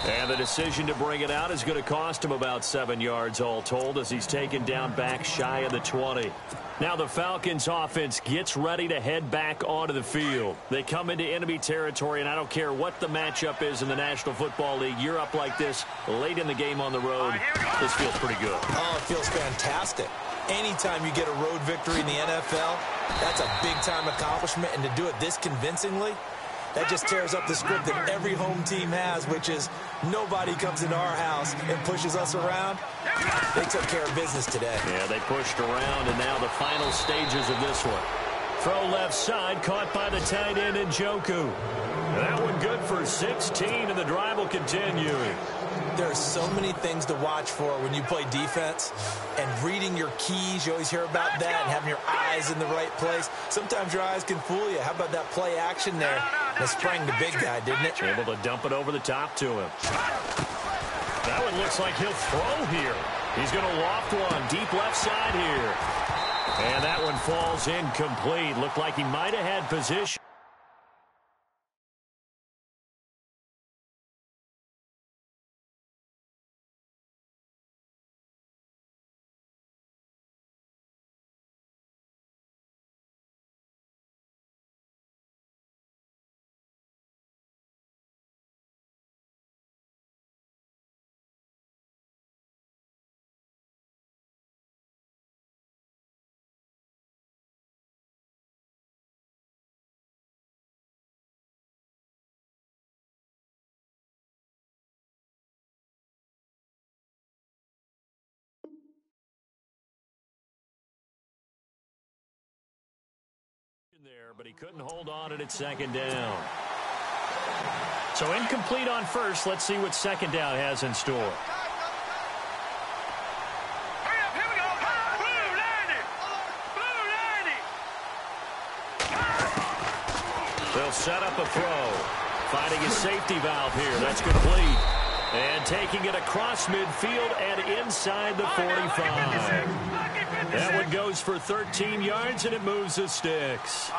And the decision to bring it out is going to cost him about 7 yards all told as he's taken down back shy of the 20. Now the Falcons offense gets ready to head back onto the field. They come into enemy territory, and I don't care what the matchup is in the National Football League. You're up like this late in the game on the road. This feels pretty good. Oh, it feels fantastic. Anytime you get a road victory in the NFL, that's a big-time accomplishment, and to do it this convincingly, that just tears up the script that every home team has, which is nobody comes into our house and pushes us around. They took care of business today. Yeah, they pushed around, and now the final stages of this one. Throw left side, caught by the tight end Njoku. That one good for 16, and the drive will continue. There are so many things to watch for when you play defense, and reading your keys, you always hear about that, and having your eyes in the right place. Sometimes your eyes can fool you. How about that play action there? That sprang the big guy, didn't it? Able to dump it over the top to him. That one looks like he'll throw here. He's going to loft one deep left side here. And that one falls incomplete. Looked like he might have had position. There, but he couldn't hold on at second down. So incomplete on first. Let's see what second down has in store. Hurry up, here we go. Blue, landing. They'll set up a throw. Finding a safety valve here. That's complete. And taking it across midfield and inside the 45. That one goes for 13 yards, and it moves the sticks.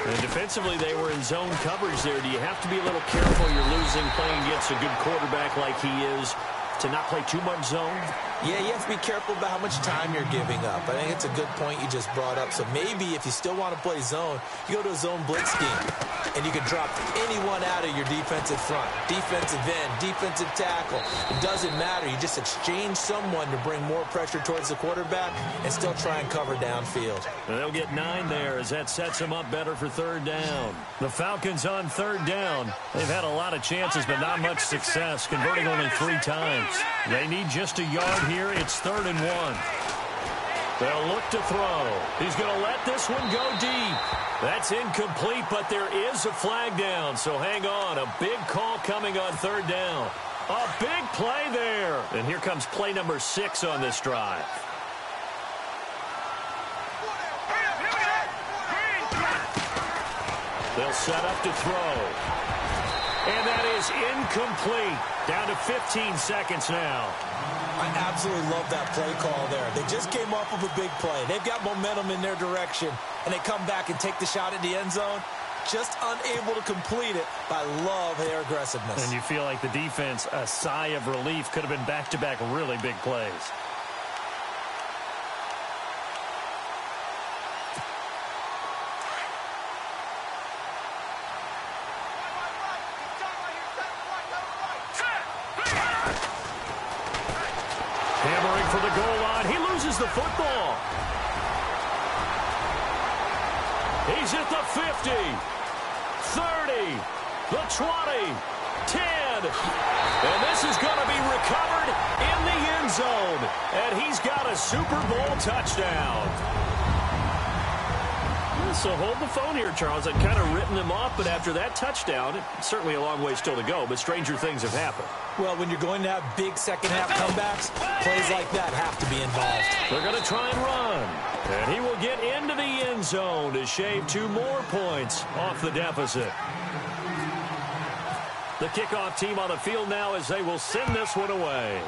And defensively, they were in zone coverage there. Do you have to be a little careful? You're losing playing against a good quarterback like he is to not play too much zone? Yeah, you have to be careful about how much time you're giving up. I think it's a good point you just brought up. So maybe if you still want to play zone, you go to a zone blitz scheme, and you can drop anyone out of your defensive front. Defensive end, defensive tackle. It doesn't matter. You just exchange someone to bring more pressure towards the quarterback and still try and cover downfield. And they'll get 9 there as that sets them up better for third down. The Falcons on third down. They've had a lot of chances, but not much success, converting only 3 times. They need just a yard here. It's 3rd and 1. They'll look to throw. He's going to let this one go deep. That's incomplete, but there is a flag down, so hang on. A big call coming on third down. A big play there. And here comes play number 6 on this drive. They'll set up to throw. And that is incomplete. Down to 15 seconds now. I absolutely love that play call there. They just came off of a big play. They've got momentum in their direction, and they come back and take the shot at the end zone, just unable to complete it. I love their aggressiveness. And you feel like the defense, a sigh of relief, could have been back-to-back really big plays. Hammering for the goal line. He loses the football. He's at the 50, 30, the 20, 10. And this is going to be recovered in the end zone. And he's got a Super Bowl touchdown. So hold the phone here, Charles. I'd kind of written them off, but after that touchdown, it's certainly a long way still to go, but stranger things have happened. Well, when you're going to have big second-half comebacks, plays like that have to be involved. They're going to try and run. And he will get into the end zone to shave 2 more points off the deficit. The kickoff team on the field now as they will send this one away.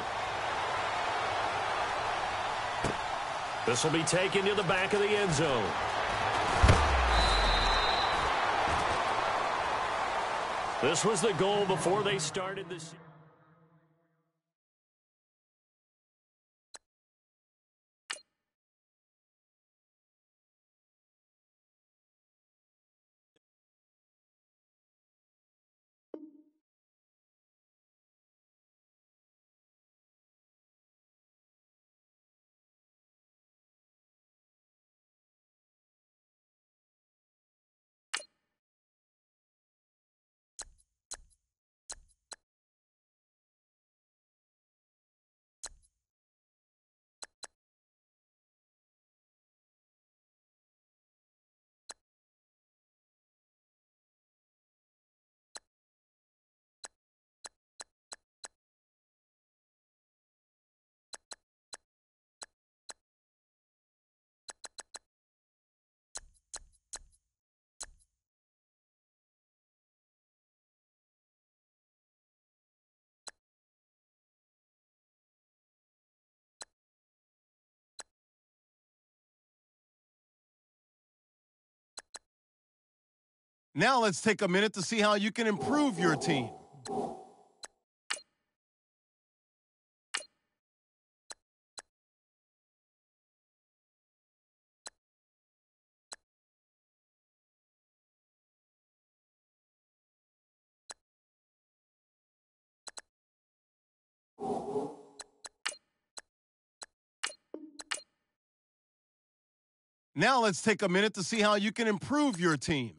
This will be taken to the back of the end zone. This was the goal before they started this. Now let's take a minute to see how you can improve your team. Now let's take a minute to see how you can improve your team.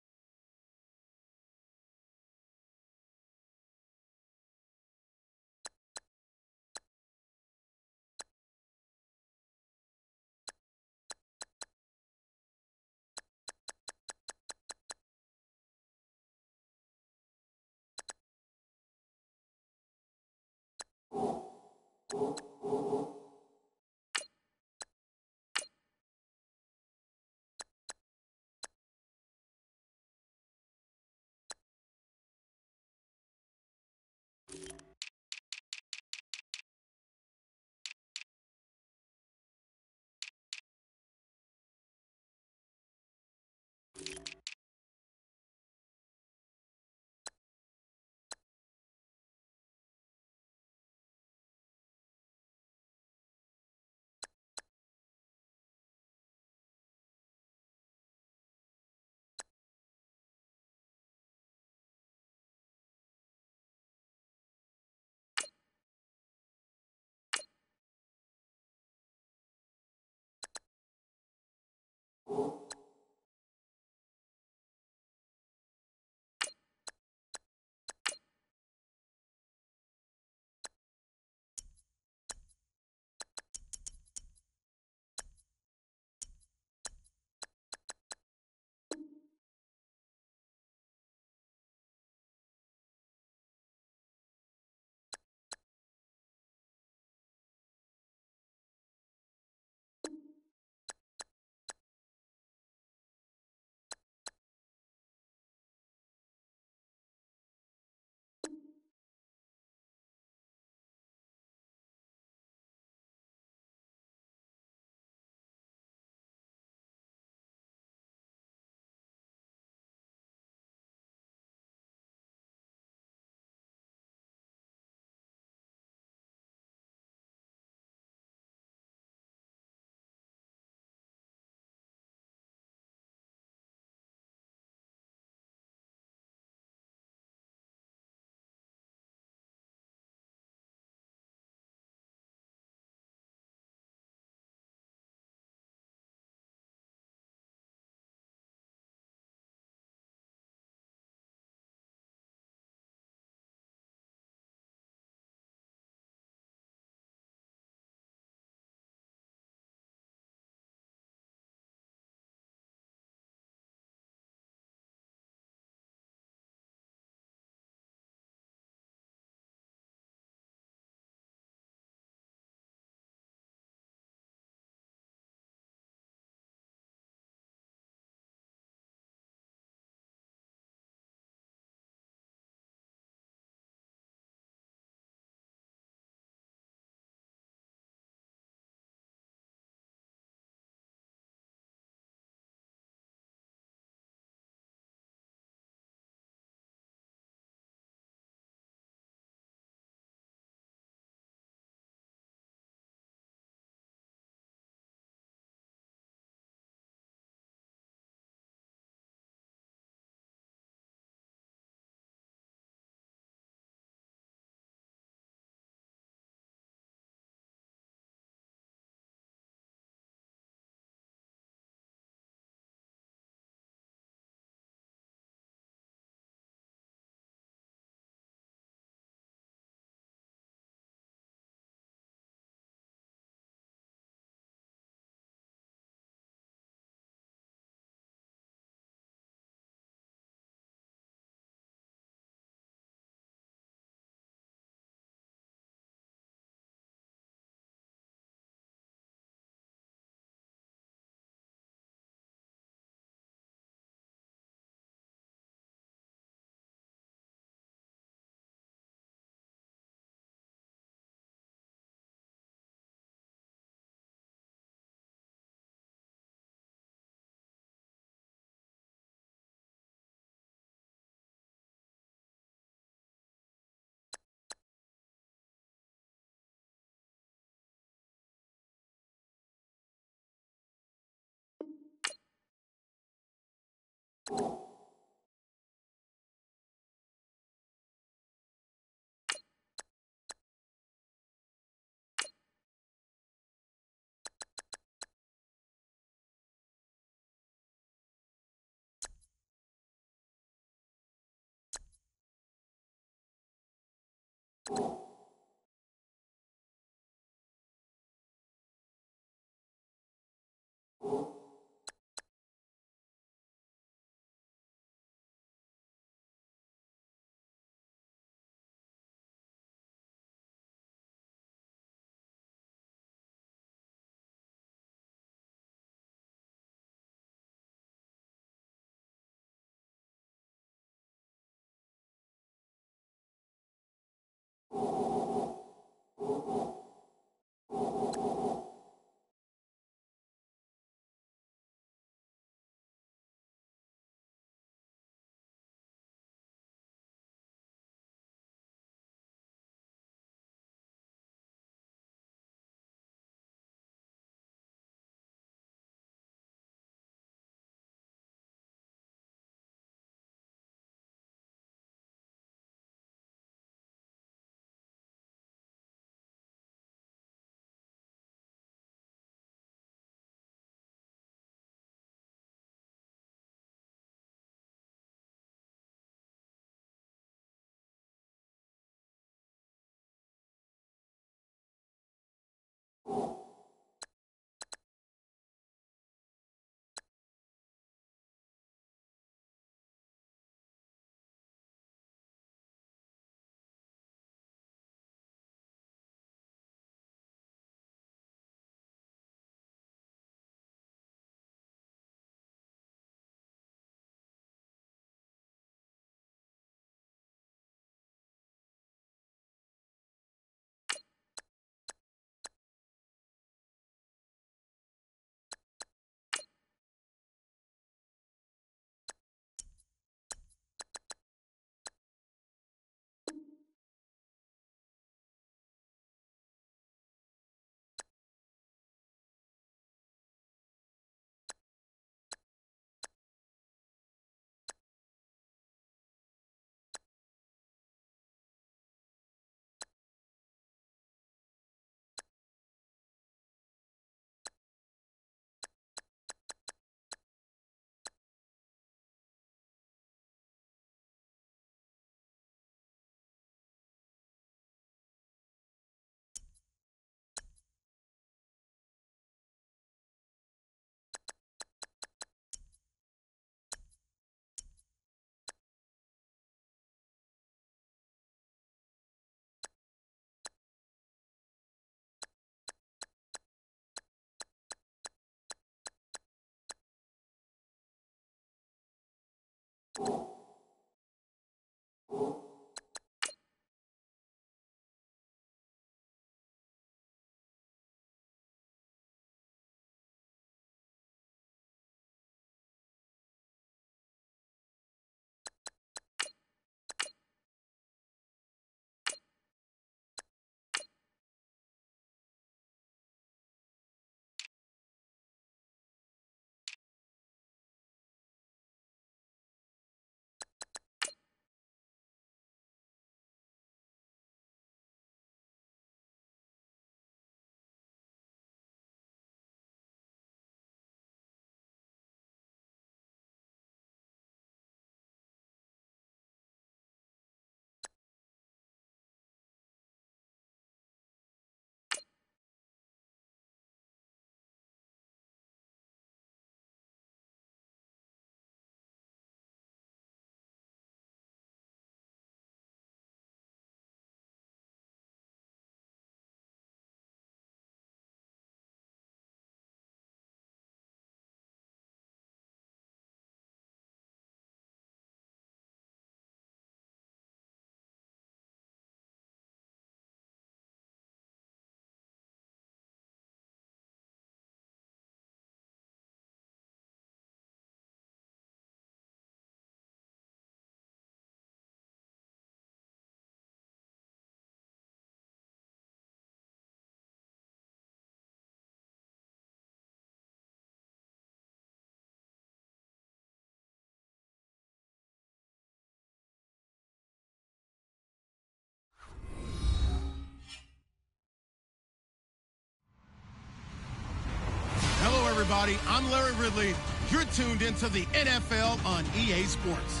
everybody. I'm Larry Ridley. You're tuned into the NFL on EA Sports.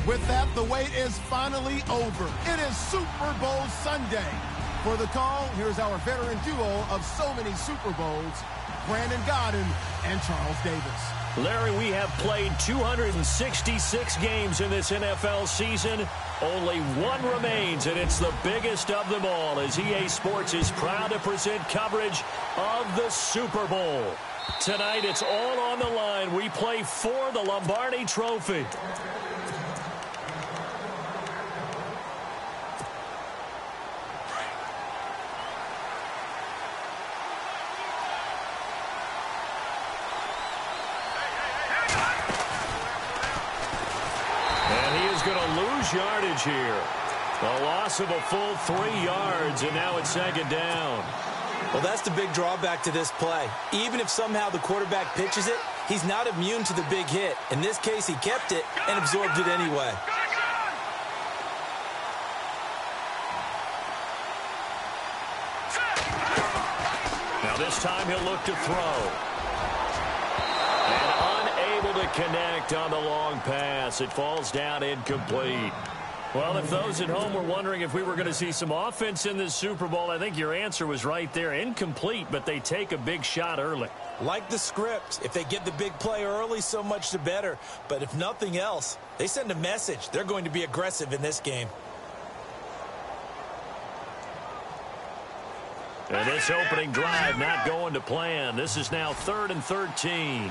With that, the wait is finally over. It is Super Bowl Sunday. For the call, here's our veteran duo of so many Super Bowls, Brandon Godden and Charles Davis. Larry, we have played 266 games in this NFL season. Only one remains, and it's the biggest of them all, as EA Sports is proud to present coverage of the Super Bowl. Tonight, it's all on the line. We play for the Lombardi Trophy. Yardage here. A loss of a full 3 yards, and now it's second down. Well, that's the big drawback to this play. Even if somehow the quarterback pitches it, he's not immune to the big hit. In this case, he kept it and absorbed it anyway. Now this time he'll look to throw. To connect on the long pass. It falls down incomplete. Well, if those at home were wondering if we were going to see some offense in this Super Bowl, I think your answer was right there. Incomplete, but they take a big shot early. Like the script, if they get the big play early, so much the better. But if nothing else, they send a message. They're going to be aggressive in this game. And this opening drive not going to plan. This is now 3rd and 13.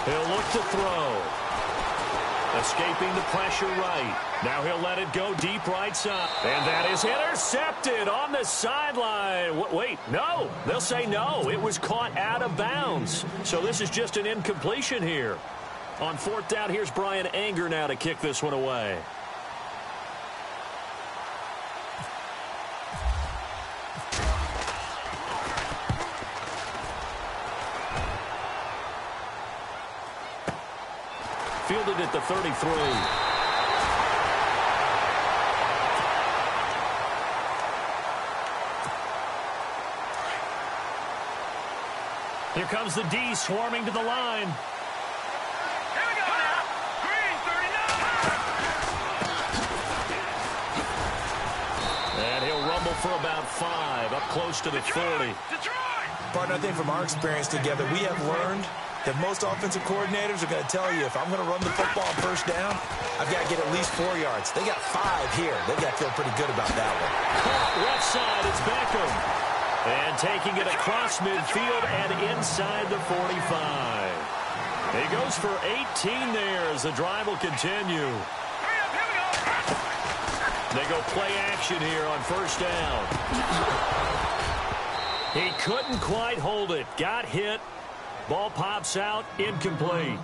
He'll look to throw. Escaping the pressure right. Now he'll let it go deep right side. And that is intercepted on the sideline. Wait, no. They'll say no. It was caught out of bounds. So this is just an incompletion here. On 4th down, here's Brian Anger now to kick this one away. Fielded at the 33. Here comes the D swarming to the line. Here we go now. Green, 39. And he'll rumble for about 5, up close to the 40. Detroit. Partner, I think from our experience together, we have learned that most offensive coordinators are going to tell you, if I'm going to run the football on 1st down, I've got to get at least 4 yards. They got 5 here. They got to feel pretty good about that one. Caught left side, it's Beckham. And taking it across midfield and inside the 45. He goes for 18 there as the drive will continue. Hurry up, here we go. They go play action here on 1st down. He couldn't quite hold it. Got hit. Ball pops out, incomplete.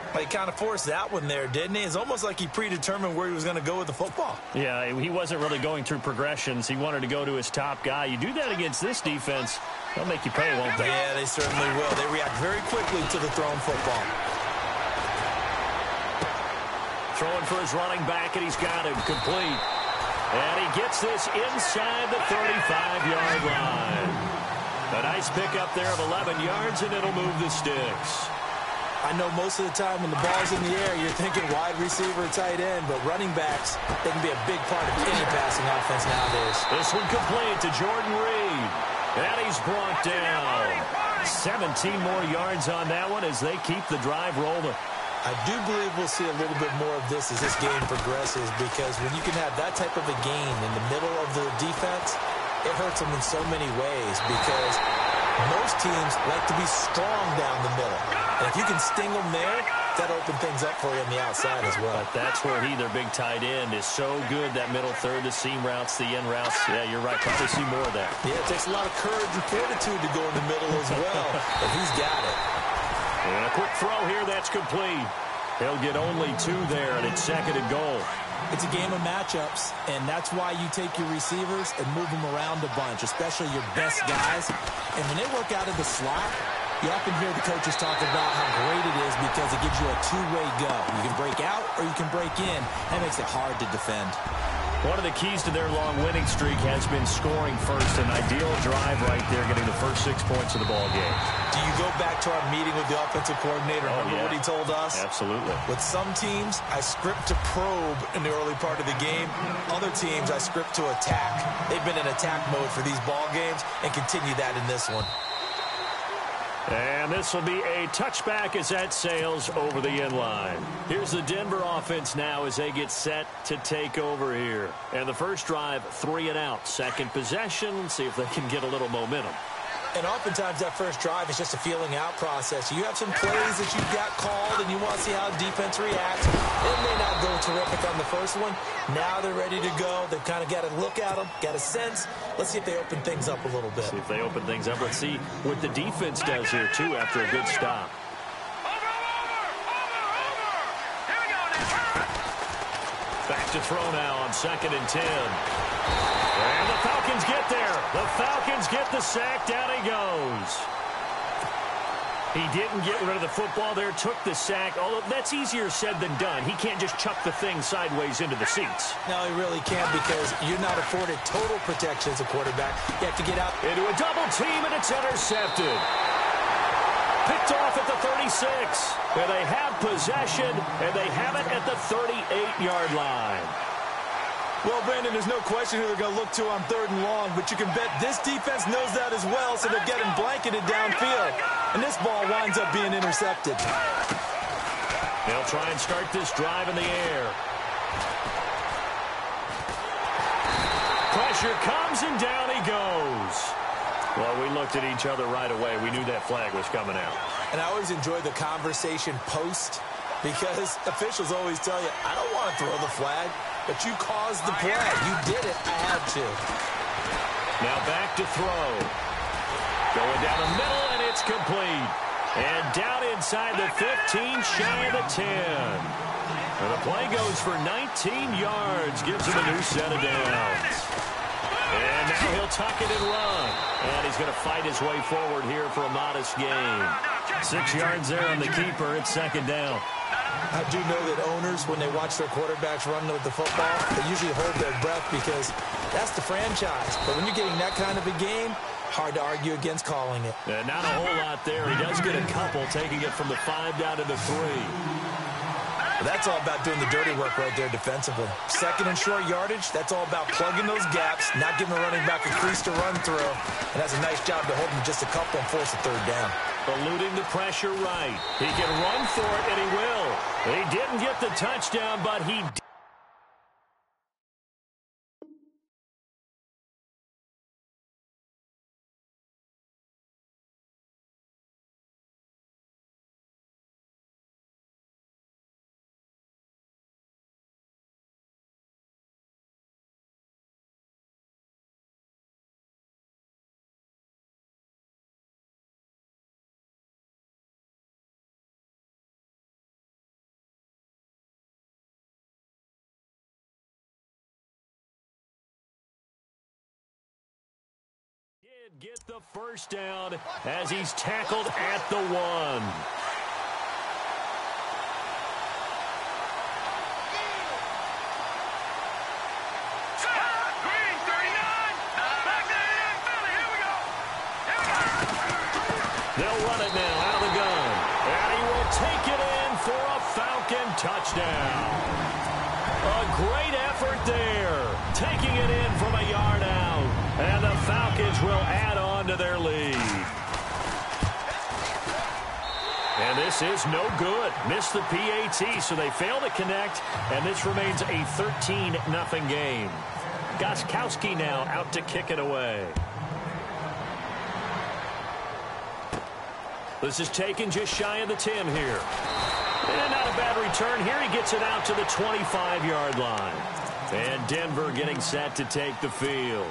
Well, he kind of forced that one there, didn't he? It's almost like he predetermined where he was going to go with the football. Yeah, he wasn't really going through progressions. He wanted to go to his top guy. You do that against this defense, they'll make you pay, won't they? Yeah, they certainly will. They react very quickly to the thrown football. Throwing for his running back, and he's got him complete. And he gets this inside the 35-yard line. A nice pickup there of 11 yards, and it'll move the sticks. I know most of the time when the ball's in the air, you're thinking wide receiver, tight end, but running backs, they can be a big part of any passing offense nowadays. This one complete to Jordan Reed. And he's brought down. 17 more yards on that one as they keep the drive rolling. I do believe we'll see a little bit more of this as this game progresses, because when you can have that type of a game in the middle of the defense, it hurts them in so many ways, because most teams like to be strong down the middle. And if you can sting them there, that'll open things up for you on the outside as well. But that's where their big tight end, is so good, that middle third, the seam routes, the in routes. Yeah, you're right. Probably see more of that. Yeah, it takes a lot of courage and fortitude to go in the middle as well, but he's got it. And a quick throw here, that's complete. He'll get only 2 there, and it's 2nd and goal. It's a game of matchups, and that's why you take your receivers and move them around a bunch, especially your best guys. And when they work out of the slot, you often hear the coaches talk about how great it is because it gives you a two-way go. You can break out or you can break in. That makes it hard to defend. One of the keys to their long winning streak has been scoring first. An ideal drive right there, getting the first 6 points of the ball game. Do you go back to our meeting with the offensive coordinator? Remember what he told us? Absolutely. With some teams, I script to probe in the early part of the game. Other teams, I script to attack. They've been in attack mode for these ball games and continue that in this one. And this will be a touchback as that sails over the end line. Here's the Denver offense now as they get set to take over here. And the first drive, 3 and out. Second possession, see if they can get a little momentum. And oftentimes that first drive is just a feeling out process. You have some plays that you've got called and you want to see how defense reacts. It may not go terrific on the first one. Now they're ready to go. They've kind of got to look at them, got a sense. Let's see if they open things up a little bit. See if they open things up. Let's see what the defense does here, too, after a good stop. Back to throw now on 2nd and 10. And the Falcons get there. The Falcons get the sack. Down he goes. He didn't get rid of the football there, took the sack. Although that's easier said than done. He can't just chuck the thing sideways into the seats. No, he really can't because you're not afforded total protection as a quarterback. You have to get out into a double team, and it's intercepted. Picked off at the 36. And they have possession, and they have it at the 38-yard line. Well, Brandon, there's no question who they're going to look to on 3rd and long, but you can bet this defense knows that as well, so they're getting blanketed downfield. And this ball winds up being intercepted. They'll try and start this drive in the air. Pressure comes, and down he goes. Well, we looked at each other right away. We knew that flag was coming out. And I always enjoy the conversation post, because officials always tell you, I don't want to throw the flag, but you caused the play. You did it. I had to. Now back to throw. Going down the middle, and it's complete. And down inside the 15, shy of the 10. And the play goes for 19 yards. Gives him a new set of downs. And now he'll tuck it and run. And he's going to fight his way forward here for a modest gain. 6 yards there on the keeper. It's 2nd down. I do know that owners, when they watch their quarterbacks run with the football, they usually hold their breath because that's the franchise. But when you're getting that kind of a game, hard to argue against calling it. Not a whole lot there. He does get a couple, taking it from the 5 down to the 3. But that's all about doing the dirty work right there defensively. 2nd and short yardage, that's all about plugging those gaps, not giving the running back a crease to run through. And that's a nice job to hold him just a couple and force a 3rd down. Eluding the pressure right. He can run for it, and he will. He didn't get the touchdown, but he did. Get the first down as he's tackled at the 1. Green, 39. Back there in Philly. Here we go. They'll run it now out of the gun. And he will take it in for a Falcon touchdown. A great effort there. Taking it in from a yard out. And the Falcons will add on to their lead. And this is no good. Missed the PAT, so they fail to connect. And this remains a 13-0 game. Gostkowski now out to kick it away. This is taken just shy of the 10 here. And not a bad return here. He gets it out to the 25-yard line. And Denver getting set to take the field.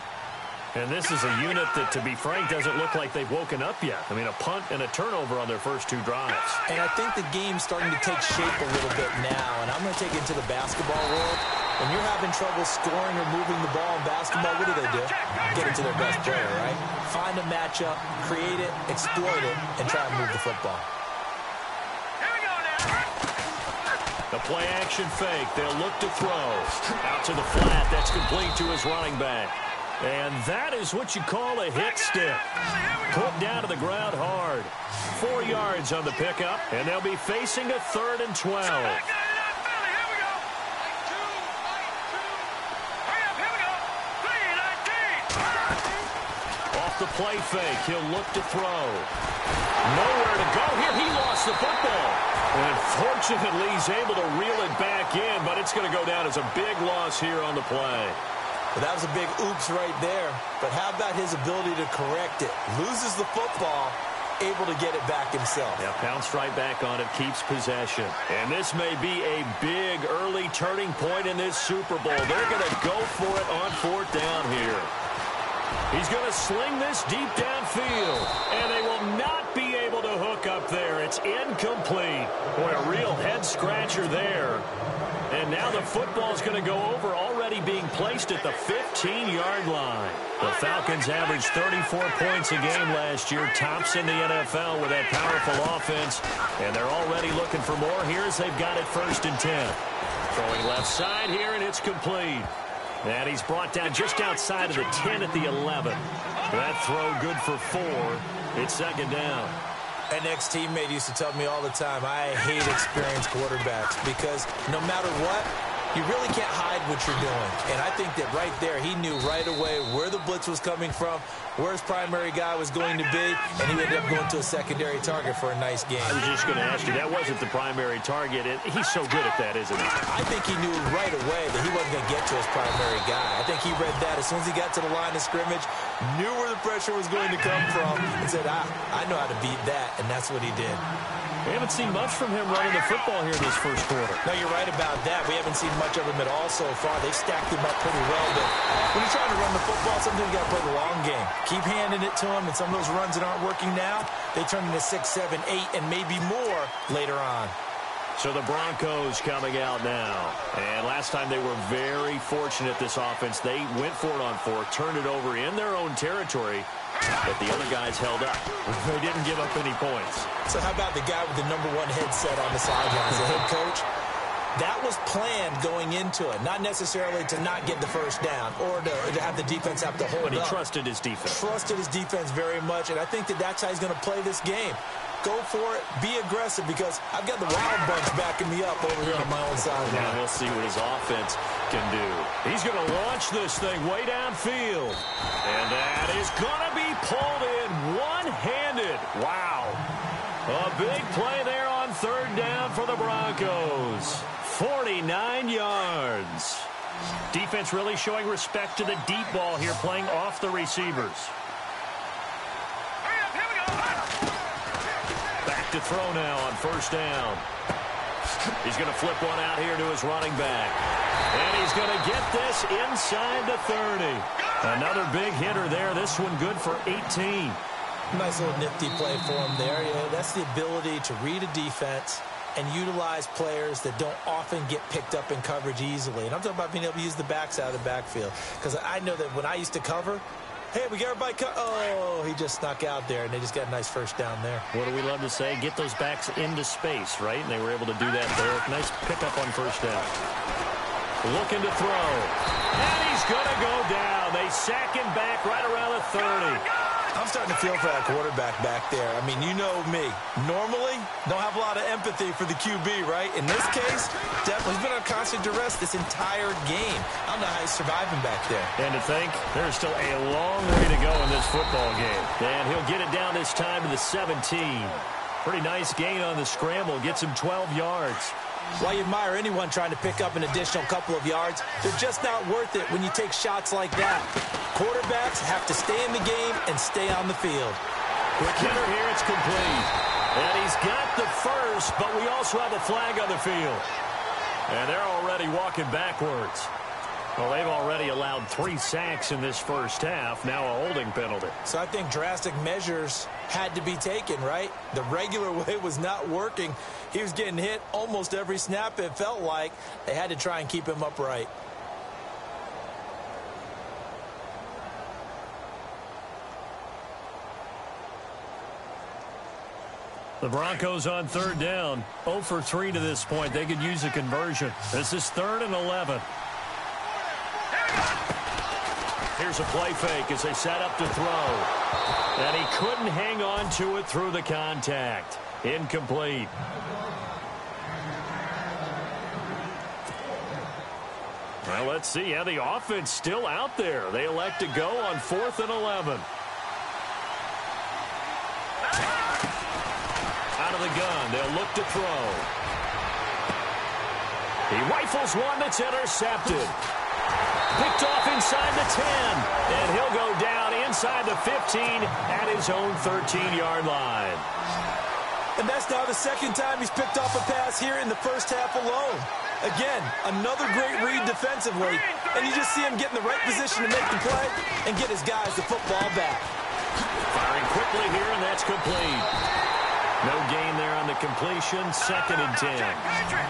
And this is a unit that, to be frank, doesn't look like they've woken up yet. I mean, a punt and a turnover on their first 2 drives. And I think the game's starting to take shape a little bit now. And I'm going to take it into the basketball world. When you're having trouble scoring or moving the ball in basketball, what do? Get it to their best player, right? Find a matchup, create it, exploit it, and try and move the football. Here we go now. The Play action fake. They'll look to throw. Out to the flat. That's complete to his running back. And that is what you call a hit stick. Put down to the ground hard. 4 yards on the pickup, and they'll be facing a 3rd and 12. Off the play fake, he'll look to throw. Nowhere to go here. He lost the football. And fortunately, he's able to reel it back in, but it's going to go down as a big loss here on the play. Well, that was a big oops right there. But how about his ability to correct it? Loses the football, able to get it back himself. Yeah, pounced right back on it, keeps possession. And this may be a big early turning point in this Super Bowl. They're going to go for it on 4th down here. He's going to sling this deep downfield, and they will not be able to hook up there. It's incomplete. Boy, a real head-scratcher there. And now the football's going to go over, already being placed at the 15-yard line. The Falcons averaged 34 points a game last year, tops in the NFL with that powerful offense. And they're already looking for more here as they've got it 1st and 10. Throwing left side here, and it's complete. And he's brought down just outside of the 10 at the 11. That throw good for 4. It's 2nd down. An ex-teammate used to tell me all the time, I hate experienced quarterbacks because no matter what, you really can't hide what you're doing. And I think that right there, he knew right away where the blitz was coming from, where his primary guy was going to be, and he ended up going to a secondary target for a nice game. I was just going to ask you, that wasn't the primary target. He's so good at that, isn't he? I think he knew right away that he wasn't going to get to his primary guy. I think he read that as soon as he got to the line of scrimmage, knew where the pressure was going to come from, and said, I know how to beat that, and that's what he did. We haven't seen much from him running the football here this 1st quarter. No, you're right about that. We haven't seen much of him at all so far. They've stacked him up pretty well, but when you're trying to run the football, sometimes you got to play the long game. Keep handing it to him, and some of those runs that aren't working now, they turn into 6, 7, 8, and maybe more later on. So the Broncos coming out now. And last time they were very fortunate, this offense. They went for it on 4th, turned it over in their own territory, but the other guys held up. They didn't give up any points. So how about the guy with the #1 headset on the sidelines, the head coach? That was planned going into it, not necessarily to not get the 1st down or to have the defense have to hold up. But he trusted his defense. Trusted his defense very much, and I think that that's how he's going to play this game. Go for it, be aggressive, because I've got the Wild Bunch backing me up over here on my own side. Now we'll see what his offense can do. He's going to launch this thing way downfield. And that is going to be pulled in one-handed. Wow. A big play there on 3rd down for the Broncos. 49 yards. Defense really showing respect to the deep ball here, playing off the receivers. Back to throw now on 1st down. He's going to flip one out here to his running back. And he's going to get this inside the 30. Another big hitter there. This one good for 18. Nice little nifty play for him there. Yeah, that's the ability to read a defense and utilize players that don't often get picked up in coverage easily. And I'm talking about being able to use the backs out of the backfield. Because I know that when I used to cover, hey, we got everybody oh, he just snuck out there, and they just got a nice 1st down there. What do we love to say? Get those backs into space, right? And they were able to do that there. Nice pickup on 1st down. Looking to throw. And he's going to go down. They sack him back right around the 30. I'm starting to feel for that quarterback back there. I mean, you know me. Normally, don't have a lot of empathy for the QB, right? In this case, definitely he's been on constant duress this entire game. I don't know how he's surviving back there. And to think, there's still a long way to go in this football game. And he'll get it down this time to the 17. Pretty nice gain on the scramble. Gets him 12 yards. While you admire anyone trying to pick up an additional couple of yards, they're just not worth it when you take shots like that. Quarterbacks have to stay in the game and stay on the field. Quick hitter here, it's complete. And he's got the 1st, but we also have a flag on the field. And they're already walking backwards. Well, they've already allowed 3 sacks in this 1st half, now a holding penalty. So I think drastic measures had to be taken, right? The regular way was not working. He was getting hit almost every snap, it felt like. They had to try and keep him upright. The Broncos on third down. 0 for 3 to this point. They could use a conversion. This is 3rd and 11. Here's a play fake as they set up to throw. And he couldn't hang on to it through the contact. Incomplete. Well, let's see. Yeah, the offense still out there. They elect to go on 4th and 11. Out of the gun. They'll look to throw. He rifles one that's intercepted. Picked off inside the 10. And he'll go down inside the 15 at his own 13-yard line. And that's now the second time he's picked off a pass here in the first half alone. Again, another great read defensively, and you just see him get in the right position to make the play and get his guys the football back. Firing quickly here, and that's complete. No gain there on the completion, 2nd and 10.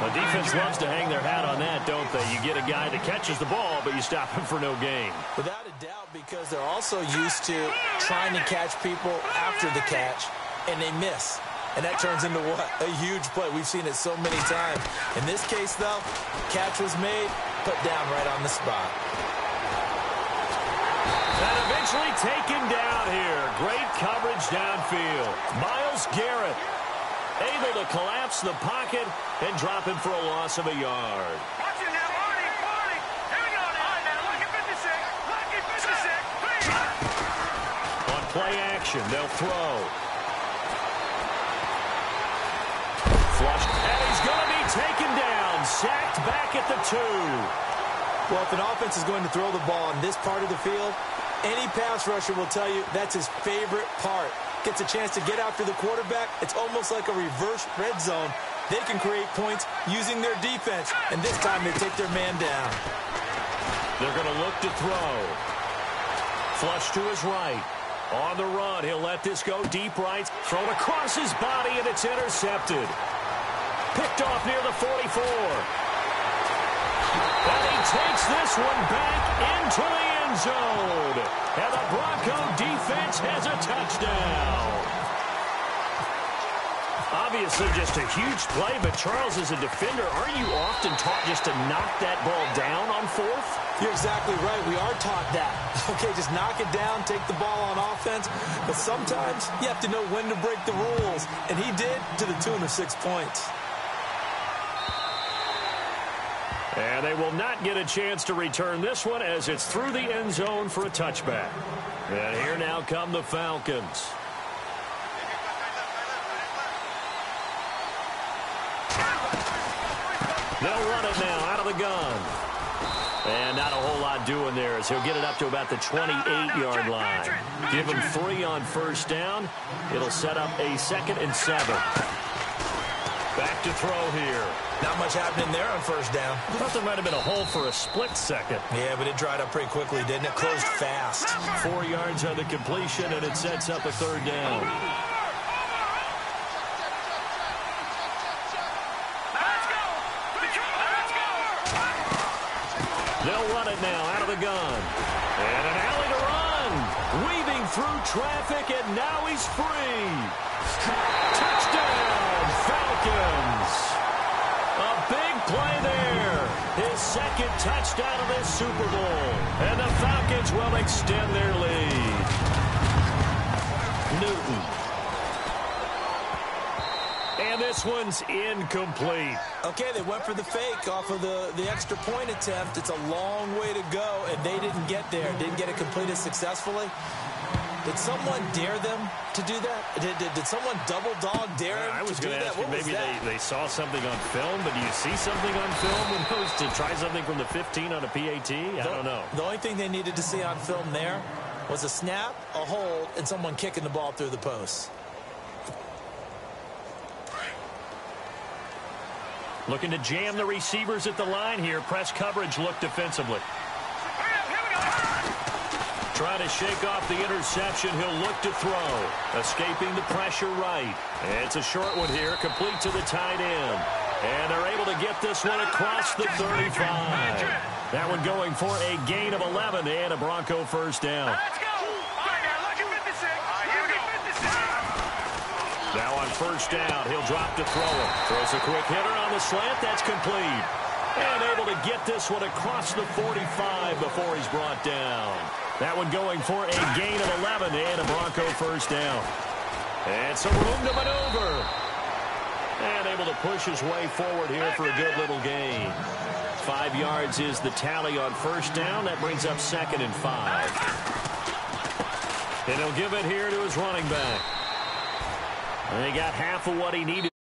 The defense loves to hang their hat on that, don't they? You get a guy that catches the ball, but you stop him for no gain. Without a doubt, because they're also used to trying to catch people after the catch, and they miss. And that turns into what? A huge play. We've seen it so many times. In this case, though, catch was made, put down right on the spot. And eventually taken down here. Great coverage downfield. Myles Garrett able to collapse the pocket and drop him for a loss of a yard. Watch it now, Marty. Here we go now. All right, now, look at 56. Look at 56. On play action, they'll throw. Flushed, and he's going to be taken down. Sacked back at the 2. Well, if an offense is going to throw the ball in this part of the field, any pass rusher will tell you that's his favorite part. Gets a chance to get after the quarterback. It's almost like a reverse red zone. They can create points using their defense, and this time they take their man down. They're going to look to throw. Flush to his right. On the run, he'll let this go deep right. Thrown across his body, and it's intercepted. Picked off near the 44. And he takes this one back into the end zone. And the Bronco defense has a touchdown. Obviously just a huge play, but Charles, as a defender, aren't you often taught just to knock that ball down on 4th? You're exactly right. We are taught that. Okay, just knock it down, take the ball on offense. But sometimes you have to know when to break the rules. And he did, to the tune of 6 points. And they will not get a chance to return this one as it's through the end zone for a touchback. And here now come the Falcons. They'll run it now out of the gun. And not a whole lot doing there as he'll get it up to about the 28-yard line. Give him 3 on first down. It'll set up a 2nd and 7. Back to throw here. Not much happening there on first down. I thought there might have been a hole for a split second. Yeah, but it dried up pretty quickly, didn't it? Closed fast. 4 yards on the completion, and it sets up a 3rd down. They'll run it now out of the gun. And an alley to run. Weaving through traffic, and now he's free. Touchdown, Falcons. A big play there. His 2nd touchdown of this Super Bowl. And the Falcons will extend their lead. Newton. And this one's incomplete. Okay, they went for the fake off of the extra point attempt. It's a long way to go, and they didn't get there. Didn't get it completed successfully. Did someone dare them to do that? Did someone double dog dare them I was to do going to that? ask you, maybe they saw something on film, but do you see something on film when goes to try something from the 15 on a PAT? I don't know. The only thing they needed to see on film there was a snap, a hold, and someone kicking the ball through the post. Looking to jam the receivers at the line here. Press coverage look defensively. Trying to shake off the interception. He'll look to throw. Escaping the pressure right. It's a short one here. Complete to the tight end. And they're able to get this one across the 35. That one going for a gain of 11 and a Bronco first down. Let's go. All right, now look at 56. Look at 56. Now on first down. He'll drop to throw it. Throws a quick hitter on the slant. That's complete. And able to get this one across the 45 before he's brought down. That one going for a gain of 11 and a Bronco first down. And some room to maneuver. And able to push his way forward here for a good little gain. 5 yards is the tally on first down. That brings up 2nd and 5. And he'll give it here to his running back. And he got half of what he needed.